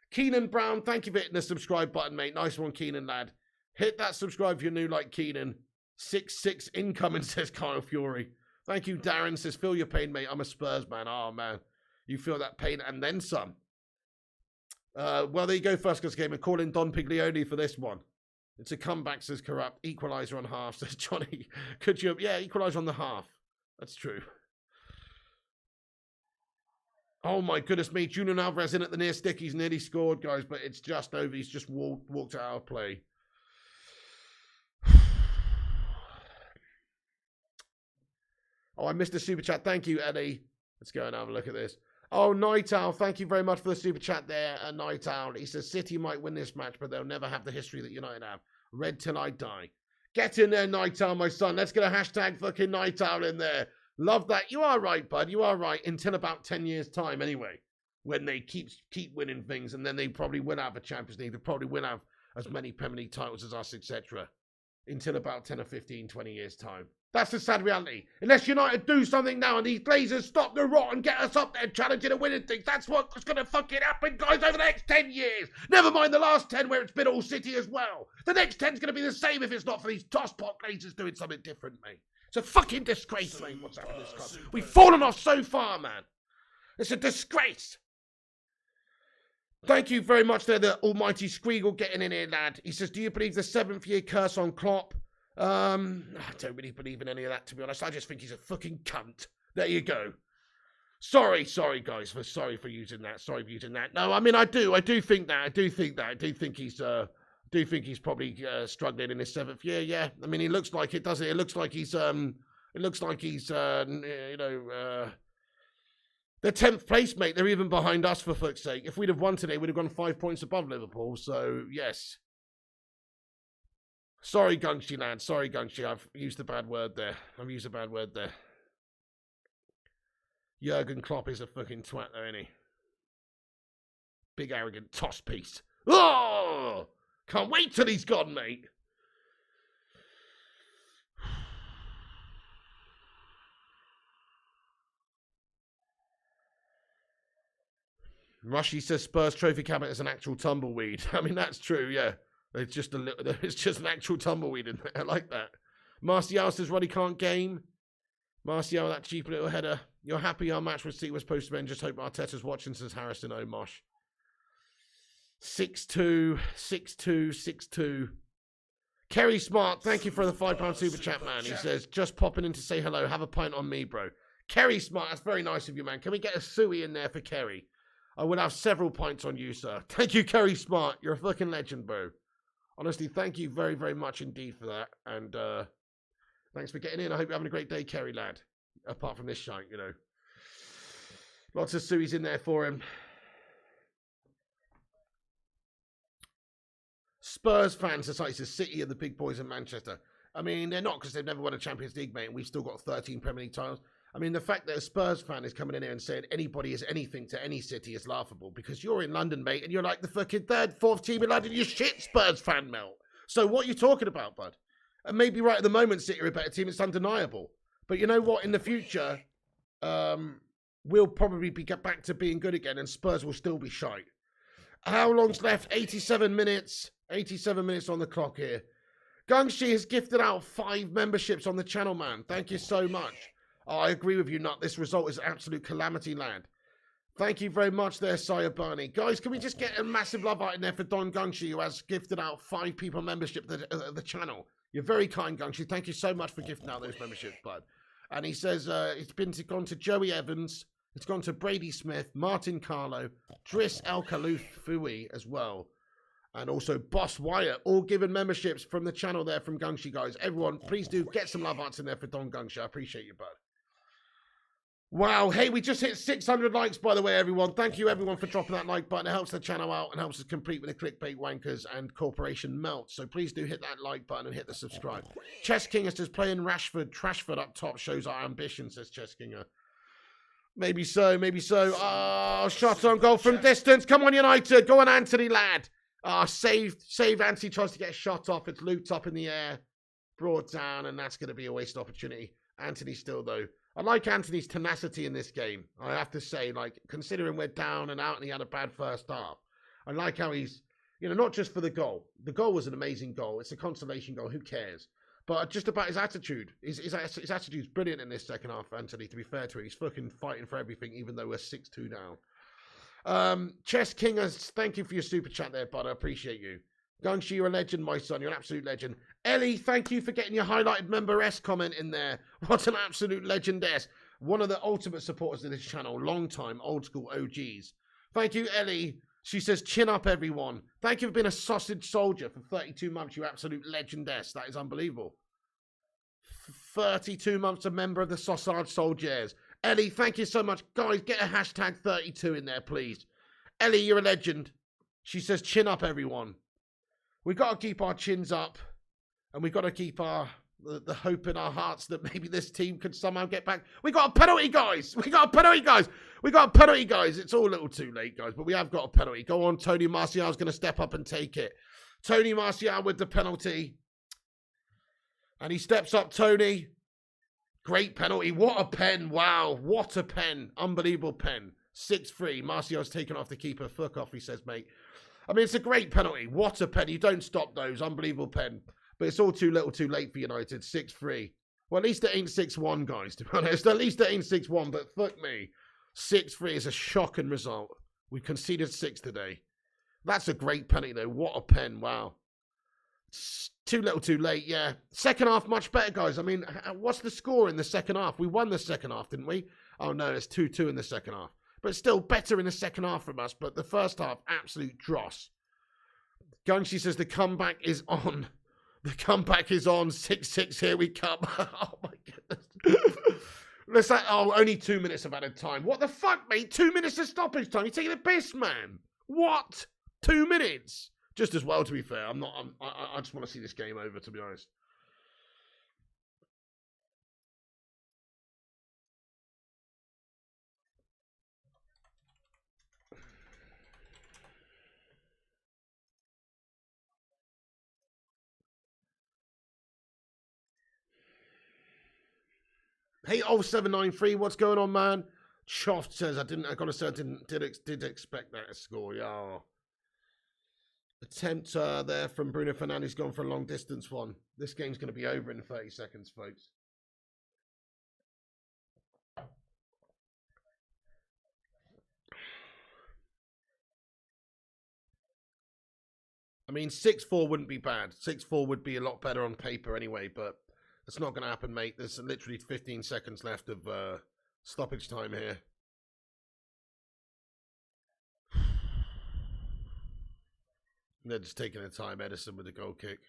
Keenan Brown, thank you for hitting the subscribe button, mate. Nice one, Keenan, lad. Hit that subscribe if you're new like Keenan. 6-6 incoming, says Kyle Fury. Thank you, Darren, says, feel your pain, mate. I'm a Spurs man. Oh, man. You feel that pain and then some. Well, there you go, first class game. And call in Don Piglioni for this one. It's a comeback, says Corrupt. Equalizer on half, says Johnny. Could you? Yeah, equalizer on the half. That's true. Oh, my goodness me. Julian Alvarez in at the near stick. He's nearly scored, guys, but it's just over. He's just walked out of play. Oh, I missed a super chat. Thank you, Eddie. Let's go and have a look at this. Oh, Night Owl, thank you very much for the super chat there, Night Owl. He says, City might win this match, but they'll never have the history that United have. Red till I die. Get in there, Night Owl, my son. Let's get a hashtag fucking Night Owl in there. Love that. You are right, bud. You are right. Until about 10 years' time, anyway, when they keep winning things, and then they probably will have a Champions League. They probably will have as many Premier League titles as us, etc. Until about 10 or 15, 20 years' time. That's the sad reality. Unless United do something now and these Glazers stop the rot and get us up there challenging and winning things, that's what's going to fucking happen, guys, over the next 10 years. Never mind the last 10 where it's been all City as well. The next 10's going to be the same if it's not for these tosspot Glazers doing something different, mate. It's a fucking disgrace, mate, what's happened to this club. We've fallen off so far, man. It's a disgrace. Thank you very much there, the almighty Squeagle getting in here, lad. He says, do you believe the 7th year curse on Klopp? I don't really believe in any of that, to be honest. I just think he's a fucking cunt. There you go. Sorry, guys. Sorry for using that. Sorry for using that. No, I mean, I do think that. I do think he's probably struggling in his 7th year. Yeah. I mean, he looks like it, doesn't it? It looks like he's the 10th place, mate. They're even behind us, for fuck's sake. If we'd have won today, we'd have gone 5 points above Liverpool. So, yes. Sorry, Gungshi, lad. Sorry, Gungshi. I've used a bad word there. Jurgen Klopp is a fucking twat, though, isn't he? Big, arrogant toss piece. Oh! Can't wait till he's gone, mate. Rushy says Spurs trophy cabinet is an actual tumbleweed. I mean, that's true, yeah. It's just an actual tumbleweed in there. I like that. Martial says Roddy can't game. Martial, that cheap little header. You're happy our match with City was supposed to end. Just hope Arteta's watching, says Harrison Omosh. 6-2, 6-2, 6-2. Kerry Smart, thank you for the £5 super chat, man. He says, just popping in to say hello. Have a pint on me, bro. Kerry Smart, that's very nice of you, man. Can we get a suey in there for Kerry? I will have several pints on you, sir. Thank you, Kerry Smart. You're a fucking legend, bro. Honestly, thank you very, very much indeed for that. And thanks for getting in. I hope you're having a great day, Kerry, lad. Apart from this shite, you know. Lots of sueys in there for him. Spurs fan society says City are the big boys in Manchester. I mean, they're not, because they've never won a Champions League, mate, and we've still got 13 Premier League titles. I mean, the fact that a Spurs fan is coming in here and saying anybody is anything to any city is laughable, because you're in London, mate, and you're like the fucking 3rd, 4th team in London. You shit Spurs fan, Mel. So what are you talking about, bud? And maybe right at the moment City are a better team. It's undeniable. But you know what? In the future, we'll probably get back to being good again, and Spurs will still be shite. How long's left? 87 minutes. 87 minutes on the clock here. Gungshi has gifted out 5 memberships on the channel, man. Thank you so much. Oh, I agree with you, Nut. This result is absolute calamity land. Thank you very much there, Sire Barney. Guys, can we just get a massive love out in there for Don Gungshi, who has gifted out 5 people membership to the channel. You're very kind, Gungshi. Thank you so much for gifting out those memberships, bud. And he says it's gone to Joey Evans. It's gone to Brady Smith, Martin Carlo, Driss El Khalif Fui as well. And also Boss Wyatt, all given memberships from the channel there from Gungshi, guys. Everyone, please do get some love hearts in there for Don Gungshi. I appreciate you, bud. Wow. Hey, we just hit 600 likes, by the way, everyone. Thank you, everyone, for dropping that like button. It helps the channel out and helps us compete with the clickbait wankers and Corporation Melt. So please do hit that like button and hit the subscribe. Chess King says playing Trashford up top shows our ambition, says Chess Kinger. Maybe so, maybe so. Oh, shot on goal from distance. Come on, United. Go on, Anthony, lad. Save. Anthony tries to get a shot off. It's looped up in the air, brought down, and that's going to be a wasted opportunity. Anthony still, though. I like Anthony's tenacity in this game. I have to say, like, considering we're down and out and he had a bad first half, I like how he's, you know, not just for the goal. The goal was an amazing goal. It's a consolation goal. Who cares? But just about his attitude. His attitude's brilliant in this second half, Anthony, to be fair to him. He's fucking fighting for everything, even though we're 6-2 down. Chess King, thank you for your super chat there, bud. I appreciate you. Gungshi, you're a legend, my son. You're an absolute legend. Ellie, thank you for getting your highlighted member S comment in there. What an absolute legend S. One of the ultimate supporters of this channel. Long time, old school OGs. Thank you, Ellie. She says, chin up, everyone. Thank you for being a sausage soldier for 32 months, you absolute legend S. That is unbelievable. 32 months a member of the Sausage Soldiers. Ellie, thank you so much. Guys, get a hashtag 32 in there, please. Ellie, you're a legend. She says, chin up, everyone. We've got to keep our chins up. And we've got to keep the hope in our hearts that maybe this team could somehow get back. We got a penalty, guys. We got a penalty, guys. We got a penalty, guys. It's all a little too late, guys. But we have got a penalty. Go on, Tony Martial's going to step up and take it. Tony Martial with the penalty. And he steps up, Tony. Great penalty. What a pen. Wow. What a pen. Unbelievable pen. 6-3. Martial's taken off the keeper. Fuck off, he says, mate. I mean, it's a great penalty. What a pen. You don't stop those. Unbelievable pen. But it's all too little too late for United. 6-3. Well, at least it ain't 6-1, guys, to be honest. At least it ain't 6-1, but fuck me. 6-3 is a shocking result. We conceded 6 today. That's a great penalty, though. What a pen. Wow. It's too little too late, yeah. Second half, much better, guys. I mean, what's the score in the second half? We won the second half, didn't we? Oh, no, it's 2-2 in the second half. But still better in the second half from us. But the first half, absolute dross. Gungshi says the comeback is on. The comeback is on. 6-6, here we come. Oh, my goodness. Only 2 minutes of added time. What the fuck, mate? 2 minutes of stoppage time. You're taking the piss, man. What? 2 minutes? Just as well, to be fair. I just want to see this game over, to be honest. Hey, 0793, what's going on, man? Choft says, I gotta say, I did expect that to score, yeah. Attempt there from Bruno Fernandes, gone for a long distance one. This game's going to be over in 30 seconds, folks. I mean, 6-4 wouldn't be bad. 6-4 would be a lot better on paper anyway, but it's not going to happen, mate. There's literally 15 seconds left of stoppage time here. They're just taking their time, Edison, with the goal kick.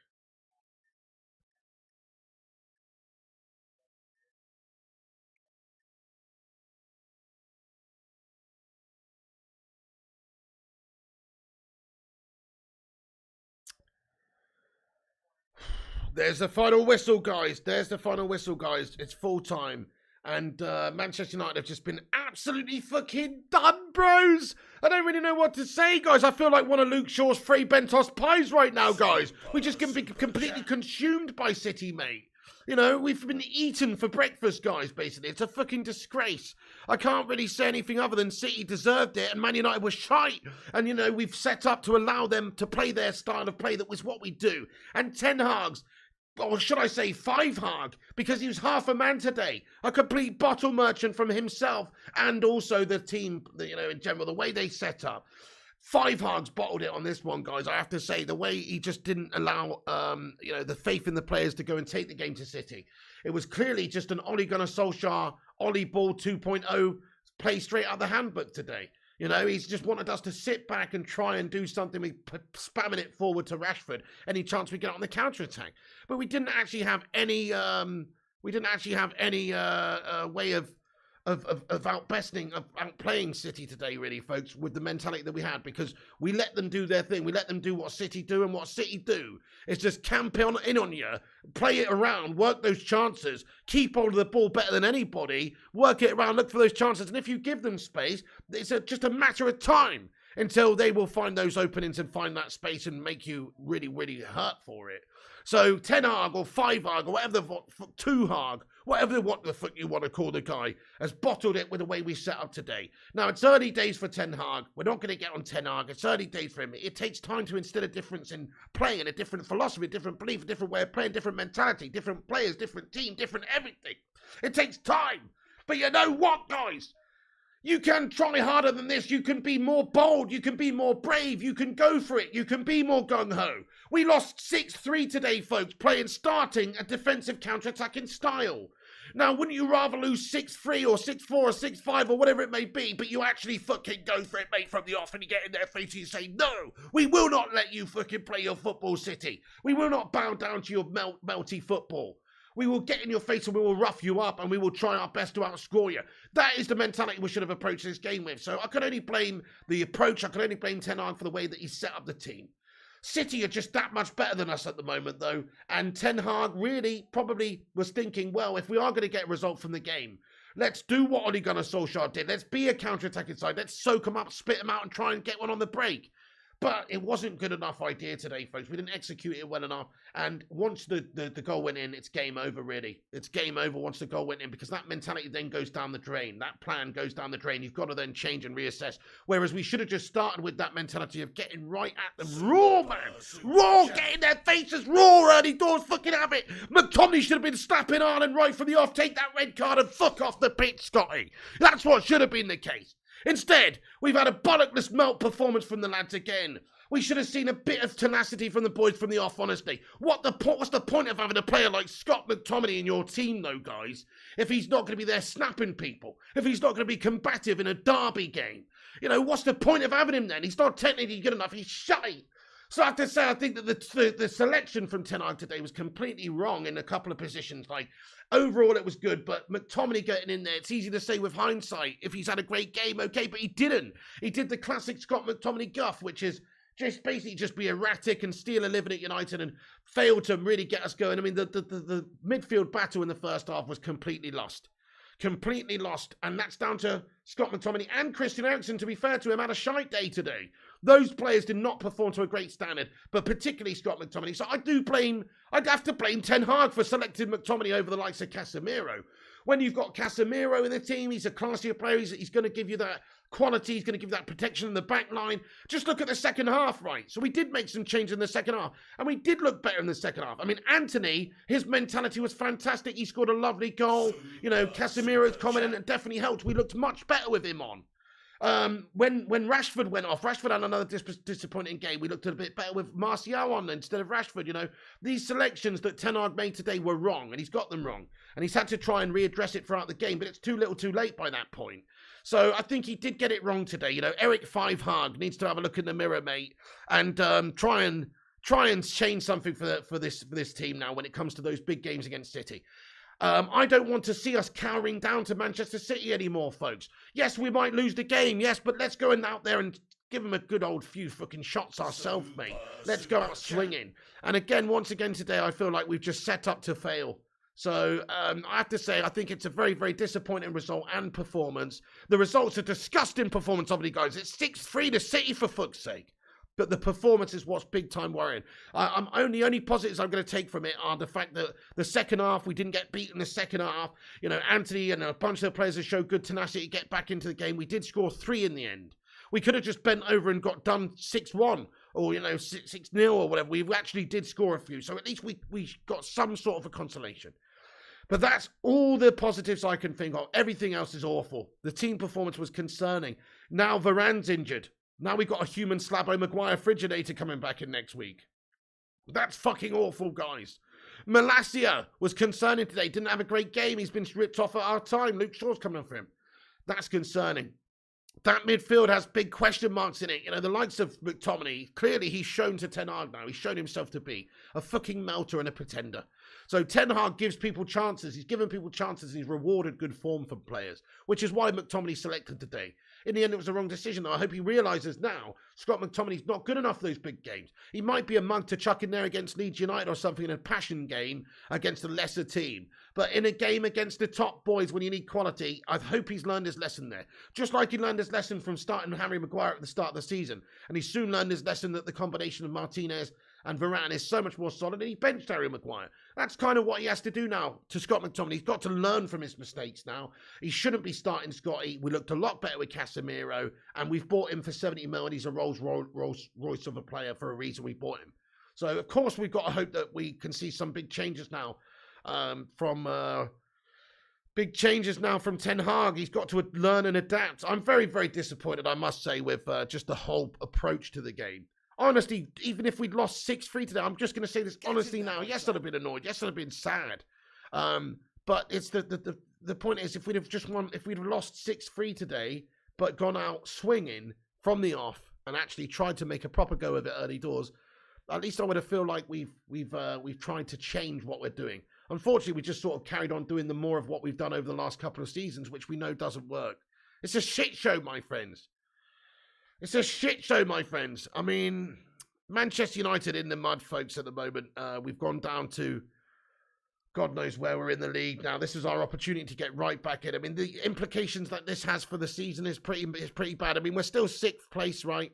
There's the final whistle, guys. There's the final whistle, guys. It's full time. And Manchester United have just been absolutely fucking done, bros. I don't really know what to say, guys. I feel like one of Luke Shaw's free Bentos pies right now, guys. We just can be completely consumed by City, mate. You know, we've been eaten for breakfast, guys, basically. It's a fucking disgrace. I can't really say anything other than City deserved it and Man United was shite. And, you know, we've set up to allow them to play their style of play that was what we do. And Ten Hag's, or should I say Five Hag, because he was half a man today. A complete bottle merchant from himself and also the team, you know, in general, the way they set up. Five Hags bottled it on this one, guys. I have to say, the way he just didn't allow, you know, the faith in the players to go and take the game to City. It was clearly just an Ole Gunnar Solskjaer, Ollie Ball 2.0 play straight out of the handbook today. You know, he's just wanted us to sit back and try and do something. We spamming it forward to Rashford. Any chance we get on the counter-attack. But we didn't actually have any, way of outplaying City today, really, folks, with the mentality that we had, because we let them do their thing. We let them do what City do, and what City do is just camp in on you, play it around, work those chances, keep hold of the ball better than anybody, work it around, look for those chances, and if you give them space, it's just a matter of time. until they will find those openings and find that space and make you really, really hurt for it. So 10 Hag or 5 Hag or whatever the 2 Hag, whatever the fuck you want to call the guy, has bottled it with the way we set up today. Now, it's early days for 10 Hag. We're not going to get on 10 Hag. It's early days for him. It takes time to instill a difference in play and a different philosophy, a different belief, a different way of playing, different mentality, different players, different team, different everything. It takes time. But you know what, guys? You can try harder than this. You can be more bold. You can be more brave. You can go for it. You can be more gung-ho. We lost 6-3 today, folks, starting a defensive counter-attacking style. Now, wouldn't you rather lose 6-3 or 6-4 or 6-5 or whatever it may be, but you actually fucking go for it, mate, from the off, and you get in their face and you say, no, we will not let you fucking play your football, City. We will not bow down to your melty football. We will get in your face and we will rough you up and we will try our best to outscore you. That is the mentality we should have approached this game with. So I can only blame the approach. I can only blame Ten Hag for the way that he set up the team. City are just that much better than us at the moment, though. And Ten Hag really probably was thinking, well, if we are going to get a result from the game, let's do what Ole Gunnar Solskjaer did. Let's be a counter-attacking side. Let's soak them up, spit them out and try and get one on the break. But it wasn't good enough idea today, folks. We didn't execute it well enough. And once the goal went in, it's game over, really. It's game over once the goal went in because that mentality then goes down the drain. That plan goes down the drain. You've got to then change and reassess. Whereas we should have just started with that mentality of getting right at them. Raw, man. Raw, get in their faces. Raw, early doors. Fucking have it. McTominay should have been slapping Ireland right from the off. Take that red card and fuck off the pitch, Scotty. That's what should have been the case. Instead, we've had a bollockless melt performance from the lads again. We should have seen a bit of tenacity from the boys from the off, honestly. What's the point of having a player like Scott McTominay in your team, though, guys, if he's not going to be there snapping people, if he's not going to be combative in a derby game? You know, what's the point of having him then? He's not technically good enough. He's shy. So I have to say, I think that the selection from Ten Hag today was completely wrong in a couple of positions. Like, overall, it was good, but McTominay getting in there, it's easy to say with hindsight, if he's had a great game, okay, but he didn't. He did the classic Scott McTominay guff, which is just basically just be erratic and steal a living at United and fail to really get us going. I mean, the midfield battle in the first half was completely lost. Completely lost. And that's down to Scott McTominay and Christian Eriksen, to be fair to him, had a shite day today. Those players did not perform to a great standard, but particularly Scott McTominay. So I'd have to blame Ten Hag for selecting McTominay over the likes of Casemiro. When you've got Casemiro in the team, he's a classier player. He's going to give you that quality. He's going to give you that protection in the back line. Just look at the second half, right? So we did make some change in the second half, and we did look better in the second half. I mean, Anthony, his mentality was fantastic. He scored a lovely goal. You know, Casemiro's comment, and it definitely helped. We looked much better with him on. When Rashford went off, Rashford had another disappointing game. We looked a bit better with Martial on instead of Rashford. You know, these selections that Ten Hag made today were wrong, and he's got them wrong. And he's had to try and readdress it throughout the game, but it's too little too late by that point. So I think he did get it wrong today. You know, Eric Five Hag needs to have a look in the mirror, mate, and try and change something for this team now when it comes to those big games against City. I don't want to see us cowering down to Manchester City anymore, folks. Yes, we might lose the game, yes, but let's go out there and give them a good old few fucking shots ourselves, mate. Let's go out swinging. And again, once again today, I feel like we've just set up to fail. So I have to say, I think it's a very, very disappointing result and performance. The result's a disgusting performance, obviously, guys. It's 6-3 to City, for fuck's sake. But the performance is what's big time worrying. The only positives I'm going to take from it are the fact that the second half, we didn't get beat in the second half. You know, Anthony and a bunch of the players have showed good tenacity to get back into the game. We did score 3 in the end. We could have just bent over and got done 6-1 or, you know, 6-0 or whatever. We actually did score a few. So at least we got some sort of a consolation. But that's all the positives I can think of. Everything else is awful. The team performance was concerning. Now Varane's injured. Now we've got a human Slabo Maguire Frigidator coming back in next week. That's fucking awful, guys. Malacia was concerning today. Didn't have a great game. He's been ripped off at our time. Luke Shaw's coming up for him. That's concerning. That midfield has big question marks in it. You know, the likes of McTominay, clearly he's shown to Ten Hag now. He's shown himself to be a fucking melter and a pretender. So Ten Hag gives people chances. He's given people chances. He's rewarded good form from players, which is why McTominay selected today. In the end, it was the wrong decision, though. I hope he realises now Scott McTominay's not good enough for those big games. He might be a mug to chuck in there against Leeds United or something in a passion game against a lesser team. But in a game against the top boys when you need quality, I hope he's learned his lesson there. Just like he learned his lesson from starting Harry Maguire at the start of the season. And he soon learned his lesson that the combination of Martinez and Varane is so much more solid, and he benched Harry Maguire. That's kind of what he has to do now to Scott McTominay. He's got to learn from his mistakes now. He shouldn't be starting Scotty. We looked a lot better with Casemiro, and we've bought him for 70 mil, and he's a Rolls Royce of a player for a reason we bought him. So, of course, we've got to hope that we can see some big changes now from Ten Hag. He's got to learn and adapt. I'm very, very disappointed, I must say, with just the whole approach to the game. Honestly, even if we'd lost 6-3 today, I'm just going to say this honestly now. Yes, I'd have been annoyed. Yes, I'd have been sad. But it's the point is, if we'd have just won, if we'd have lost 6-3 today, but gone out swinging from the off and actually tried to make a proper go of it early doors, at least I would have feel like we've tried to change what we're doing. Unfortunately, we just sort of carried on doing the more of what we've done over the last couple of seasons, which we know doesn't work. It's a shit show, my friends. It's a shit show, my friends. I mean, Manchester United in the mud, folks, at the moment. We've gone down to God knows where we're in the league now. This is our opportunity to get right back in. I mean, the implications that this has for the season is pretty bad. I mean, we're still 6th place, right?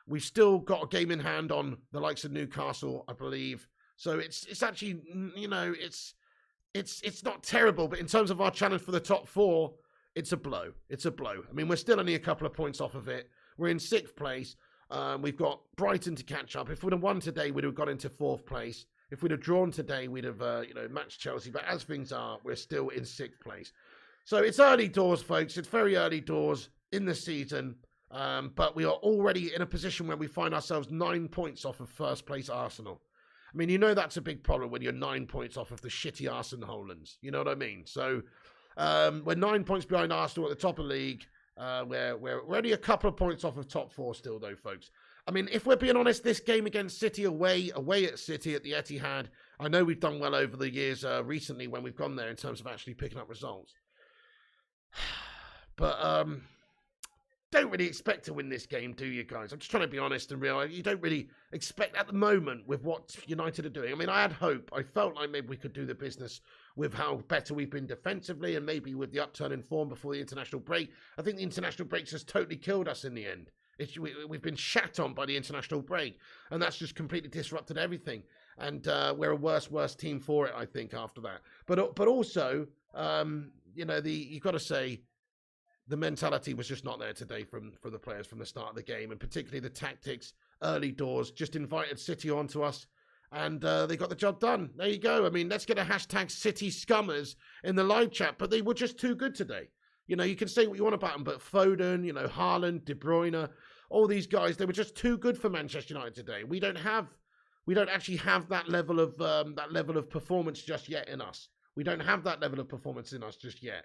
We've still got a game in hand on the likes of Newcastle, I believe. So it's actually, you know, it's not terrible, but in terms of our challenge for the top 4, it's a blow. It's a blow. I mean, we're still only a couple of points off of it. We're in 6th place. We've got Brighton to catch up. If we'd have won today, we'd have got into 4th place. If we'd have drawn today, we'd have, matched Chelsea. But as things are, we're still in 6th place. So it's early doors, folks. It's very early doors in the season. But we are already in a position where we find ourselves 9 points off of 1st place Arsenal. I mean, you know that's a big problem when you're 9 points off of the shitty Arsenal Hollands. You know what I mean? So we're 9 points behind Arsenal at the top of the league. We're only a couple of points off of top 4 still, though, folks. I mean, if we're being honest, this game against City away at City at the Etihad, I know we've done well over the years recently when we've gone there in terms of actually picking up results. But don't really expect to win this game, do you guys? I'm just trying to be honest and real. You don't really expect at the moment with what United are doing. I mean, I had hope. I felt like maybe we could do the business with how better we've been defensively and maybe with the upturn in form before the international break. I think the international break's just totally killed us in the end. We've been shat on by the international break, and that's just completely disrupted everything. And we're a worse team for it, I think, after that. But also, you've got to say, the mentality was just not there today from the players from the start of the game, and particularly the tactics early doors just invited City onto us, and they got the job done. There you go. I mean, let's get a hashtag City Scummers in the live chat, but they were just too good today. You know, you can say what you want about them, but Foden, Haaland, De Bruyne, all these guys, they were just too good for Manchester United today. We don't actually have that level of performance just yet in us. We don't have that level of performance in us just yet.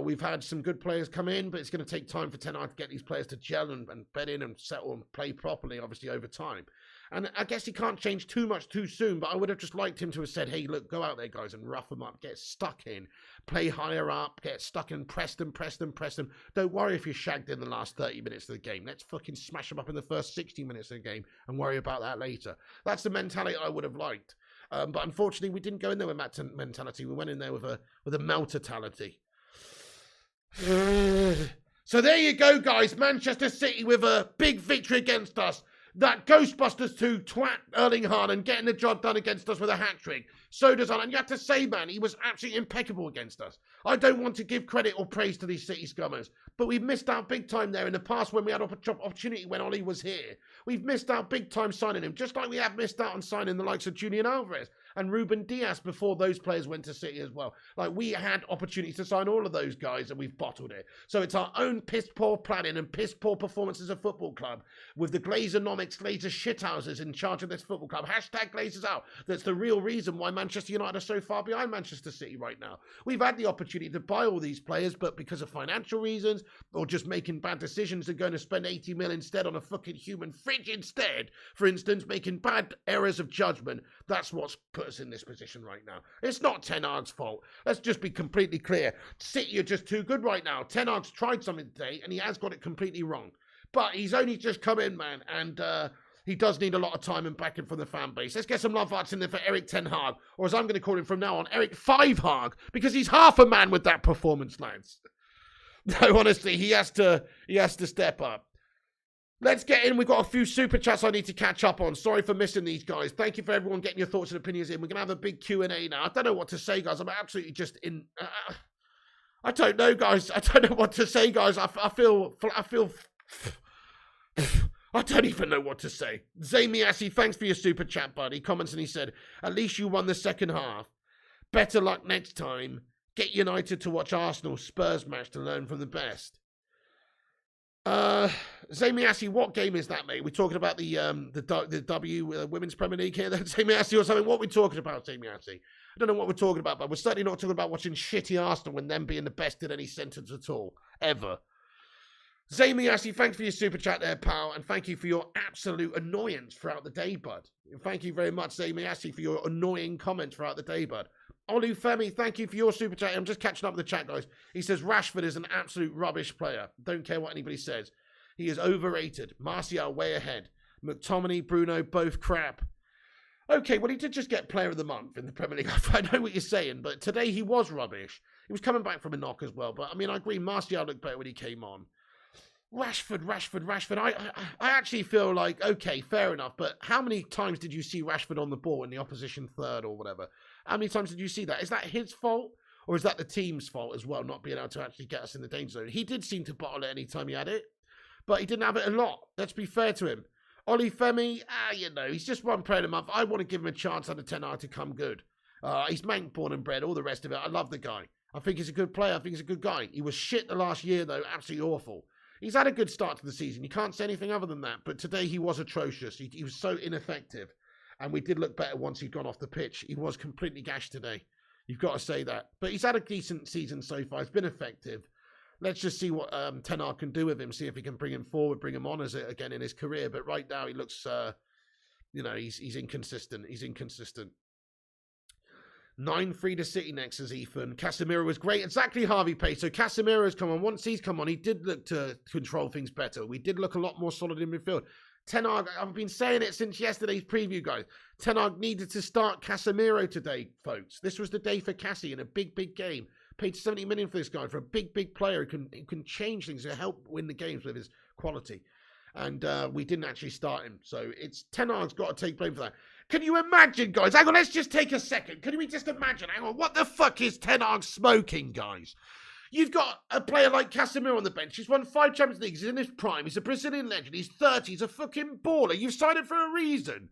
We've had some good players come in, but it's going to take time for Ten Hag to get these players to gel and bed in and settle and play properly, obviously, over time. And I guess he can't change too much too soon, but I would have just liked him to have said, hey, look, go out there, guys, and rough them up, get stuck in, play higher up, get stuck in, press them. Don't worry if you're shagged in the last 30 minutes of the game. Let's fucking smash them up in the first 60 minutes of the game and worry about that later. That's the mentality I would have liked. But unfortunately, we didn't go in there with that mentality. We went in there with a meltatality. So there you go, guys. Manchester City with a big victory against us. That Ghostbusters 2 twat Erling Haaland getting the job done against us with a hat-trick. So does Haaland. You have to say, man, he was absolutely impeccable against us. I don't want to give credit or praise to these City scummers, but we've missed out big time there in the past when we had opportunity when Ollie was here. We've missed out big time signing him, just like we have missed out on signing the likes of Julian Alvarez and Ruben Dias before those players went to City as well. Like, we had opportunities to sign all of those guys and we've bottled it. So it's our own piss-poor planning and piss-poor performance as a football club with the Glazer economics Glazer shithouses in charge of this football club. Hashtag Glazers out. That's the real reason why Manchester United are so far behind Manchester City right now. We've had the opportunity to buy all these players, but because of financial reasons or just making bad decisions, they're going to spend 80 mil instead on a fucking human fridge instead. For instance, making bad errors of judgment. That's what's put us in this position right now. It's not Ten Hag's fault. Let's just be completely clear. City are just too good right now. Ten Hag's tried something today, and he has got it completely wrong. But he's only just come in, man, and he does need a lot of time and backing from the fan base. Let's get some love hearts in there for Eric Ten Hag, or as I'm going to call him from now on, Eric Five Hag, because he's half a man with that performance, lads. No, honestly, he has to step up. Let's get in. We've got a few super chats I need to catch up on. Sorry for missing these, guys. Thank you for everyone getting your thoughts and opinions in. We're going to have a big Q&A now. I don't know what to say, guys. I'm absolutely just in... I don't know, guys. I don't know what to say, guys. I feel... I don't even know what to say. Zamiasi, thanks for your super chat, buddy. Comments and he said, at least you won the second half. Better luck next time. Get United to watch Arsenal Spurs match to learn from the best. Zamiasi, what game is that, mate? We're talking about the W Women's Premier League here, then, Zamiasi, or something? What are we talking about, Zamiasi? I don't know what we're talking about, but we're certainly not talking about watching shitty Arsenal and them being the best in any sentence at all, ever. Zamiasi, thanks for your super chat there, pal, and thank you for your absolute annoyance throughout the day, bud. Thank you very much, Zamiasi, for your annoying comments throughout the day, bud. Olufemi, thank you for your super chat. I'm just catching up with the chat, guys. He says, Rashford is an absolute rubbish player. Don't care what anybody says. He is overrated. Martial way ahead. McTominay, Bruno, both crap. Okay, well, he did just get player of the month in the Premier League. I know what you're saying, but today he was rubbish. He was coming back from a knock as well, but I mean, I agree, Martial looked better when he came on. Rashford. I actually feel like, okay, fair enough, but how many times did you see Rashford on the ball in the opposition third or whatever? How many times did you see that? Is that his fault? Or is that the team's fault as well, not being able to actually get us in the danger zone? He did seem to bottle it any time he had it, but he didn't have it a lot. Let's be fair to him. Ollie Femi, he's just one player a month. I want to give him a chance under Ten Hag to come good. He's Mank, born and bred, all the rest of it. I love the guy. I think he's a good player. I think he's a good guy. He was shit the last year, though. Absolutely awful. He's had a good start to the season. You can't say anything other than that. But today he was atrocious. He was so ineffective. And we did look better once he'd gone off the pitch. He was completely gashed today. You've got to say that. But he's had a decent season so far. He's been effective. Let's just see what Ten Hag can do with him. See if he can bring him forward, bring him on as it again in his career. But right now he looks, he's inconsistent. He's inconsistent. 9-3 to City next, says Ethan. Casemiro was great. Exactly, Harvey Pace. So Casemiro's come on. Once he's come on, he did look to control things better. We did look a lot more solid in midfield. Ten Hag, I've been saying it since yesterday's preview, guys. Ten Hag needed to start Casemiro today, folks. This was the day for Cassie in a big, big game. Paid 70 million for this guy, for a big, big player who can change things to help win the games with his quality. And we didn't actually start him. So it's Ten Hag's got to take blame for that. Can you imagine, guys? Hang on, let's just take a second. Can we just imagine? Hang on, what the fuck is Ten Hag smoking, guys? You've got a player like Casemiro on the bench. He's won 5 Champions Leagues. He's in his prime. He's a Brazilian legend. He's 30. He's a fucking baller. You've signed him for a reason.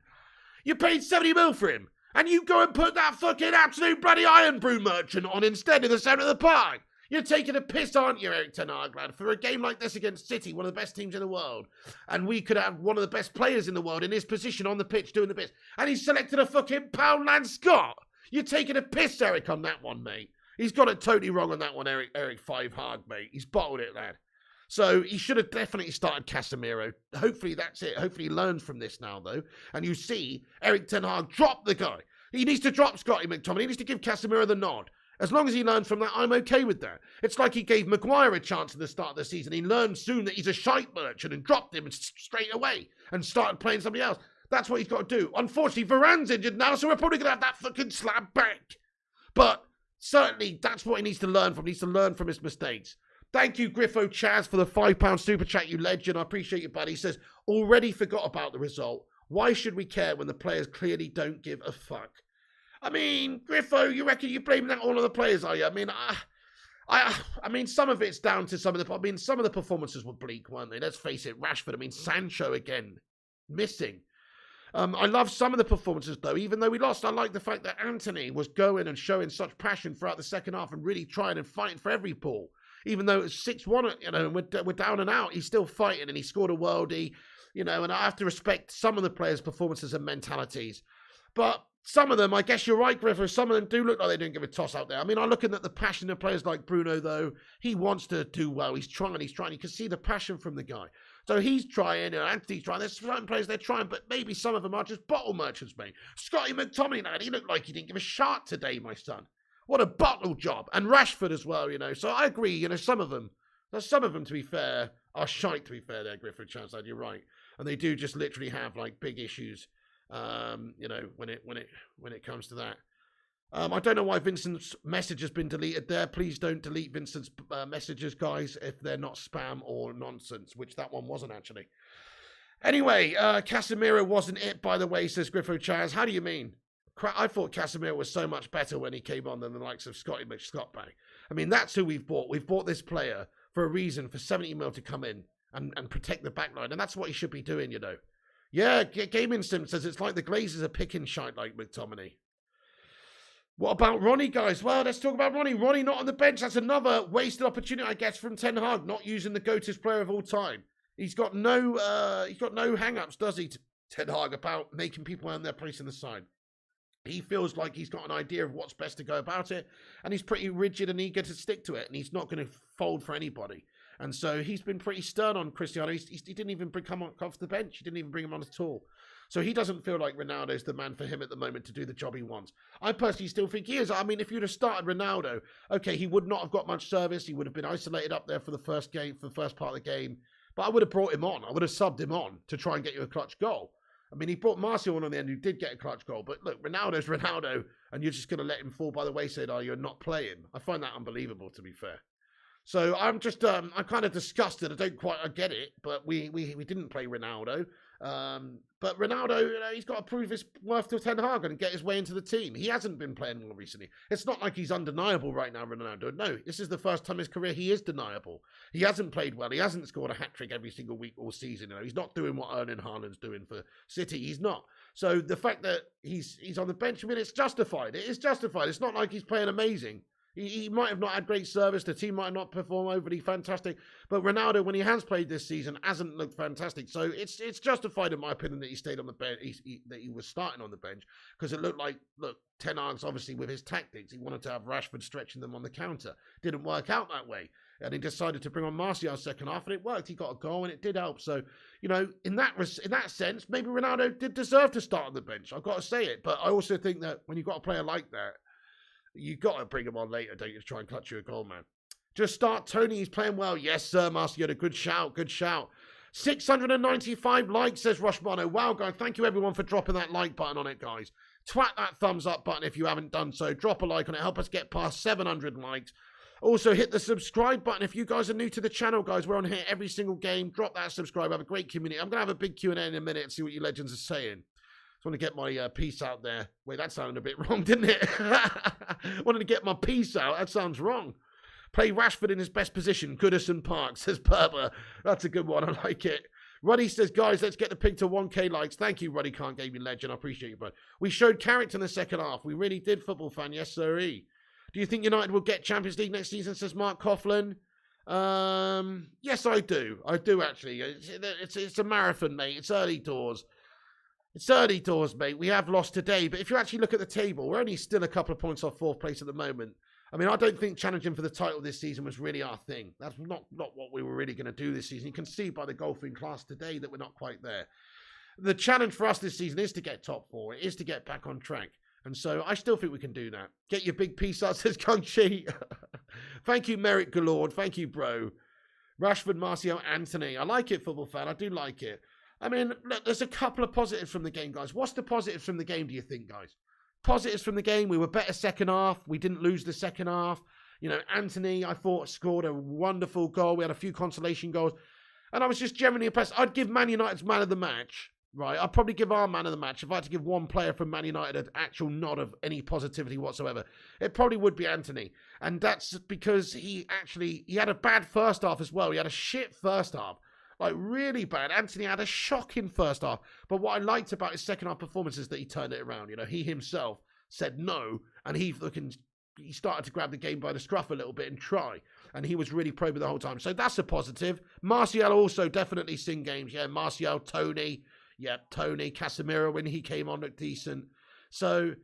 You paid 70 mil for him. And you go and put that fucking absolute bloody Iron Brew merchant on instead in the centre of the park. You're taking a piss, aren't you, Eric Ten Hag, lad? For a game like this against City, one of the best teams in the world. And we could have one of the best players in the world in his position on the pitch doing the bits. And he's selected a fucking Poundland Scott. You're taking a piss, Eric, on that one, mate. He's got it totally wrong on that one, Eric Five Hag, mate. He's bottled it, lad. So he should have definitely started Casemiro. Hopefully that's it. Hopefully he learns from this now, though. And you see Eric Ten Hag drop the guy. He needs to drop Scotty McTominay. He needs to give Casemiro the nod. As long as he learns from that, I'm okay with that. It's like he gave Maguire a chance at the start of the season. He learned soon that he's a shite merchant and dropped him straight away and started playing somebody else. That's what he's got to do. Unfortunately, Varane's injured now, so we're probably going to have that fucking slab back. But certainly, that's what he needs to learn from. He needs to learn from his mistakes. Thank you, Griffo Chaz, for the £5 super chat, you legend. I appreciate you, buddy. He says, already forgot about the result. Why should we care when the players clearly don't give a fuck? I mean, Griffo, you reckon you're blaming that all on the players, are you? I mean, some of it's down to some of the performances were bleak, weren't they? Let's face it, Rashford, Sancho again, missing. I love some of the performances, though. Even though we lost, I like the fact that Anthony was going and showing such passion throughout the second half and really trying and fighting for every ball. Even though it was 6-1, and we're down and out, he's still fighting, and he scored a worldie. you know, and I have to respect some of the players' performances and mentalities. But some of them, I guess you're right, Griffith, some of them do look like they don't give a toss out there. I mean, I'm looking at the passion of players like Bruno, though. He wants to do well. He's trying. You can see the passion from the guy. So he's trying, and Anthony's trying. There's certain players they're trying, but maybe some of them are just bottle merchants, mate. Scotty McTominay, lad, he looked like he didn't give a shot today, my son. What a bottle job. And Rashford as well, you know. So I agree, you know, some of them, to be fair, are shite, to be fair there, Griffith Chanside, you're right. And they do just literally have, like, big issues, you know, when it comes to that. I don't know why Vincent's message has been deleted there. Please don't delete Vincent's messages, guys, if they're not spam or nonsense, which that one wasn't, actually. Anyway, Casemiro wasn't it, by the way, says Griffo Chaz. How do you mean? I thought Casemiro was so much better when he came on than the likes of Scotty McScottbay. I mean, that's who we've bought. We've bought this player for a reason, for 70 mil to come in and protect the backline, and that's what he should be doing, you know. Yeah, Gaming Sim says it's like the Glazers are picking shite like McTominay. What about Ronnie, guys? Well, let's talk about Ronnie. Ronnie not on the bench. That's another wasted opportunity, I guess, from Ten Hag, not using the greatest player of all time. He's got no hang-ups, does he, Ten Hag, about making people earn their place in the side. He feels like he's got an idea of what's best to go about it, and he's pretty rigid and eager to stick to it, and he's not going to fold for anybody. And so he's been pretty stern on Cristiano. He didn't even come off the bench. He didn't even bring him on at all. So he doesn't feel like Ronaldo's the man for him at the moment to do the job he wants. I personally still think he is. I mean, if you'd have started Ronaldo, okay, he would not have got much service. He would have been isolated up there for the first part of the game. But I would have brought him on. I would have subbed him on to try and get you a clutch goal. I mean, he brought Martial on the end, who did get a clutch goal. But look, Ronaldo's Ronaldo, and you're just going to let him fall by the wayside, you're not playing. I find that unbelievable, to be fair. So I'm just, I'm kind of disgusted. I get it, but we didn't play Ronaldo. But Ronaldo, you know, he's got to prove his worth to Ten Hag and get his way into the team. He hasn't been playing well recently. It's not like he's undeniable right now, Ronaldo. No, this is the first time in his career he is deniable. He hasn't played well. He hasn't scored a hat-trick every single week all season. You know, he's not doing what Erling Haaland's doing for City. He's not. So the fact that he's on the bench, I mean, it's justified. It is justified. It's not like he's playing amazing. He might have not had great service. The team might not perform overly fantastic. But Ronaldo, when he has played this season, hasn't looked fantastic. So it's justified, in my opinion, that he stayed on the bench, that he was starting on the bench. Because it looked like, Ten Hag's obviously with his tactics, he wanted to have Rashford stretching them on the counter. Didn't work out that way. And he decided to bring on Martial second half, and it worked. He got a goal, and it did help. So, you know, in that sense, maybe Ronaldo did deserve to start on the bench. I've got to say it. But I also think that when you've got a player like that, you got to bring him on later, don't you, to try and clutch you a goal, man. Just start Tony. He's playing well. Yes, sir, Marcy. You had a good shout. Good shout. 695 likes, says Rushmano. Wow, guys. Thank you, everyone, for dropping that like button on it, guys. Twat that thumbs up button if you haven't done so. Drop a like on it. Help us get past 700 likes. Also, hit the subscribe button. If you guys are new to the channel, guys, we're on here every single game. Drop that subscribe. Have a great community. I'm going to have a big Q&A in a minute and see what you legends are saying. I want to get my piece out there. Wait, that sounded a bit wrong, didn't it? Wanted to get my piece out. That sounds wrong. Play Rashford in his best position. Goodison Park, says Berber. That's a good one. I like it. Ruddy says, guys, let's get the pig to 1K likes. Thank you, Ruddy Can't Gaming Legend. I appreciate you, bud. We showed character in the second half. We really did, football fan. Yes, sirree. Do you think United will get Champions League next season, says Mark Coughlin? Yes, I do. I do, actually. It's a marathon, mate. It's early doors. It's early doors, mate. We have lost today, but if you actually look at the table, we're only still a couple of points off fourth place at the moment. I mean, I don't think challenging for the title this season was really our thing. That's not what we were really going to do this season. You can see by the golfing class today that we're not quite there. The challenge for us this season is to get top four. It is to get back on track. And so I still think we can do that. Get your big piece out, says Kung Chi. Thank you, Merrick Galord. Thank you, bro. Rashford, Martial, Anthony. I like it, football fan. I do like it. I mean, look, there's a couple of positives from the game, guys. What's the positives from the game, do you think, guys? Positives from the game, we were better second half. We didn't lose the second half. You know, Anthony, I thought, scored a wonderful goal. We had a few consolation goals. And I was just generally impressed. I'd give Man United's man of the match, right? I'd probably give our man of the match. If I had to give one player from Man United an actual nod of any positivity whatsoever, it probably would be Anthony. And that's because he had a bad first half as well. He had a shit first half. Like, really bad. Anthony had a shocking first half. But what I liked about his second half performance is that he turned it around. You know, he himself said no, and he fucking he started to grab the game by the scruff a little bit and try. And he was really probing the whole time. So that's a positive. Martial also definitely sing games. Yeah, Martial, Tony. Yeah, Tony. Casemiro, when he came on, looked decent. So,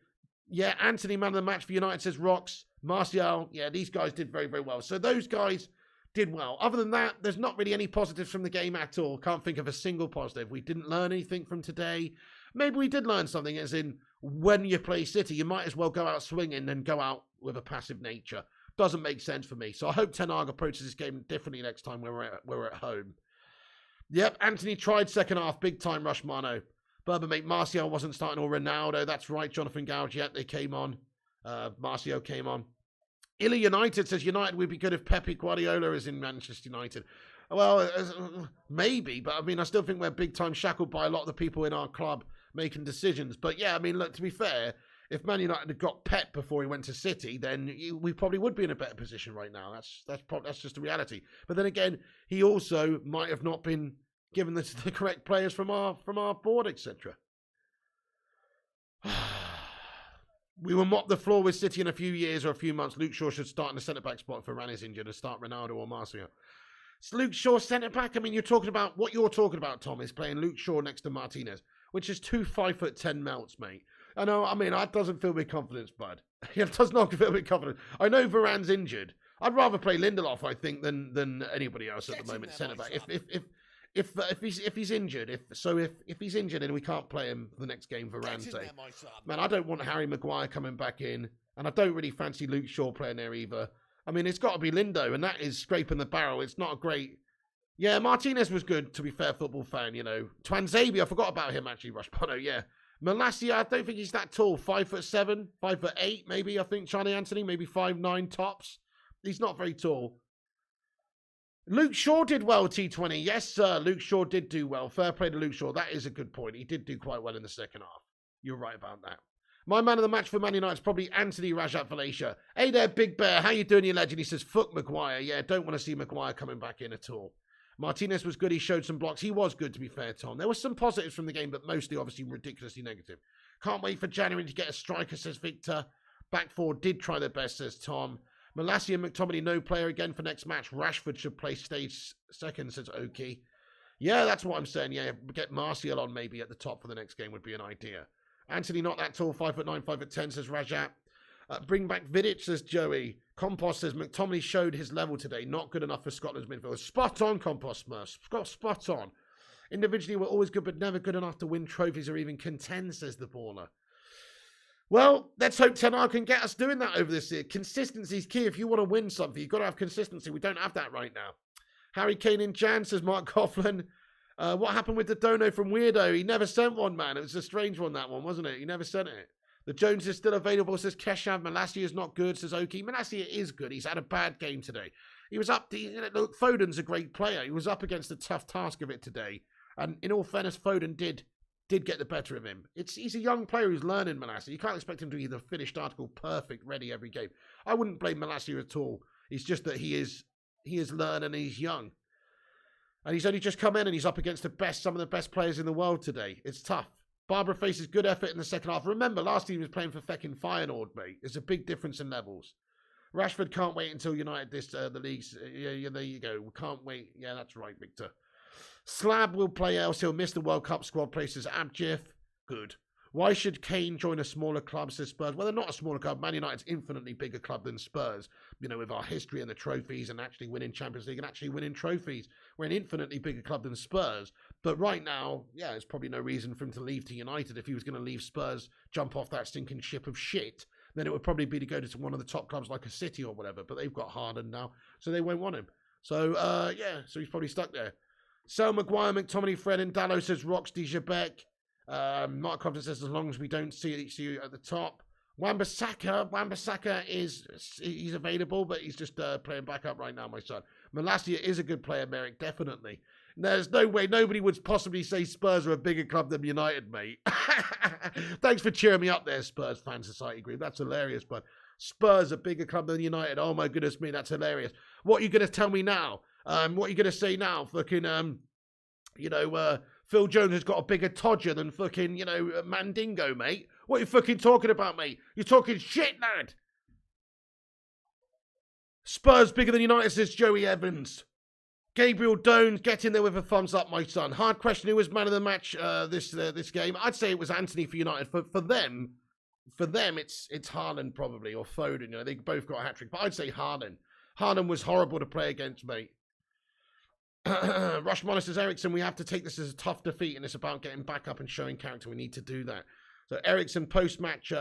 yeah, Anthony, man of the match for United, says Rocks. Martial, yeah, these guys did very, very well. So those guys did well. Other than that, there's not really any positives from the game at all. Can't think of a single positive. We didn't learn anything from today. Maybe we did learn something, as in, when you play City, you might as well go out swinging than go out with a passive nature. Doesn't make sense for me. So I hope Ten Hag approaches this game differently next time when we're at home. Yep, Anthony tried second half. Big time rush, Mano. Berber, mate, Martial wasn't starting, or Ronaldo. That's right, Jonathan Gouge. Yep, they came on. Martial came on. Illa United says United would be good if Pepe Guardiola is in Manchester United. Well, maybe, but I mean, I still think we're big time shackled by a lot of the people in our club making decisions. But yeah, I mean, look, to be fair, if Man United had got Pep before he went to City, then we probably would be in a better position right now. That's just the reality. But then again, he also might have not been given the correct players from our board, etc. We will mop the floor with City in a few years or a few months. Luke Shaw should start in the centre-back spot if Varane is injured and start Ronaldo or Martial. It's Luke Shaw centre-back? I mean, you're talking about, what you're talking about, Tom, is playing Luke Shaw next to Martinez, which is 2 5'10" melts, mate. I know, I mean, that doesn't fill me with confidence, bud. It does not fill me with confidence. I know Varane's injured. I'd rather play Lindelof, I think, than anybody else at the moment, centre-back. If he's injured, if he's injured and we can't play him for the next game, Varane's sake, man, I don't want Harry Maguire coming back in, and I don't really fancy Luke Shaw playing there either. I mean, it's got to be Lindo, and that is scraping the barrel. It's not a great. Yeah, Martinez was good, to be fair, football fan, you know. Twanzebe, I forgot about him actually, Rush Bono, yeah. Malacia, I don't think he's that tall. 5'7", 5'8", maybe, I think, Charlie Anthony, maybe 5'9" tops. He's not very tall. Luke Shaw did well, T20. Yes, sir, Luke Shaw did do well. Fair play to Luke Shaw. That is a good point. He did do quite well in the second half. You're right about that. My man of the match for Man United is probably Anthony Rajat Valencia. Hey there, Big Bear. How you doing, you legend? He says, fuck Maguire. Yeah, don't want to see Maguire coming back in at all. Martinez was good. He showed some blocks. He was good, to be fair, Tom. There were some positives from the game, but mostly, obviously, ridiculously negative. Can't wait for January to get a striker, says Victor. Back four did try their best, says Tom. Malacia and McTominay, no player again for next match. Rashford should play stage second, says Oki. Yeah, that's what I'm saying. Yeah, get Martial on maybe at the top for the next game would be an idea. Anthony, not that tall, 5'9", 5'10", says Rajat. Bring back Vidic, says Joey. Compost says McTominay showed his level today. Not good enough for Scotland's midfield. Spot on, Compost Smurf. Spot on. Individually, we're always good, but never good enough to win trophies or even contend, says the baller. Well, let's hope Ten Hag can get us doing that over this year. Consistency is key. If you want to win something, you've got to have consistency. We don't have that right now. Harry Kane in Jan, says Mark Coughlin. What happened with the dono from Weirdo? He never sent one, man. It was a strange one, that one, wasn't it? He never sent it. The Jones is still available, says Keshav. Malacia is not good, says Oki. Malacia is good. He's had a bad game today. He was up. Look, Foden's a great player. He was up against the tough task of it today. And in all fairness, Foden did get the better of him. He's a young player who's learning, Malacia. You can't expect him to be the finished article, perfect, ready every game. I wouldn't blame Malacia at all. It's just that he is learning and he's young. And he's only just come in and he's up against some of the best players in the world today. It's tough. Barbara faces good effort in the second half. Remember, last team was playing for feckin' Feyenoord, mate. There's a big difference in levels. Rashford can't wait until United the leagues. Yeah, there you go. We can't wait. Yeah, that's right, Victor. Slab will play else. He'll miss the World Cup squad places. Abjif, good. Why should Kane join a smaller club, says Spurs? Well, they're not a smaller club. Man United's infinitely bigger club than Spurs. You know, with our history and the trophies and actually winning Champions League and actually winning trophies. We're an infinitely bigger club than Spurs. But right now, yeah, there's probably no reason for him to leave to United. If he was going to leave Spurs, jump off that stinking ship of shit, then it would probably be to go to one of the top clubs like a City or whatever. But they've got Harden now, so they won't want him. So, yeah, so he's probably stuck there. Sel Maguire, McTominay, Fred and Dallo, says Rox Dijabek. Mark Compton says as long as we don't see you at the top. Wan-Bissaka he's available, but he's just playing back up right now, my son. Malacia is a good player, Merrick, definitely. There's no way nobody would possibly say Spurs are a bigger club than United, mate. Thanks for cheering me up there, Spurs Fan Society Group. That's hilarious, but Spurs are a bigger club than United. Oh my goodness me, that's hilarious. What are you going to tell me now? What are you going to say now? Fucking, Phil Jones has got a bigger todger than fucking, Mandingo, mate. What are you fucking talking about, mate? You're talking shit, lad. Spurs bigger than United, says Joey Evans. Gabriel Doan, get in there with a thumbs up, my son. Hard question, who was man of the match this game? I'd say it was Anthony for United. For them, it's Haaland probably, or Foden. You know, they both got a hat-trick. But I'd say Haaland. Haaland was horrible to play against, mate. Rush Moller says, Ericsson, we have to take this as a tough defeat, and it's about getting back up and showing character. We need to do that. So Ericsson post-match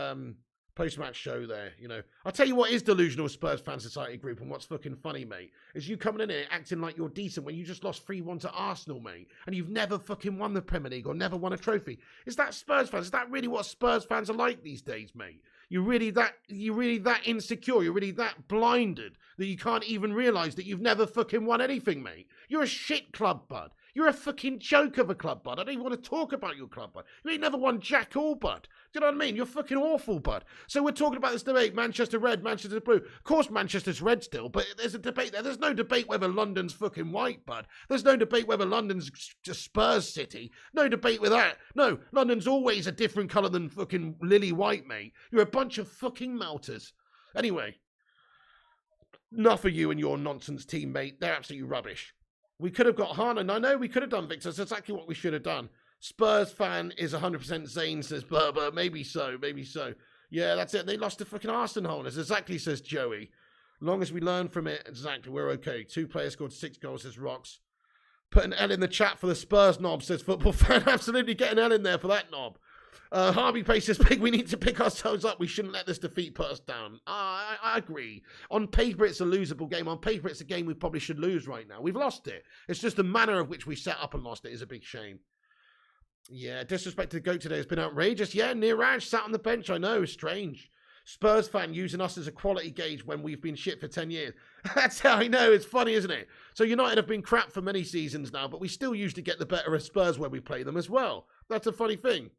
show there, you know. I'll tell you what is delusional Spurs Fan Society group, and what's fucking funny, mate, is you coming in here acting like you're decent when you just lost 3-1 to Arsenal, mate, and you've never fucking won the Premier League or never won a trophy. Is that Spurs fans? Is that really what Spurs fans are like these days, mate? You're really that insecure, you're really that blinded that you can't even realise that you've never fucking won anything, mate. You're a shit club, bud. You're a fucking joke of a club, bud. I don't even want to talk about your club, bud. You ain't never won jack all, bud. Do you know what I mean? You're fucking awful, bud. So we're talking about this debate, Manchester Red, Manchester Blue. Of course Manchester's red still, but there's a debate there. There's no debate whether London's fucking white, bud. There's no debate whether London's just Spurs City. No debate with that. No, London's always a different colour than fucking lily white, mate. You're a bunch of fucking melters. Anyway, enough of you and your nonsense team, mate. They're absolutely rubbish. We could have got Haaland. I know we could have done, Victor. That's exactly what we should have done. Spurs fan is 100% Zane, says Berber. Maybe so, maybe so. Yeah, that's it. They lost to fucking Arsenal. That's exactly, says Joey. Long as we learn from it, exactly, we're okay. 2 players scored 6 goals, says Rox. Put an L in the chat for the Spurs knob, says Football Fan. Absolutely get an L in there for that knob. Harvey Pace says, Pig, we need to pick ourselves up. We shouldn't let this defeat put us down. I agree. On paper, it's a losable game. On paper, it's a game we probably should lose right now. We've lost it. It's just the manner of which we set up and lost it is a big shame. Yeah, disrespect to the GOAT today has been outrageous. Yeah, Niraj sat on the bench. I know, it's strange. Spurs fan using us as a quality gauge when we've been shit for 10 years. That's how I know. It's funny, isn't it? So United have been crap for many seasons now, but we still usually get the better of Spurs when we play them as well. That's a funny thing.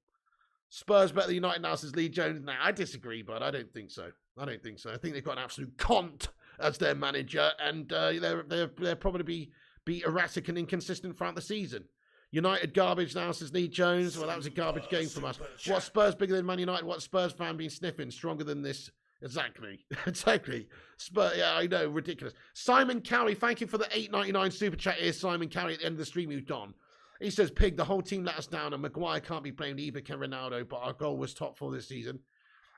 Spurs better than United now, says Lee Jones. Now, I disagree, but I don't think so. I don't think so. I think they've got an absolute cunt as their manager, and they'll probably be erratic and inconsistent throughout the season. United garbage now, says Lee Jones. Well, that was a garbage game from us. What Spurs bigger than Man United? What Spurs fan been sniffing? Stronger than this? Exactly. Exactly. Spurs, yeah, I know. Ridiculous. Simon Cowie, thank you for the $8.99 super chat here, Simon Cowie, at the end of the stream you've done. He says, Pig, the whole team let us down, and Maguire can't be blamed either, can Ronaldo, but our goal was top 4 this season.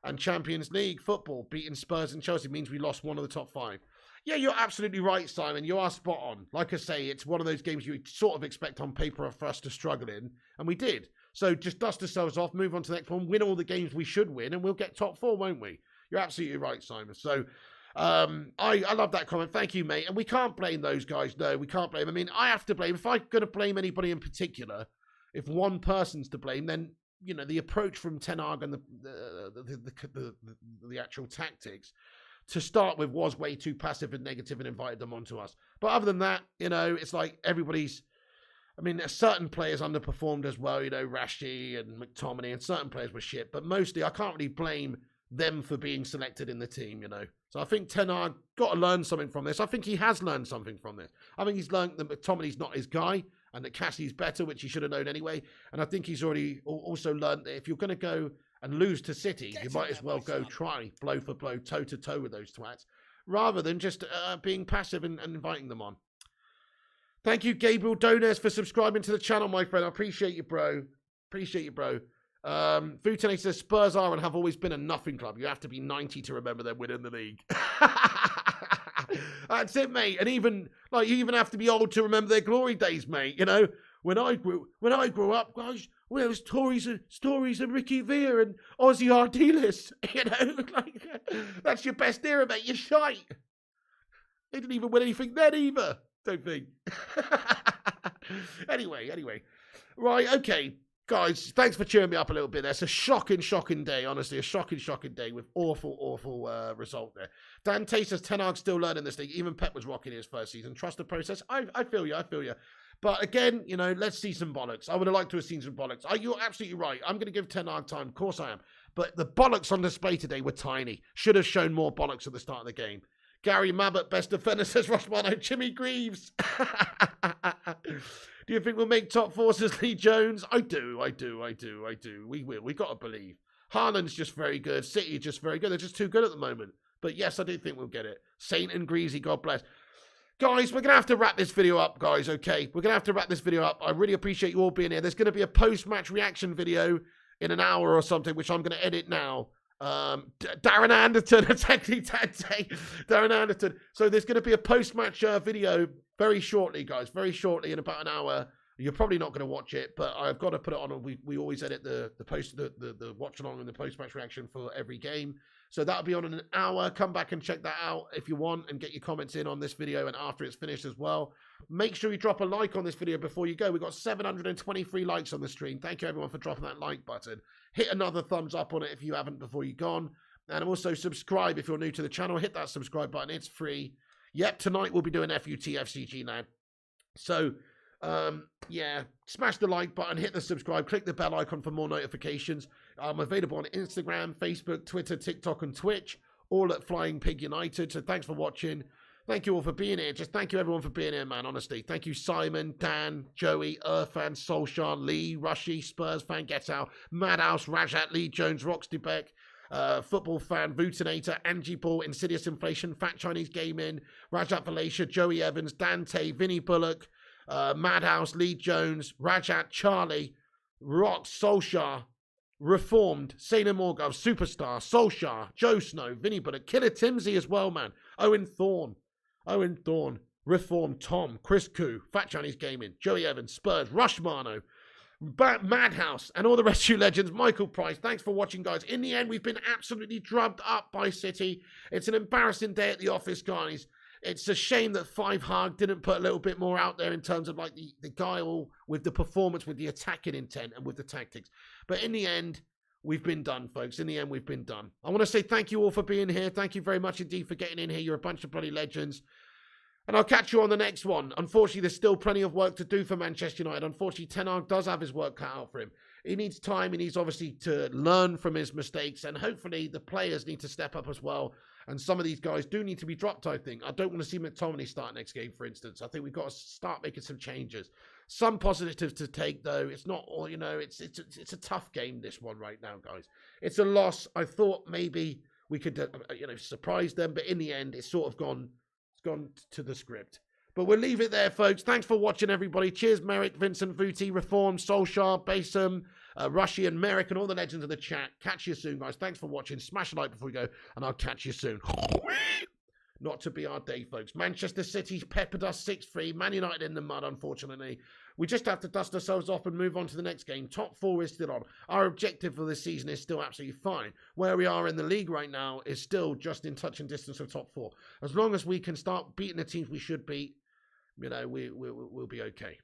And Champions League football, beating Spurs and Chelsea means we lost one of the top 5. Yeah, you're absolutely right, Simon. You are spot on. Like I say, it's one of those games you sort of expect on paper for us to struggle in, and we did. So just dust ourselves off, move on to the next one, win all the games we should win, and we'll get top 4, won't we? You're absolutely right, Simon. So I love that comment. Thank you, mate. And we can't blame those guys. No, we can't blame. I mean, I have to blame. If I'm going to blame anybody in particular, if one person's to blame, then, you know, the approach from Ten Hag and the actual tactics to start with was way too passive and negative and invited them onto us. But other than that, you know, it's like everybody's, I mean, certain players underperformed as well, you know, Rashi and McTominay, and certain players were shit. But mostly, I can't really blame them for being selected in the team, you know. So I think Ten Hag got to learn something from this. I think he has learned something from this. I think he's learned that McTominay's not his guy and that Cassie's better, which he should have known anyway. And I think he's already also learned that if you're going to go and lose to City, you might as well go try blow for blow, toe-to-toe with those twats, rather than just being passive and inviting them on. Thank you, Gabriel Dones, for subscribing to the channel, my friend. I appreciate you, bro. Appreciate you, bro. Futene says, Spurs are and have always been a nothing club. You have to be 90 to remember them winning the league. That's it, mate. And even, like, you even have to be old to remember their glory days, mate. You know, when I grew up, guys, well, there was stories of Ricky Vere and Ozzy Ardiles. You know, like, that's your best era, mate. You're shite. They didn't even win anything then either, don't think. Anyway. Right, okay. Guys, thanks for cheering me up a little bit there. It's a shocking day, honestly. A shocking day with awful result there. Dan Tate says, Ten Hag's still learning this league. Even Pep was rocking his first season. Trust the process. I feel you. But again, you know, let's see some bollocks. I would have liked to have seen some bollocks. You're absolutely right. I'm going to give Ten Hag time. Of course I am. But the bollocks on display today were tiny. Should have shown more bollocks at the start of the game. Gary Mabbott, best defender, says Rossmano. Jimmy Greaves. Do you think we'll make top 4, says Lee Jones? I do. We will. We got to believe. Haaland's just very good. City just very good. They're just too good at the moment. But yes, I do think we'll get it. Saint and Greasy, God bless. Guys, we're going to have to wrap this video up, guys, okay? We're going to have to wrap this video up. I really appreciate you all being here. There's going to be a post-match reaction video in an hour or something, which I'm going to edit now. Darren Anderton, exactly, Darren Anderton. So there's going to be a post-match video very shortly, guys, very shortly, in about an hour. You're probably not going to watch it, but I've got to put it on. We always edit the watch along and the post-match reaction for every game. So that'll be on in an hour. Come back and check that out if you want and get your comments in on this video and after it's finished as well. Make sure you drop a like on this video before you go. We've got 723 likes on the stream. Thank you, everyone, for dropping that like button. Hit another thumbs up on it if you haven't before you've gone. And also subscribe if you're new to the channel. Hit that subscribe button. It's free. Yep, tonight we'll be doing FUT-FCG now. So, yeah, smash the like button, hit the subscribe, click the bell icon for more notifications. I'm available on Instagram, Facebook, Twitter, TikTok, and Twitch, all at Flying Pig United. So thanks for watching. Thank you all for being here. Just thank you, everyone, for being here, man, honestly. Thank you, Simon, Dan, Joey, Earthfan, Solskjaer, Lee, Rushy, Spurs fan, Get Out, Madhouse, Rajat, Lee Jones, Roxty Beck, Football Fan, Vootinator, Angie Ball, Insidious Inflation, Fat Chinese Gaming, Rajat Valacia, Joey Evans, Dante, Vinny Bullock, Madhouse, Lee Jones, Rajat, Charlie, Rock, Solskjaer, Reformed, Sailor Morgov, Superstar, Solskjaer, Joe Snow, Vinny Bullock, Killer Timsy as well, man. Owen Thorne, Reformed, Tom, Chris Koo, Fat Chinese Gaming, Joey Evans, Spurs, Rushmano, Madhouse, and all the rest of you legends. Michael Price, thanks for watching, guys. In the end, we've been absolutely drubbed up by City. It's an embarrassing day at the office, guys. It's a shame that Five Hug didn't put a little bit more out there in terms of like the guile with the performance, with the attacking intent, and with the tactics. But in the end, we've been done, folks. In the end, we've been done. I want to say thank you all for being here. Thank you very much indeed for getting in here. You're a bunch of bloody legends. And I'll catch you on the next one. Unfortunately, there's still plenty of work to do for Manchester United. Unfortunately, Ten Hag does have his work cut out for him. He needs time. He needs, obviously, to learn from his mistakes. And hopefully, the players need to step up as well. And some of these guys do need to be dropped, I think. I don't want to see McTominay start next game, for instance. I think we've got to start making some changes. Some positives to take, though. It's not all, you know, it's a tough game, this one right now, guys. It's a loss. I thought maybe we could, surprise them. But in the end, it's sort of gone to the script. But we'll leave it there, folks. Thanks for watching, everybody. Cheers, Merrick, Vincent, Vooty, Reform, Solskjaer, Basim, Rushy, and Merrick, and all the legends of the chat. Catch you soon, guys. Thanks for watching. Smash a like before we go, and I'll catch you soon. Not to be our day, folks. Manchester City peppered us 6-3. Man United in the mud, unfortunately. We just have to dust ourselves off and move on to the next game. Top 4 is still on. Our objective for this season is still absolutely fine. Where we are in the league right now is still just in touch and distance of top 4. As long as we can start beating the teams we should beat, you know, we'll be okay.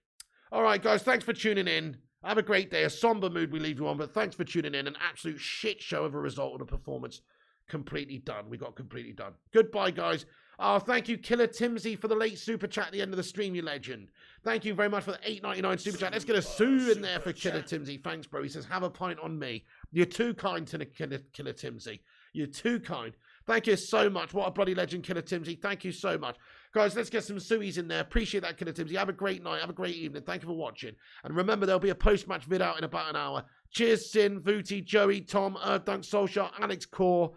All right, guys, thanks for tuning in. Have a great day. A somber mood we leave you on, but thanks for tuning in. An absolute shit show of a result and a performance. Completely done. We got completely done. Goodbye, guys. Oh, thank you, Killer Timsy, for the late super chat at the end of the stream, you legend. Thank you very much for the $8.99 super chat. Let's get a Sue in there for Killer Timsy. Thanks, bro. He says, have a pint on me. You're too kind to the Killer Timsy. You're too kind. Thank you so much. What a bloody legend, Killer Timsy. Thank you so much. Guys, let's get some Sueys in there. Appreciate that, Killer Timsy. Have a great night. Have a great evening. Thank you for watching. And remember, there'll be a post-match vid out in about an hour. Cheers, Sin, Vooty, Joey, Tom, Dunk, Solskjaer, Alex Core,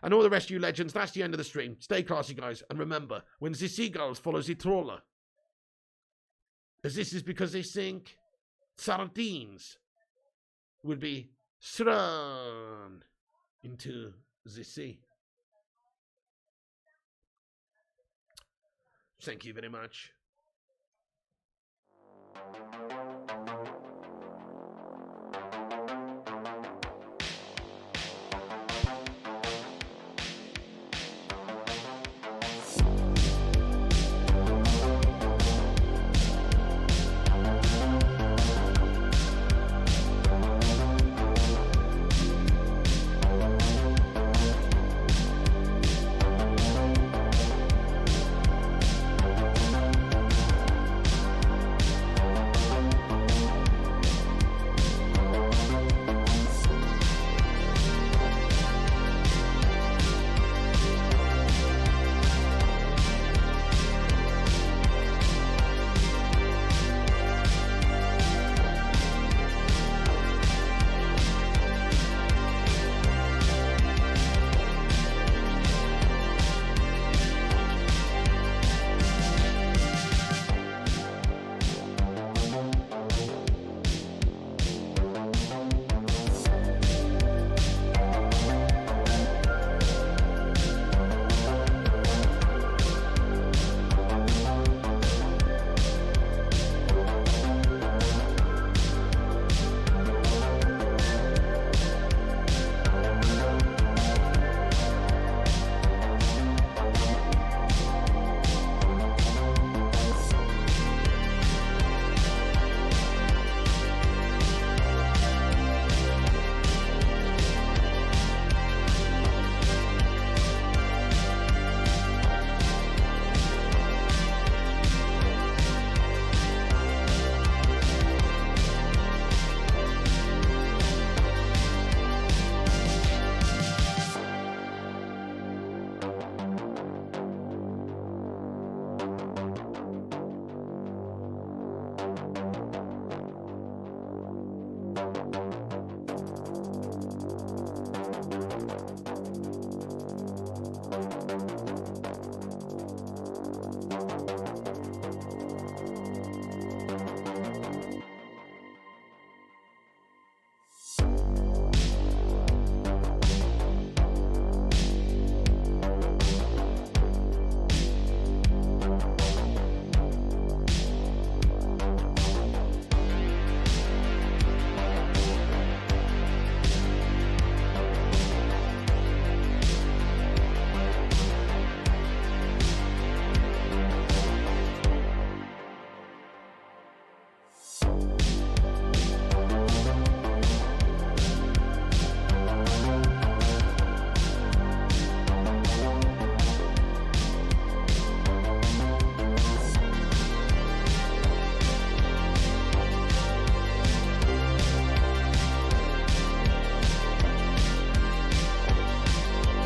and all the rest of you legends. That's the end of the stream. Stay classy, guys. And remember, when the seagulls follow the trawler, as this is because they think sardines will be thrown into the sea. Thank you very much.